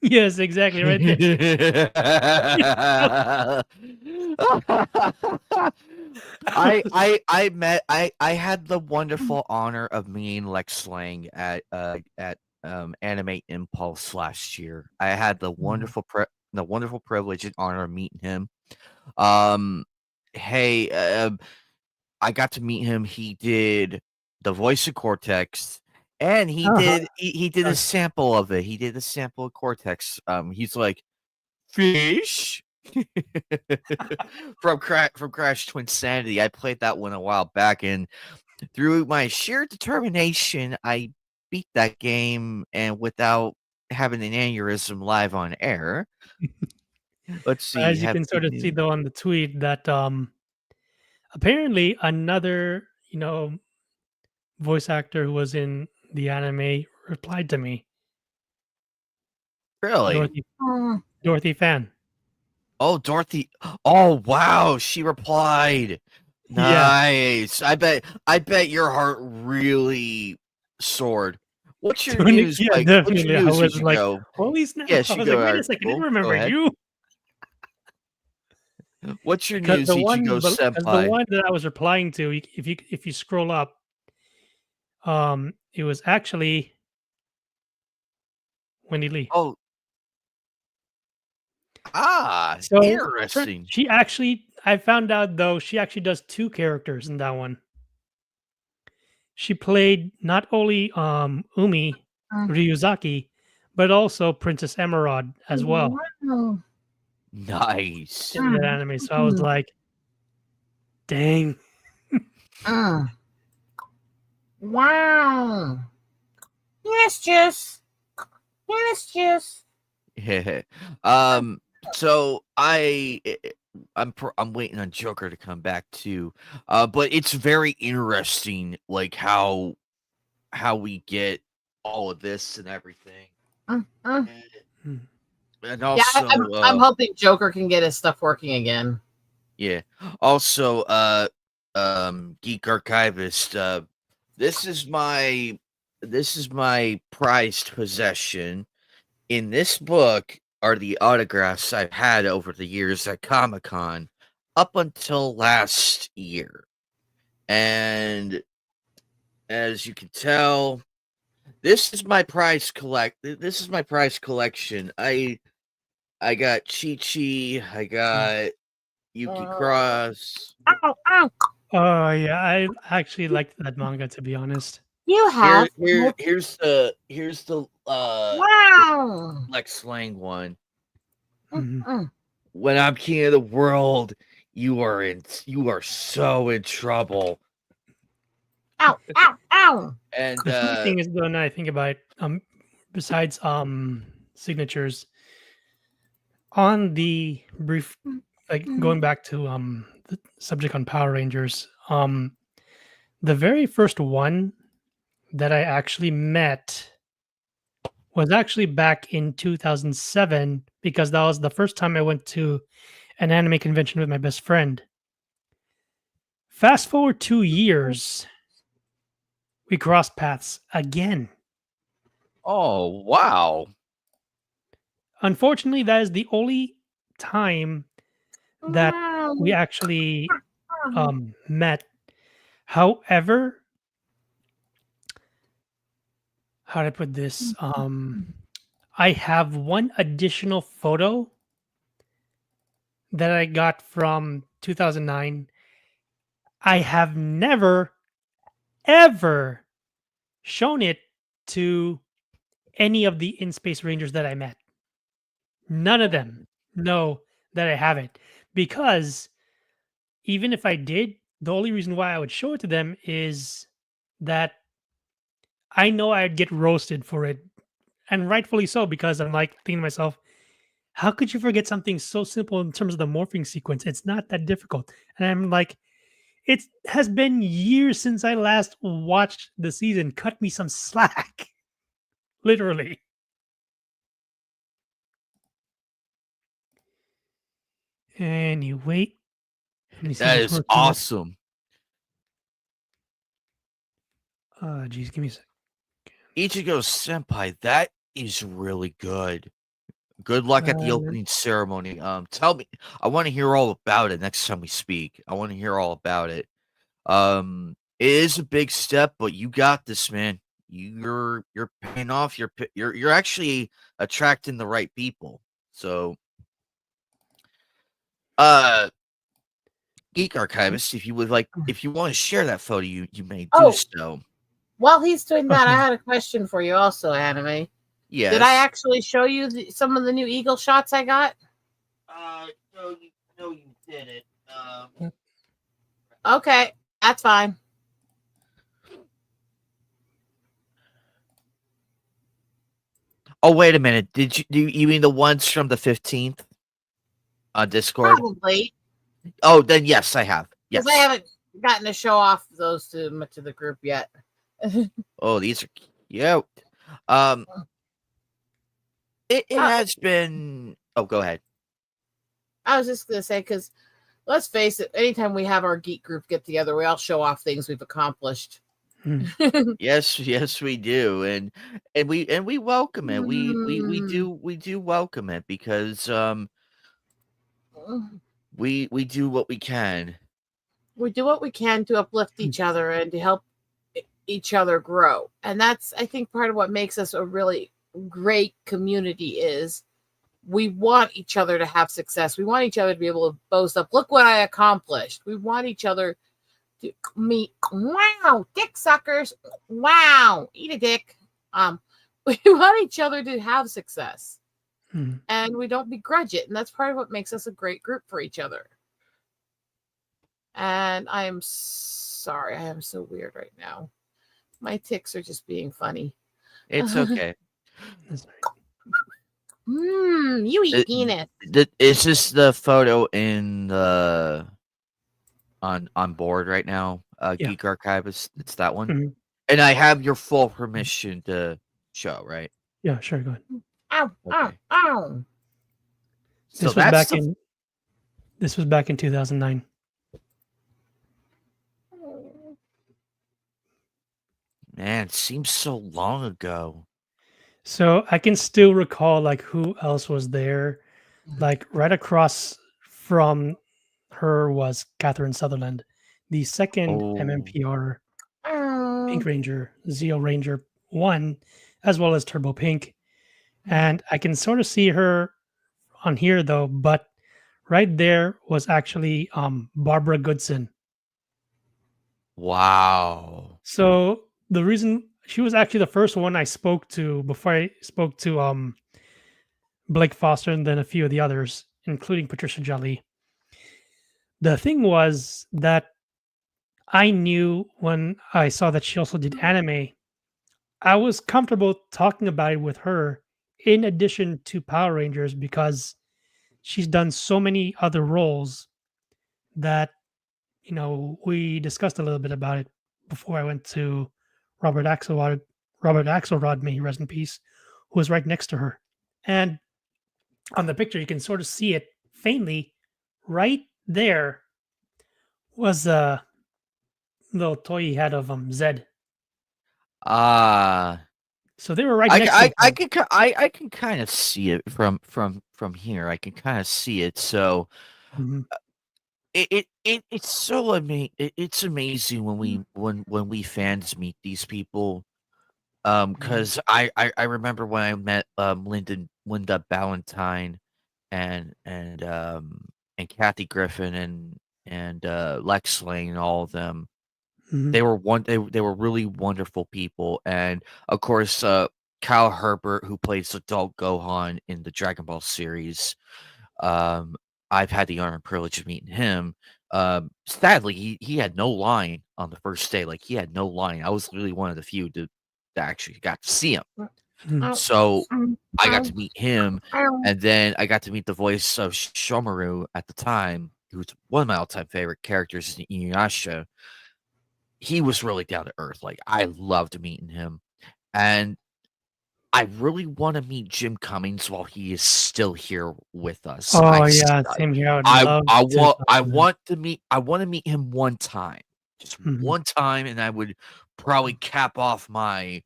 Yes, exactly right there. I had the wonderful honor of meeting Lex Lang at Anime Impulse last year. I had the wonderful privilege and honor of meeting him. Hey, I got to meet him. He did the voice of Cortex, and Uh-huh. he did a sample of it. He did a sample of Cortex. He's like, fish from Crash Twinsanity. I played that one a while back, and through my sheer determination, I beat that game, and without having an aneurysm live on air. Let's see. As you Have can sort of see though on the tweet that apparently another, voice actor who was in the anime replied to me. really? Dorothy Fan. Oh, Dorothy. Oh, wow. She replied. Yeah. Nice. I bet your heart really soared. What's your Tony, news, yeah, Mike? What's definitely. your I news, was like, Ichigo? holy snap. Yeah, I was like, wait a second, I didn't Go remember ahead. you. What's your Because news, the Ichigo the Senpai? one that I was replying to, if you scroll up, it was actually Wendy Lee. Oh, So interesting. she actually, I found out though, she actually does two characters in that one. She played not only Umi Ryuzaki, but also Princess Emerald as well Nice. in that anime. So I was like, dang. Wow. Yes, Jess. Yes, Jess. Yeah. So I'm waiting on Joker to come back too. But it's very interesting, like how we get all of this and everything. And, and Yeah, also, I'm hoping Joker can get his stuff working again. yeah. Also, Geek Archivist. This is my prized possession. In this book are the autographs I've had over the years at Comic-Con up until last year. And as you can tell, this is my prize collection. I got Chi-Chi, I got Yuki Cross. Ow, ow. Oh yeah, I actually liked that manga, to be honest. You have. Here's the Wow. Lex Lang one. Mhm. When I'm king of the world, you are so in trouble. Ow, ow, ow. And The funny thing is, though, now I think about it, besides signatures, on the brief, like going back to the subject on Power Rangers, the very first one that I actually met was actually back in 2007, because that was the first time I went to an anime convention with my best friend. Fast forward 2 years, we crossed paths again. oh wow. Unfortunately, that is the only time that we actually met. However, how do I put this? I have one additional photo that I got from 2009. I have never, ever shown it to any of the in space rangers that I met. None of them know that I have it, because even if I did, the only reason why I would show it to them is that I know I'd get roasted for it, and rightfully so, because I'm like thinking to myself, how could you forget something so simple in terms of the morphing sequence? It's not that difficult. And I'm like, it has been years since I last watched the season. Cut me some slack. Literally. Anyway, let me see That if it's is working. awesome. Geez, give me a sec. Ichigo Senpai, that is really good. Good luck at the opening ceremony. Tell me, I want to hear all about it next time we speak. I want to hear all about it. It is a big step, but you got this, man. You're paying off. You're actually attracting the right people. So, Geek Archivist, if you want to share that photo, you may do so. While he's doing that, I had a question for you also, Anime. Yes. Did I actually show you some of the new eagle shots I got? No, you didn't. Okay, that's fine. Oh, wait a minute. Do you mean the ones from the 15th on Discord? Probably. Oh, then yes, I have. Yes. Because I haven't gotten to show off those to the group yet. Oh, these are cute. It has been. Oh, go ahead. I was just gonna say, because let's face it, anytime we have our geek group get together, we all show off things we've accomplished. Yes, we do, and we welcome it. We do welcome it, because we do what we can. We do what we can to uplift each other and to help each other grow, and that's, I think, part of what makes us a really great community. Is we want each other to have success. We want each other to be able to boast up, look what I accomplished. We want each other to meet, wow, dick suckers, wow, eat a dick. We want each other to have success, and we don't begrudge it, and that's part of what makes us a great group for each other. And I am sorry, I am so weird right now. My ticks are just being funny. It's okay. You eat penis. Is this the photo in the on board right now? Yeah. Geek Archivist. It's that one. Mm-hmm. And I have your full permission to show, right? Yeah, sure, go ahead. Ow, Okay. ow. So This was back in 2009. Man, it seems so long ago. So I can still recall like who else was there. Like right across from her was Catherine Sutherland, the second MMPR Pink Ranger, Zeo Ranger 1, as well as Turbo Pink. And I can sort of see her on here though, but right there was actually Barbara Goodson. Wow. So the reason she was actually the first one I spoke to before I spoke to Blake Foster and then a few of the others, including Patricia Jolie. The thing was that I knew when I saw that she also did anime, I was comfortable talking about it with her in addition to Power Rangers, because she's done so many other roles that, you know, we discussed a little bit about it before I went to Robert Axelrod, may he rest in peace, who was right next to her. And on the picture, you can sort of see it faintly. Right there was a little toy he had of Zed. So they were right next to I can kind of see it from here. I can kind of see it. So Mhm. It's so it's amazing when we fans meet these people. Because I remember when I met Linda Ballantyne and Kathy Griffin and Lex Lane and all of them. Mhm. They were really wonderful people, and of course, Kyle Herbert, who plays adult Gohan in the Dragon Ball series. Um, I've had the honor and privilege of meeting him. Sadly, he had no line on the first day. Like he had no line. I was really one of the few that actually got to see him. Mhm. So I got to meet him, and then I got to meet the voice of Shomaru at the time, who's one of my all-time favorite characters in Inuyasha. He was really down to earth. Like I loved meeting him, and I really want to meet Jim Cummings while he is still here with us. Oh yeah, same here. I would love I to want talk I to them. want to meet I want to meet him one time, just Mhm. one time, and I would probably cap off my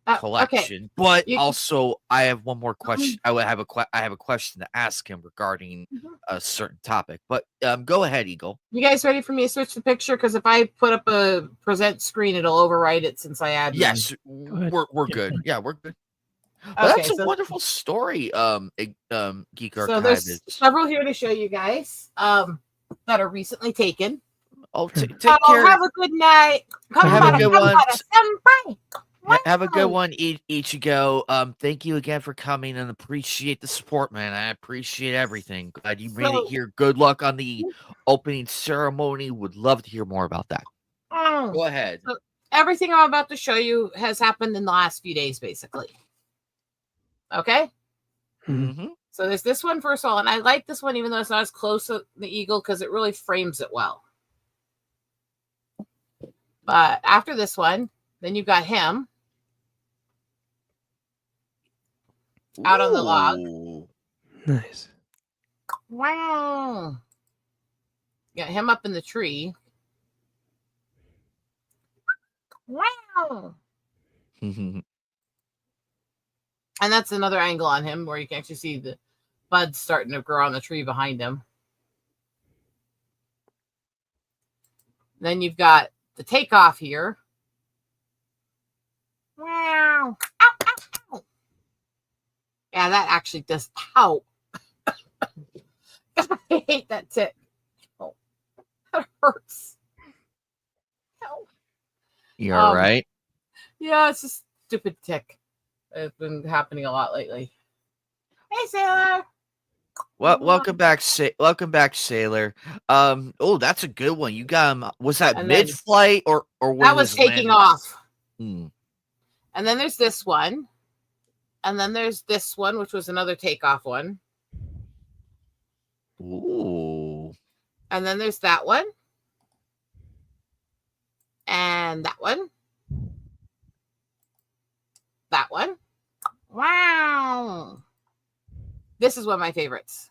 Okay. collection. But You- also, I have one more question. I would have I have a question to ask him regarding a certain topic. But go ahead, Eagle. You guys ready for me to switch the picture? Because if I put up a present screen, it'll override it since I add. Yes, ahead. we're Yeah, good. fine. Yeah, we're good. Well, Okay, that's a so wonderful story. Geek so Archive there's is. several here to show you guys that are recently taken. Oh, take Oh, care. have a good night. Come Have on, a good come one. on, senpai. Have a good Wow. one, Ichigo. Thank you again for coming and appreciate the support, man. I appreciate everything. Glad you made it So- here. Good luck on the opening ceremony. Would love to hear more about that. Go ahead. So everything I'm about to show you has happened in the last few days, basically. Okay? Mm-hmm. So there's this one first of all, and I like this one even though it's not as close to the eagle because it really frames it well. But after this one, then you've got him out on the log. Ooh. Nice. Wow. Got him up in the tree. Wow. And that's another angle on him where you can actually see the buds starting to grow on the tree behind him. Then you've got the takeoff here. Wow. Ow, ow, ow. Yeah, that actually does. Ow. I hate that tick. Oh, that hurts. Ow. You all right? Yeah, it's a stupid tick. It's been happening a lot lately. Hey, Sailor. Well, welcome back, Sailor. Oh, that's a good one. You got him. Was that And then- mid-flight or when That was taking landing? off. Hmm. And then there's this one. And then there's this one, which was another takeoff one. Ooh. And then there's that one. And that one. That one. Wow. This is one of my favorites.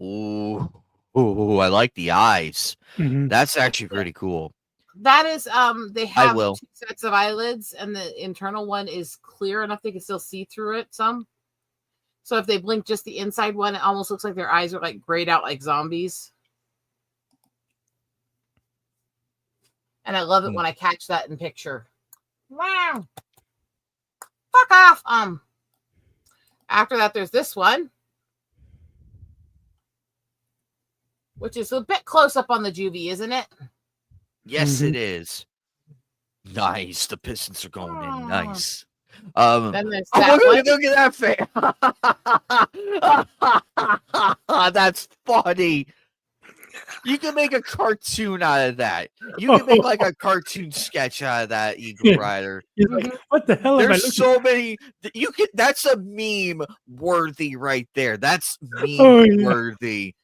Ooh. Ooh, I like the eyes. Mhm. That's actually pretty cool. That is they have will. 2 sets of eyelids, and the internal one is clear enough they can still see through it some. So if they blink just the inside one, it almost looks like their eyes are like grayed out like zombies. And I love it when I catch that in picture. Wow. Fuck off. After that, there's this one, which is a bit close up on the juvie, isn't it? Yes, Mhm. it is. Nice. The Pistons are going in. Aw. Nice. Then there's Oh, that one. look at that face. That's funny. You can make a cartoon out of that. You can make like a cartoon sketch out of that, Eagle Rider. He's like, what the hell am I There's looking so many. You can. That's a meme worthy right there. That's meme Oh, yeah. worthy.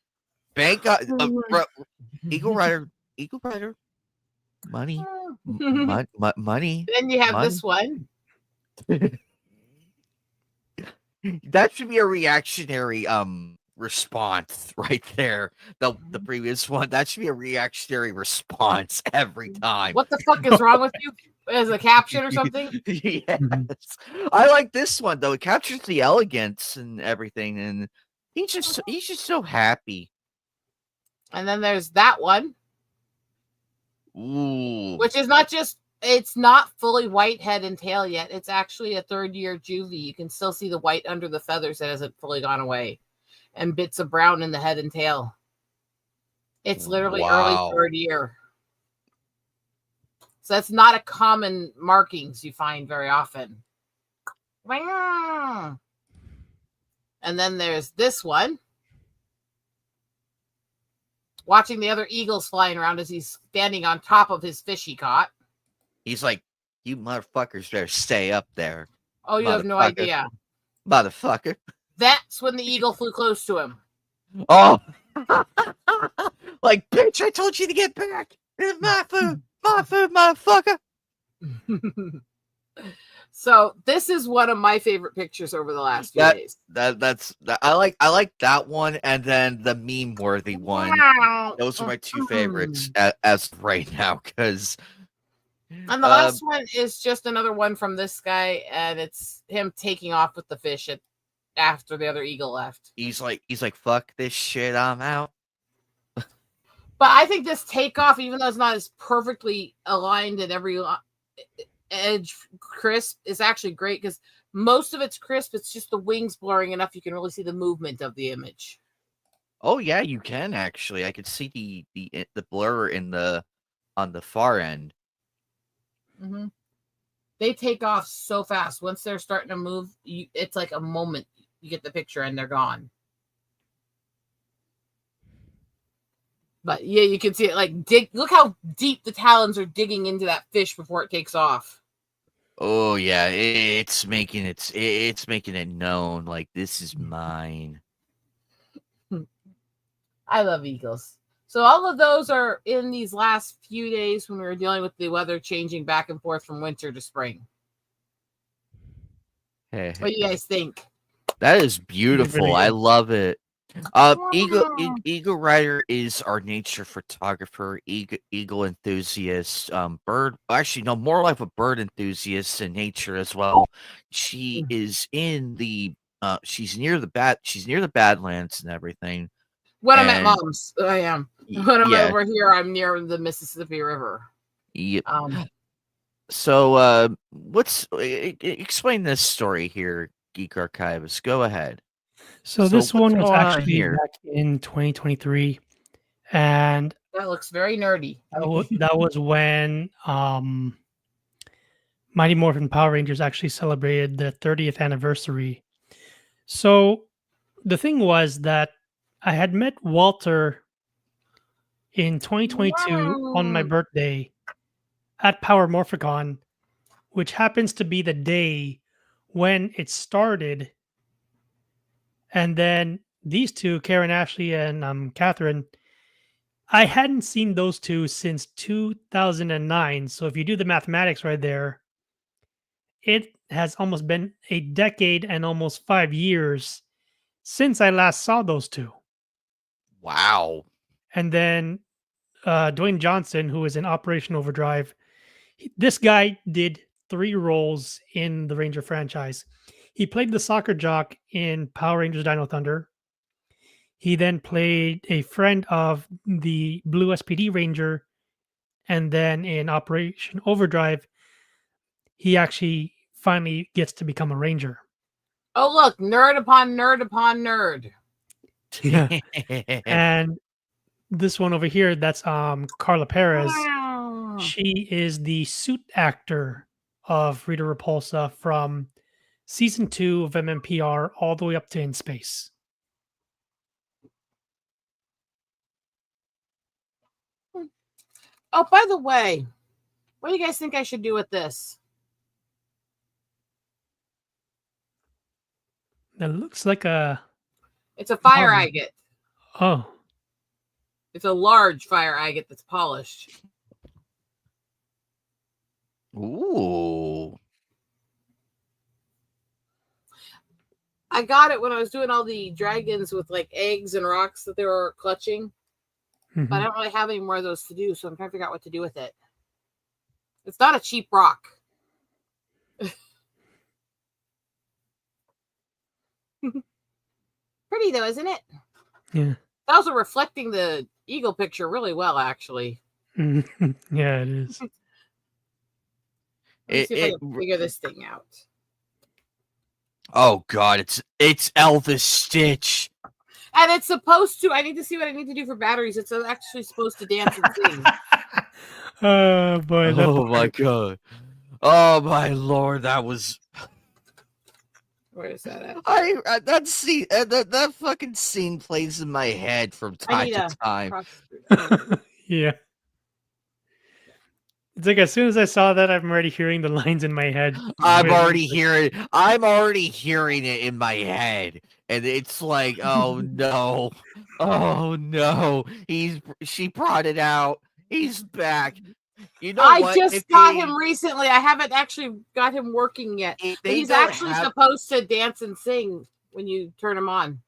Bank Eagle Rider. Money. Money. Then you have Money. this one. That should be a reactionary response right there. The previous one. That should be a reactionary response every time. What the fuck is wrong with you? As a caption or something? Yes. I like this one though. It captures the elegance and everything, and He's just so happy. And then there's that one, Ooh. which is not just, it's not fully white head and tail yet. It's actually a 3rd-year juvie. You can still see the white under the feathers that hasn't fully gone away, and bits of brown in the head and tail. It's literally early Wow. 3rd year. So that's not a common markings you find very often. And then there's this one. Watching the other eagles flying around as he's standing on top of his fish he caught. He's like, you motherfuckers better stay up there. Oh, you have no Motherfucker. idea. Motherfucker. That's when the eagle flew close to him. Oh. Like, bitch, I told you to get back. It's my food. My food, motherfucker. So this is one of my favorite pictures over the last few days. I like that one, and then the meme worthy one. Those are my 2 favorites as of right now, because and the last one is just another one from this guy, and it's him taking off with the fish after the other eagle left. He's like, fuck this shit, I'm out. But I think this takeoff, even though it's not as perfectly aligned at every edge crisp, is actually great because most of it's crisp. It's just the wings blurring enough you can really see the movement of the image. Oh yeah, you can actually. I could see the blur on the far end. Mm-hmm. They take off so fast. Once they're starting to move, it's like a moment. You get the picture and they're gone. But yeah, you can see it like dig. Look how deep the talons are digging into that fish before it takes off. Oh yeah, it's making it known like this is mine. I love eagles. So all of those are in these last few days when we were dealing with the weather changing back and forth from winter to spring. Hey, What do you guys think? that is beautiful. Really I good. love it. Eagle Rider is our nature photographer, eagle enthusiast, bird. Actually, no, more like a bird enthusiast in nature as well. She is in the. She's near the Badlands and everything. When I'm at mom's, I am. When I'm yeah. over here, I'm near the Mississippi River. Yep. So, explain this story here, Geek Archivist. Go ahead. So this one was going on actually here? back in 2023, and That looks very nerdy. that was when Mighty Morphin Power Rangers actually celebrated their 30th anniversary. So the thing was that I had met Walter in 2022 on my birthday at Power Morphicon, which happens to be the day when it started. And then these two, Karen Ashley and Catherine, I hadn't seen those two since 2009. So if you do the mathematics right there, it has almost been a decade and almost 5 years since I last saw those two. Wow. And then Dwayne Johnson, who is in Operation Overdrive, this guy did 3 roles in the Ranger franchise. He played the soccer jock in Power Rangers Dino Thunder. He then played a friend of the Blue SPD Ranger. And then in Operation Overdrive, he actually finally gets to become a Ranger. Oh, look, nerd upon nerd upon nerd. Yeah. And this one over here, that's Carla Perez. She is the suit actor of Rita Repulsa from season 2 of MMPR all the way up to In Space. Oh, by the way, what do you guys think I should do with this? That looks like a... It's a fire agate. Oh. It's a large fire agate that's polished. Ooh. I got it when I was doing all the dragons with like eggs and rocks that they were clutching. Mm-hmm. But I don't really have any more of those to do, so I'm trying to figure out what to do with it. It's not a cheap rock. Pretty though, isn't it? Yeah. It's also reflecting the eagle picture really well, actually. Yeah, it is. Let me see if I can figure this thing out. Oh God, it's Elvis Stitch. And it's supposed to. I need to see what I need to do for batteries. It's actually supposed to dance and sing. Oh boy. Oh my God. Oh my Lord, that was. Where is that at? That scene, that fucking scene plays in my head from time to time. Yeah. It's like as soon as I saw that, I'm already hearing the lines in my head. I'm already hearing it in my head, and it's like, oh no, oh no, she brought it out. He's back. You know I what? just got him recently. I haven't actually got him working yet. But he's actually supposed to dance and sing when you turn him on.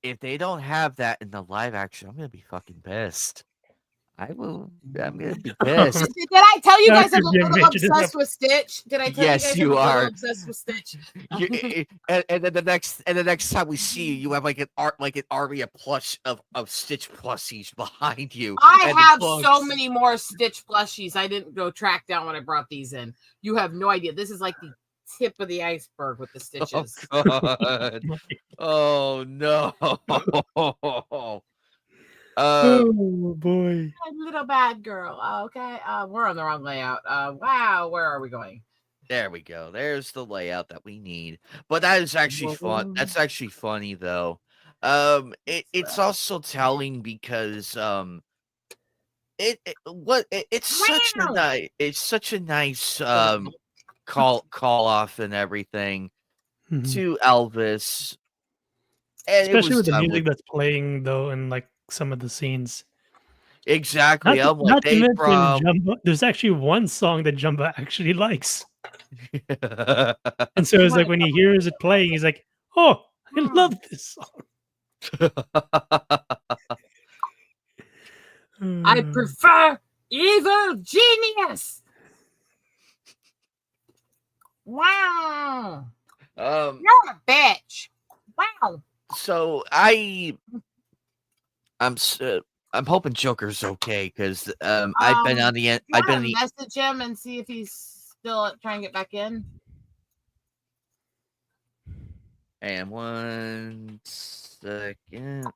If they don't have that in the live action, I'm gonna be fucking pissed. I'm gonna be pissed. Did I tell you guys I'm a little obsessed with Stitch? Did I tell yes, you guys you I'm a are little obsessed with Stitch? and then the next time we see you, you have like an army of Stitch plushies behind you. I have so many more Stitch plushies. I didn't go track down when I brought these in. You have no idea. This is like the tip of the iceberg with the stitches. Oh God. Oh no. Oh boy. Little bad girl. Okay. We're on the wrong layout. Wow, where are we going? There we go. There's the layout that we need. But that is actually fun. That's actually funny though. It's also telling because it's such a nice call off and everything to Elvis. And especially with the music that's playing though in like some of the scenes. Exactly. Not to mention Jumbo, there's actually one song that Jumbo actually likes. And so it's like when he hears it playing, he's like, oh, I love this song. I prefer Evil Genius. Wow. You're a bitch. Wow. So I'm hoping Joker's okay because I've been on the end. I've been message him and see if he's still trying to get back in. And 1 second.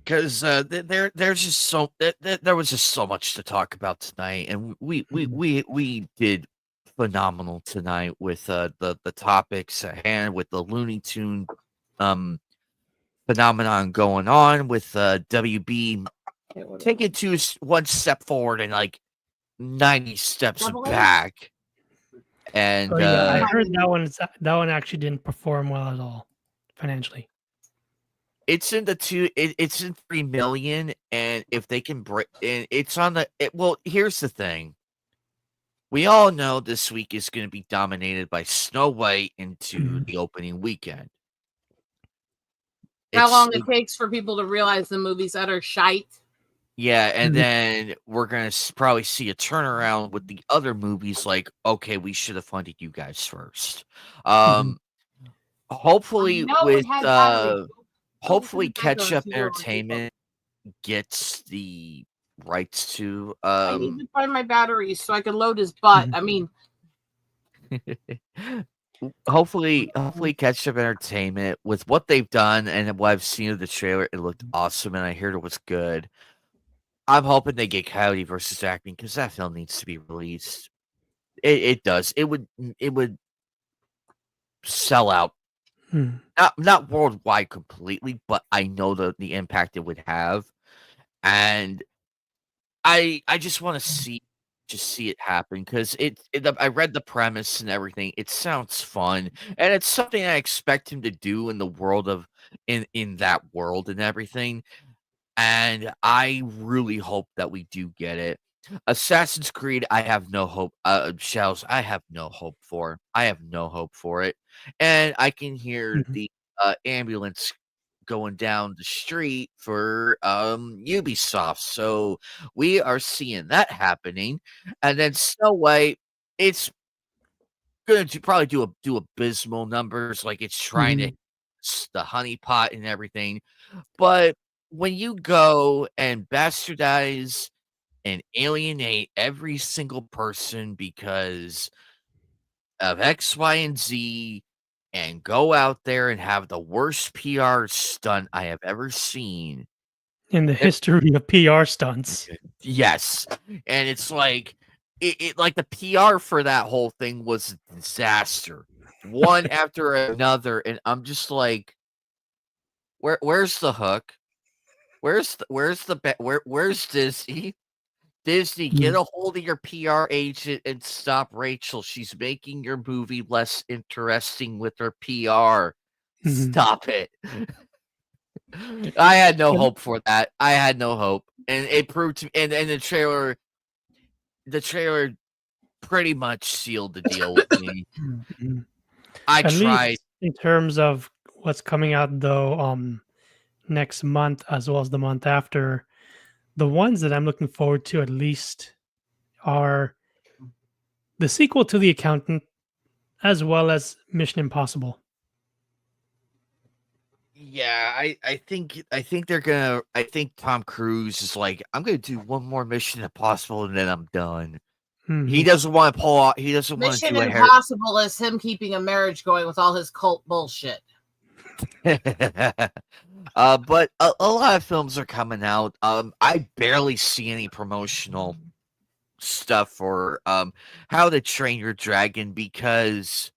Because there's just there was just so much to talk about tonight, and we did phenomenal tonight with the topics at hand, with the Looney Tune phenomenon going on, with WB taking one step forward and like 90 steps back. And I heard that one actually didn't perform well at all financially. It's in it's in 3 million, and if they can break, and it's on well, here's the thing. We all know this week is going to be dominated by Snow White into the opening weekend. How long it takes for people to realize the movie's utter shite. Yeah, and then we're going to probably see a turnaround with the other movies like, okay, we should have funded you guys first. Hopefully with hopefully Catch Up Entertainment gets the rights to I need to find my batteries so I can load his butt. I mean hopefully Catch Up Entertainment, with what they've done and what I've seen of the trailer, it looked awesome and I heard it was good. I'm hoping they get Coyote versus Acme because that film needs to be released. It does. It would sell out. Not worldwide completely, but I know the impact it would have. And I just want to see it happen because I read the premise and everything. It sounds fun, and it's something I expect him to do in the world of in that world and everything. And I really hope that we do get it. Assassin's Creed, I have no hope. Shells, I have no hope for. I have no hope for it. And I can hear the ambulance going down the street for Ubisoft. So we are seeing that happening. And then Snow White, it's going to probably do abysmal numbers, like it's trying to the honeypot and everything. But when you go and bastardize and alienate every single person because of X, Y, and Z, and go out there and have the worst PR stunt I have ever seen. In the history of PR stunts. Yes. And it's like it like the PR for that whole thing was a disaster. One after another, and I'm just like, where's the hook? Where's Disney? Disney, get a hold of your PR agent and stop Rachel. She's making your movie less interesting with her PR. Stop it. I had no hope for that. I had no hope. And it proved to and the trailer pretty much sealed the deal with me. I At tried. least in terms of what's coming out though, next month as well as the month after, the ones that I'm looking forward to at least are the sequel to The Accountant as well as Mission Impossible. Yeah, I think they're gonna. I think Tom Cruise is like, I'm gonna do one more Mission Impossible and then I'm done. He doesn't want to pull out. He doesn't want to Mission do a hair. Impossible is him keeping a marriage going with all his cult bullshit. But a lot of films are coming out. I barely see any promotional stuff for How to Train Your Dragon because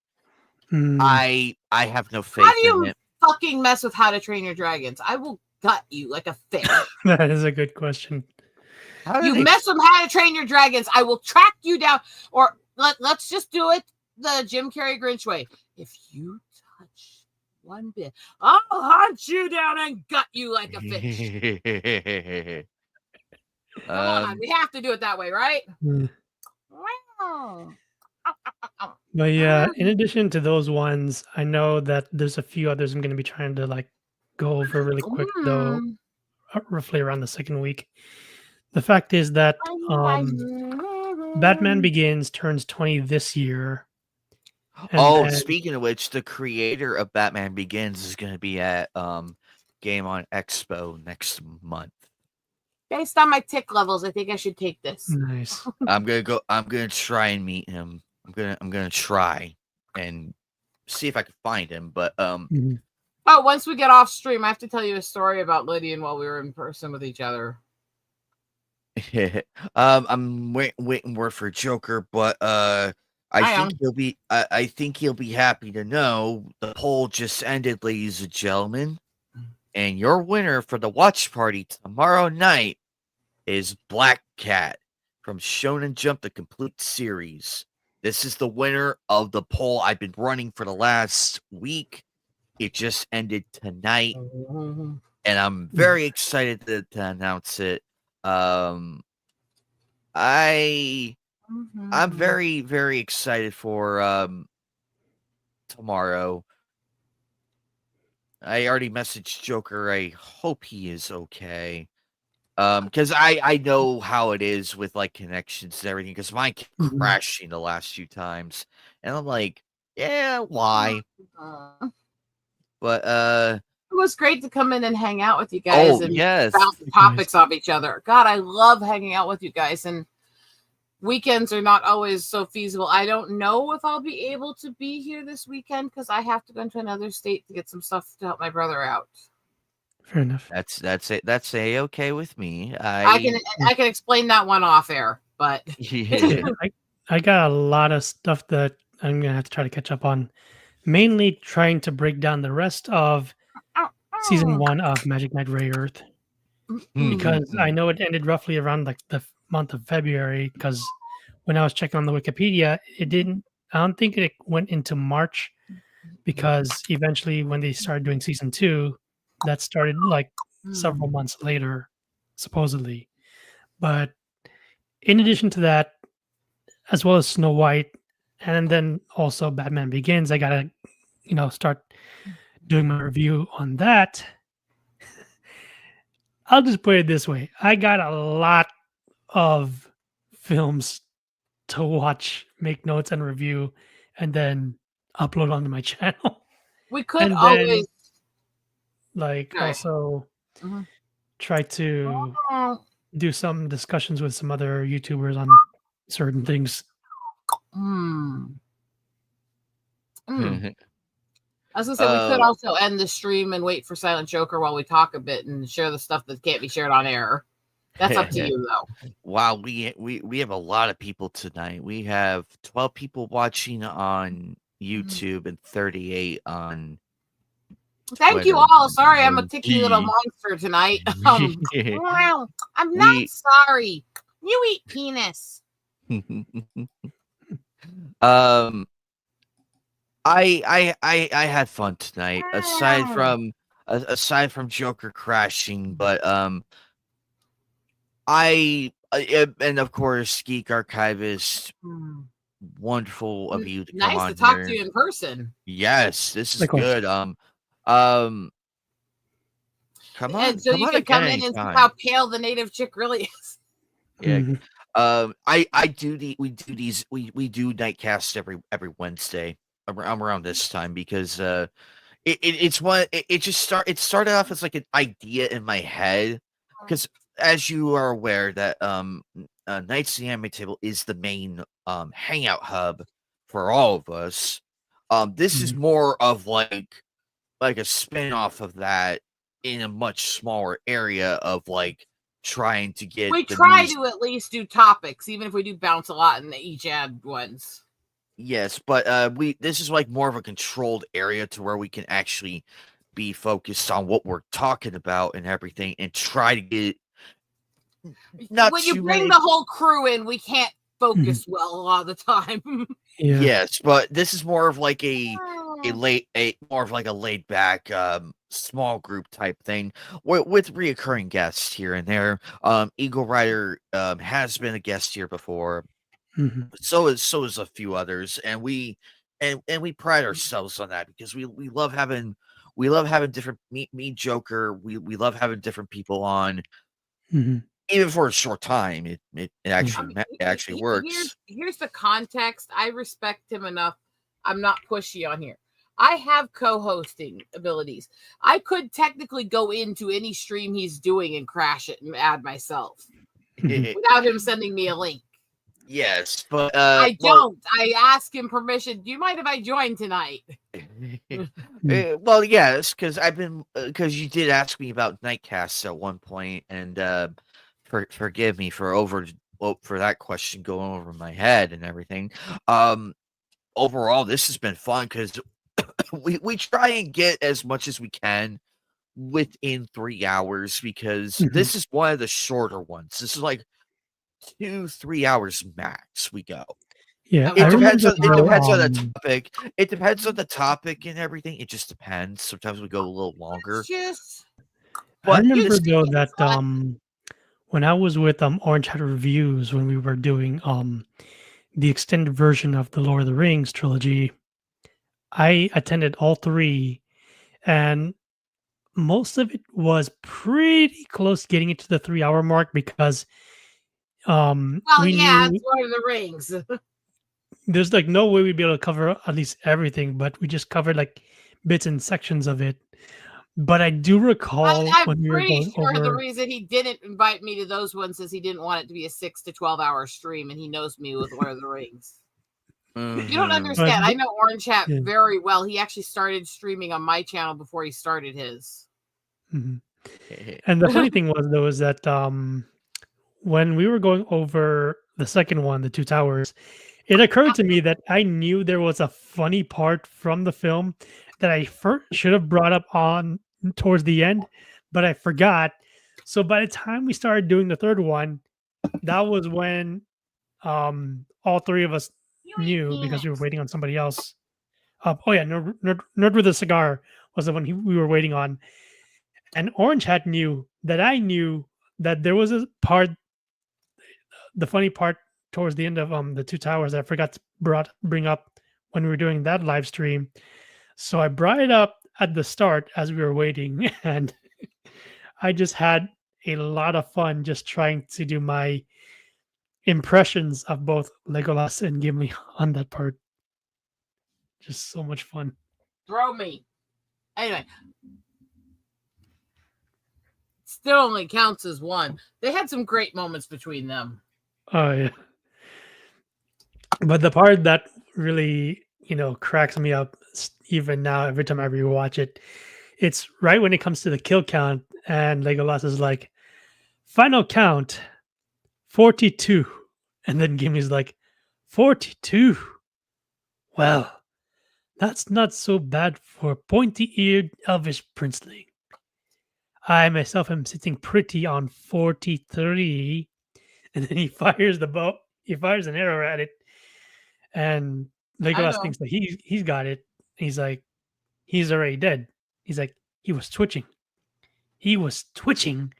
I have no faith How do in you it. fucking mess with How to Train Your Dragons? I will gut you like a fish. That is a good question. You mess with How to Train Your Dragons, I will track you down. Or let's just do it the Jim Carrey Grinch way. If you touch one bit, I'll hunt you down and gut you like a fish. Come on, we have to do it that way, right? Wow. But yeah, in addition to those ones, I know that there's a few others I'm going to be trying to like go over really quick though, roughly around the second week. The fact is that Batman Begins turns 20 this year. Speaking of which, the creator of Batman Begins is going to be at Game On Expo next month. Based on my tick levels, I think I should take this. Nice. I'm gonna try and meet him. I'm gonna try and see if I can find him. But Oh, once we get off stream, I have to tell you a story about Lydian while we were in person with each other. I'm waiting word for Joker, but I think he'll be happy to know the poll just ended, ladies and gentlemen. And your winner for the watch party tomorrow night is Black Cat from Shonen Jump, the complete series. This is the winner of the poll I've been running for the last week. It just ended tonight, and I'm very excited to announce it. I'm very, very excited for tomorrow. I already messaged Joker. I hope he is okay. Because I know how it is with like connections and everything. Because mine kept crashing the last few times, and I'm like, yeah, why? But it was great to come in and hang out with you guys and yes, bounce topics off each other. God, I love hanging out with you guys, and weekends are not always so feasible. I don't know if I'll be able to be here this weekend because I have to go into another state to get some stuff to help my brother out. Fair enough. That's it. That's okay with me. I can explain that one off air, but I got a lot of stuff that I'm gonna have to try to catch up on. Mainly trying to break down the rest of season 1 of Magic Knight Ray Earth, because I know it ended roughly around like the month of February. Because when I was checking on the Wikipedia, it didn't. I don't think it went into March, because eventually when they started doing season 2, that started like several months later, supposedly. But in addition to that, as well as Snow White, and then also Batman Begins, I gotta, start doing my review on that. I'll just put it this way. I got a lot of films to watch, make notes and review, and then upload onto my channel. We could And then always. like Sorry. also Mhm. try to Oh, do some discussions with some other YouTubers on certain things. hmm. I was gonna say we could also end the stream and wait for Silent Joker while we talk a bit and share the stuff that can't be shared on air. That's up to you, though. Wow, we have a lot of people tonight. We have 12 people watching on YouTube and 38 on Thank you Twitter. all. Sorry, I'm a ticky little Gee. monster tonight. Wow, I'm not We- sorry. You eat penis. I had fun tonight. Aside from Joker crashing, but and of course Geek Archivist, wonderful of you to come Nice on to talk here. to you in person. Yes, this is Likewise. good. Come on, And so come you on can come again in and see anytime. how pale the native chick really is. Yeah. Mhm. We do Nightcast every Wednesday around this time because it started off as like an idea in my head because as you are aware that Knights of the Anime Table is the main hangout hub for all of us. This is more of like a spin-off of that in a much smaller area of like trying to get We the try news. to at least do topics, even if we do bounce a lot in each ad ones. Yes, but this is like more of a controlled area to where we can actually be focused on what we're talking about and everything and try to get not When you too bring many. the whole crew in, we can't focus well a lot of the time. Yeah. Yes, but this is more of like more of like a laid back small group type thing with reoccurring guests here and there. Eagle Rider has been a guest here before. Mhm. So is a few others, and we pride ourselves on that because we love having different me Joker. We love having different people on, Mhm. even for a short time. It actually it actually Here's works. the context. I respect him enough. I'm not pushy on here. I have co-hosting abilities. I could technically go into any stream he's doing and crash it and add myself without him sending me a link. Yes, but I don't. I ask him permission. Do you mind if I join tonight? Well, yes, because you did ask me about Nightcasts at one point, and forgive me for that question going over my head and everything. Overall, this has been fun because we try and get as much as we can within 3 hours because this is one of the shorter ones. This is like 2-3 hours max we go. Yeah, It depends on remember, the topic. It depends on the topic and everything. It just depends. Sometimes we go a little longer. I remember though that when I was with Orange Hat Reviews when we were doing the extended version of the Lord of the Rings trilogy, I attended all three, and most of it was pretty close getting it to the 3 hour mark because we knew it's Lord of the Rings. there's like no way we'd be able to cover at least everything, but we just covered like bits and sections of it. But I do recall I'm when we were pretty going sure the over. reason he didn't invite me to those ones is he didn't want it to be a 6 to 12 hour stream, and he knows me with Lord of the Rings. You don't understand. I know Orange Hat very well. He actually started streaming on my channel before he started his. And the funny thing was though is that when we were going over the second one, the Two Towers, it occurred to me that I knew there was a funny part from the film that I should have brought up on towards the end, but I forgot. So by the time we started doing the third one, that was when all three of us knew because we were waiting on somebody else. Nerd with a Cigar was the one we were waiting on. And Orange Hat knew that I knew that there was a part, the funny part towards the end of the Two Towers that I forgot to bring up when we were doing that live stream. So I brought it up at the start as we were waiting, and I just had a lot of fun just trying to do my impressions of both Legolas and Gimli on that part. Just so much fun. Throw me. Anyway. Still only counts as one. They had some great moments between them. Oh yeah. But the part that really, cracks me up even now every time I rewatch it, it's right when it comes to the kill count and Legolas is like, final count 42. And then Gimli's like, 42. Well, that's not so bad for a pointy-eared elvish princeling. I myself am sitting pretty on 43. And then he fires the bow. He fires an arrow at it. And Legolas thinks that he's got it. He's like, he's already dead. He's like, he was twitching. He was twitching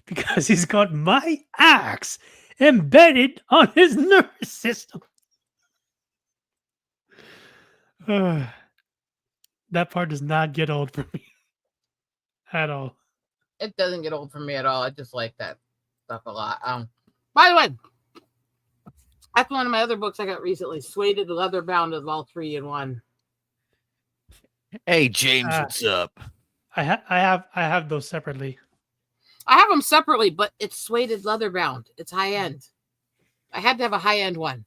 because he's got my axe embedded on his nervous system. That part does not get old for me at all. It doesn't get old for me at all. I just like that stuff a lot. By the way, that's one of my other books I got recently. Suede Leather Bound of all 3 in 1. Hey James, what's up? I have those separately. I have them separately, but it's suede leather bound. It's high end. I had to have a high end one.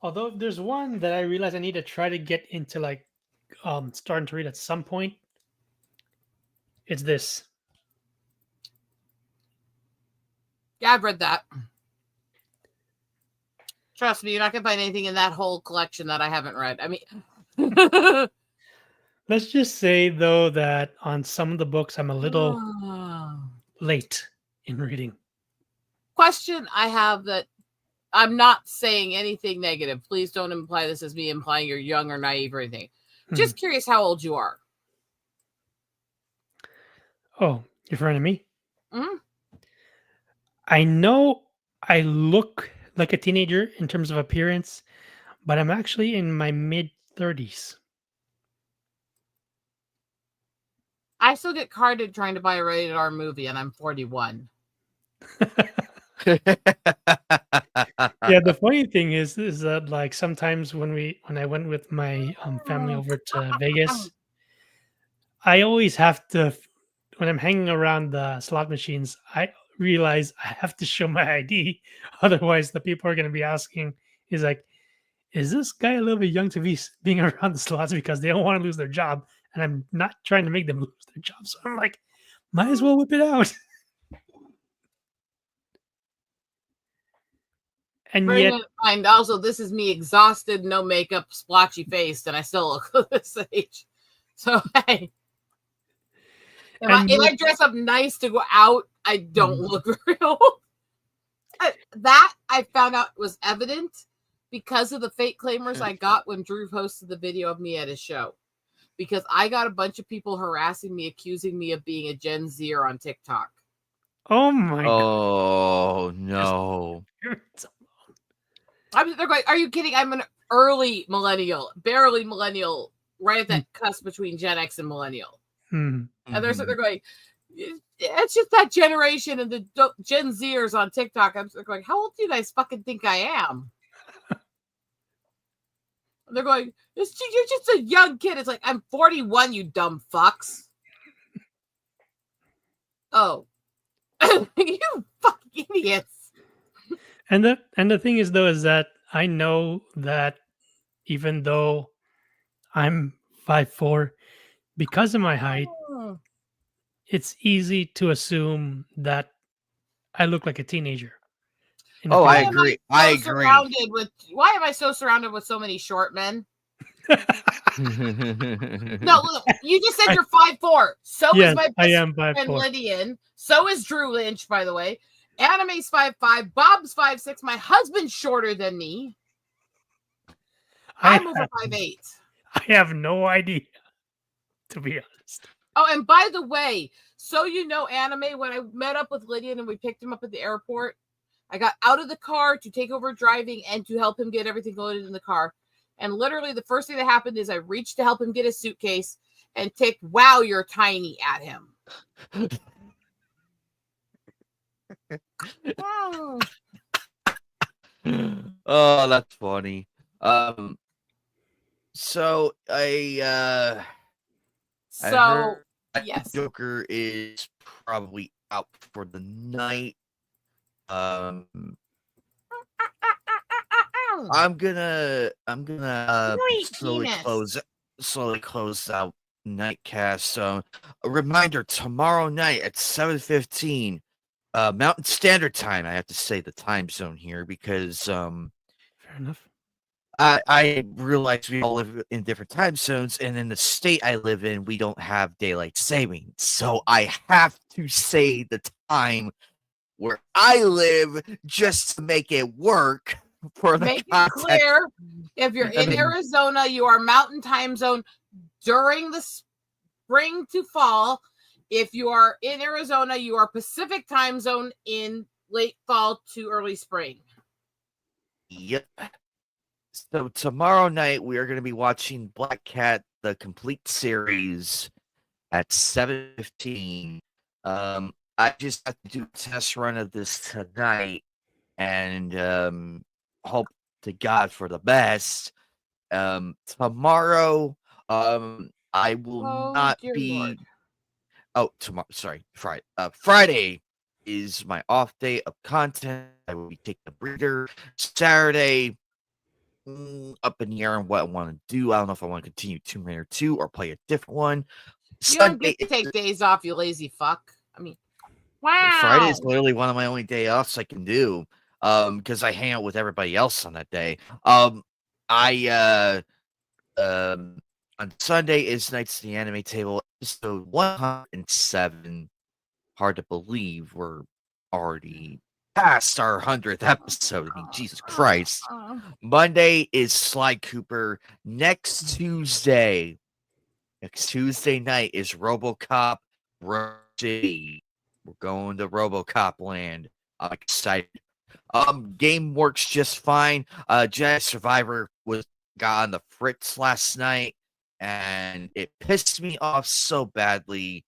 Although there's one that I realize I need to try to get into, like, starting to read at some point. It's this. Yeah, I've read that. Trust me, you're not gonna find anything in that whole collection that I haven't read. I mean, let's just say though that on some of the books I'm a little late in reading. Question I have that I'm not saying anything negative. Please don't imply this as me implying you're young or naive or anything. Just curious how old you are. Oh, you're referring to me? Mm-hmm. I know I look like a teenager in terms of appearance, but I'm actually in my mid-30s. I still get carded trying to buy a rated R movie, and I'm 41. Yeah, the funny thing is that, like, sometimes when I went with my family over to Vegas, I always have to, when I'm hanging around the slot machines, I realize I have to show my ID. Otherwise, the people are going to be asking, is this guy a little bit young to be being around the slots because they don't want to lose their job? And I'm not trying to make them lose their job. So I'm like, might as well whip it out. And yet, and also, this is me exhausted, no makeup, splotchy faced, and I still look this age. So, hey, if I dress up nice to go out, I don't look real. That I found out was evident because of the fake claimers I got when Drew posted the video of me at his show. Because I got a bunch of people harassing me, accusing me of being a Gen Zer on TikTok. Oh my God. Oh, no. They're going, are you kidding? I'm an early millennial, barely millennial, right at that cusp between Gen X and millennial. And they're going, it's just that generation and the Gen Zers on TikTok. I'm going, how old do you guys fucking think I am? And they're going, you're just a young kid. It's like, I'm 41, you dumb fucks. Oh. You fucking idiots. And the thing is, though, is that I know that even though I'm 5'4", because of my height, it's easy to assume that I look like a teenager. Oh, I agree. I agree. Why am I so surrounded with so many short men? No, look, you just said you're 5'4". So is my best friend Lydian. So is Drew Lynch, by the way. Anime's 5'5", Bob's 5'6". My husband's shorter than me. I'm over 5'8". I have no idea, to be honest. Oh, and by the way, so you know, Anime, when I met up with Lydian and we picked him up at the airport, I got out of the car to take over driving and to help him get everything loaded in the car. And literally the first thing that happened is I reached to help him get his suitcase and ticked, "Wow, you're tiny" at him. Oh, that's funny. So I So, heard yes. Joker is probably out for the night. I'm gonna Great slowly penis. close out Knightcast. So a reminder, tomorrow night at 7:15 Mountain Standard Time. I have to say the time zone here because Fair enough. I realize we all live in different time zones, and in the state I live in, we don't have daylight saving. So I have to say the time where I live just to make it work for the Make it content. clear, if you're I in mean- Arizona, you are Mountain Time Zone during the spring to fall. If you are in Arizona, you are Pacific Time Zone in late fall to early spring. Yep. So tomorrow night we are going to be watching Black Cat, the complete series, at 7:15. I just have to do a test run of this tonight, and hope to God for the best. Tomorrow, I will Oh, not dear be. Lord. Oh, tomorrow. Sorry, Friday. Friday is my off day of content. I will be taking a breather. Saturday, up in the air on what I want to do. I don't know if I want to continue Tomb Raider 2 or play a different one. You don't Sunday, get to take days off, you lazy fuck. I mean, wow. Friday is literally one of my only day offs I can do. Because I hang out with everybody else on that day. On Sunday is Nights at the Anime Table, episode 107. Hard to believe we're already past our 100th episode. I mean, Jesus Christ. Monday is Sly Cooper. Next Tuesday night is RoboCop City. We're going to RoboCop land. I'm excited. Game works just fine. Jedi Survivor got on the fritz last night, and it pissed me off so badly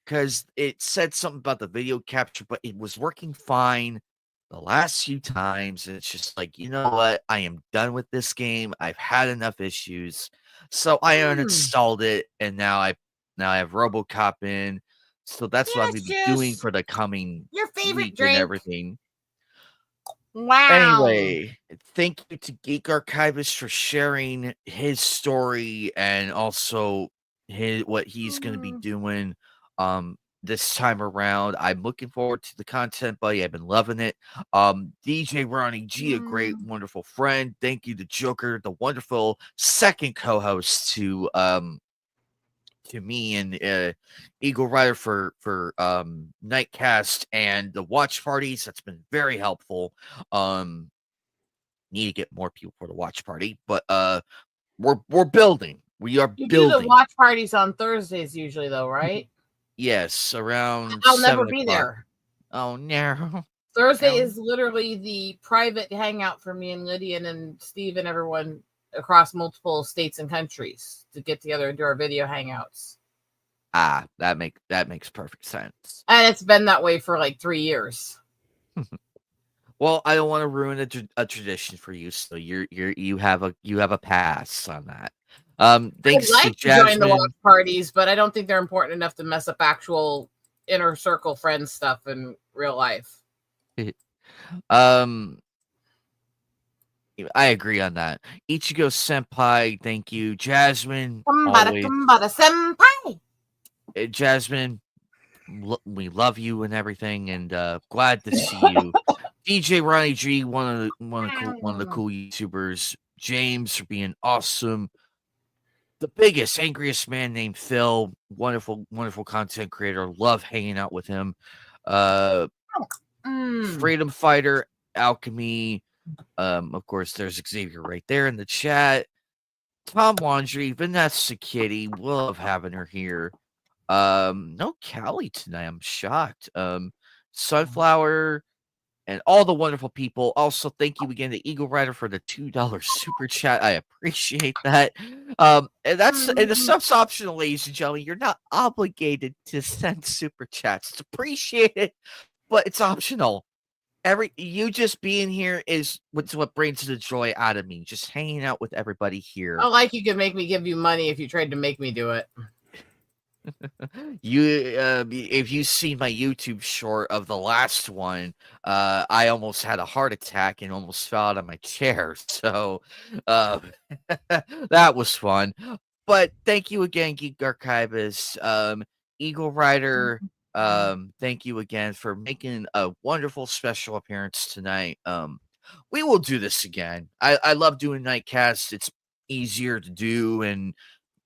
because it said something about the video capture, but it was working fine the last few times. And it's just like, you know what? I am done with this game. I've had enough issues. So I uninstalled it, and now I have RoboCop in. So that's what I'm going to be doing for the coming Your favorite week drink. and everything. Wow. Anyway, thank you to Geek Archivist for sharing his story and also what he's going to be doing this time around. I'm looking forward to the content, buddy. I've been loving it. DJ Ronnie G, a great, wonderful friend. Thank you to Joker, the wonderful second co-host to me and Eagle Rider for Knightcast and the watch parties. That's been very helpful. Need to get more people for the watch party, but we're building. We are You building. do the watch parties on Thursdays usually, though, right? Yes, around. I'll never 7 be o'clock. there. Oh no. Thursday Ow. is literally the private hangout for me and Lydia and Steve and everyone across multiple states and countries to get together and do our video hangouts. That makes perfect sense. And it's been that way for like 3 years. Well, I don't want to ruin a tradition for you, so you have a pass on that. Thanks I'd like to to join the Jasmine. watch parties, but I don't think they're important enough to mess up actual inner circle friend stuff in real life. I agree on that. Ichigo Senpai, thank you. Jasmine, Kumbada, kumbada, senpai. Jasmine, we love you and everything, and glad to see you. DJ Ronnie G, one of the cool YouTubers. James for being awesome. The biggest, angriest man named Phil, wonderful content creator. Love hanging out with him. Freedom Fighter, Alchemy. Of course, there's Xavier right there in the chat. Tom Laundry, Vanessa Kitty. Love having her here. No Callie tonight. I'm shocked. Sunflower and all the wonderful people. Also, thank you again to Eagle Rider for the $2 super chat. I appreciate that. And the sub's optional, ladies and gentlemen. You're not obligated to send super chats. It's appreciated, but it's optional. You just being here is what brings the joy out of me. Just hanging out with everybody here. I like you could make me give you money if you tried to make me do it. If you see my YouTube short of the last one, I almost had a heart attack and almost fell out of my chair. So, that was fun. But thank you again, Geek Archivist, Eagle Rider. Thank you again for making a wonderful special appearance tonight. We will do this again. I love doing Knightcast. It's easier to do, and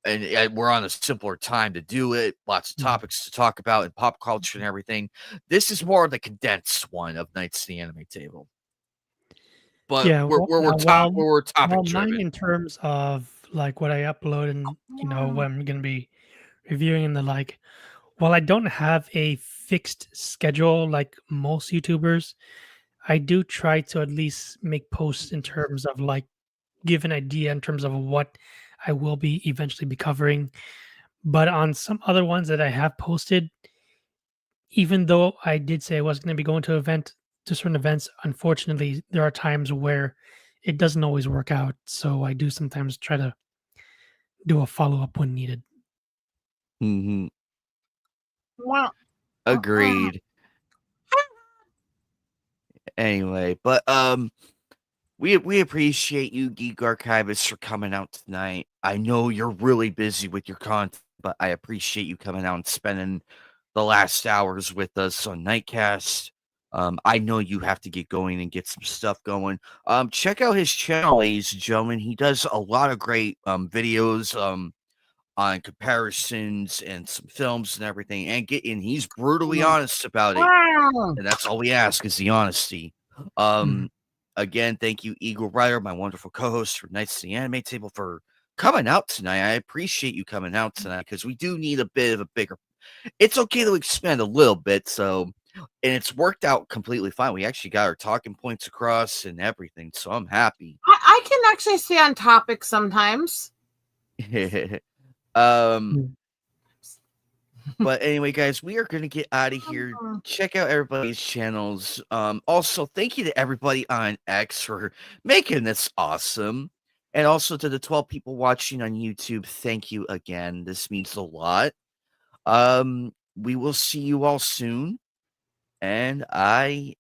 we're on a simpler time to do it. Lots of topics to talk about in pop culture and everything. This is more of the condensed one of Knights of the Anime Table. But Yeah, we're topic mine driven. in terms of like what I upload and what I'm gonna be reviewing and the like. While I don't have a fixed schedule like most YouTubers, I do try to at least make posts in terms of like give an idea in terms of what I will be eventually be covering. But on some other ones that I have posted, even though I did say I was going to be going to certain events, unfortunately, there are times where it doesn't always work out. So I do sometimes try to do a follow up when needed. Mm-hmm. Well, Agreed. Anyway, but we appreciate you, Geek Archivist, for coming out tonight. I know you're really busy with your content, but I appreciate you coming out and spending the last hours with us on Knightcast. I know you have to get going and get some stuff going. Check out his channel, ladies and gentlemen. He does a lot of great videos on comparisons and some films and everything, and he's brutally honest about it. And that's all we ask is the honesty. Again, thank you, Eagle Rider, my wonderful co-host for Knights of the Anime Table, for coming out tonight. I appreciate you coming out tonight because we do need a bit of a bigger. It's okay to expand a little bit, so, and it's worked out completely fine. We actually got our talking points across and everything, so I'm happy. I can actually stay on topic sometimes. But anyway, guys, we are going to get out of here. Check out everybody's channels. Also, thank you to everybody on X for making this awesome. And also to the 12 people watching on YouTube, thank you again. This means a lot. We will see you all soon. And I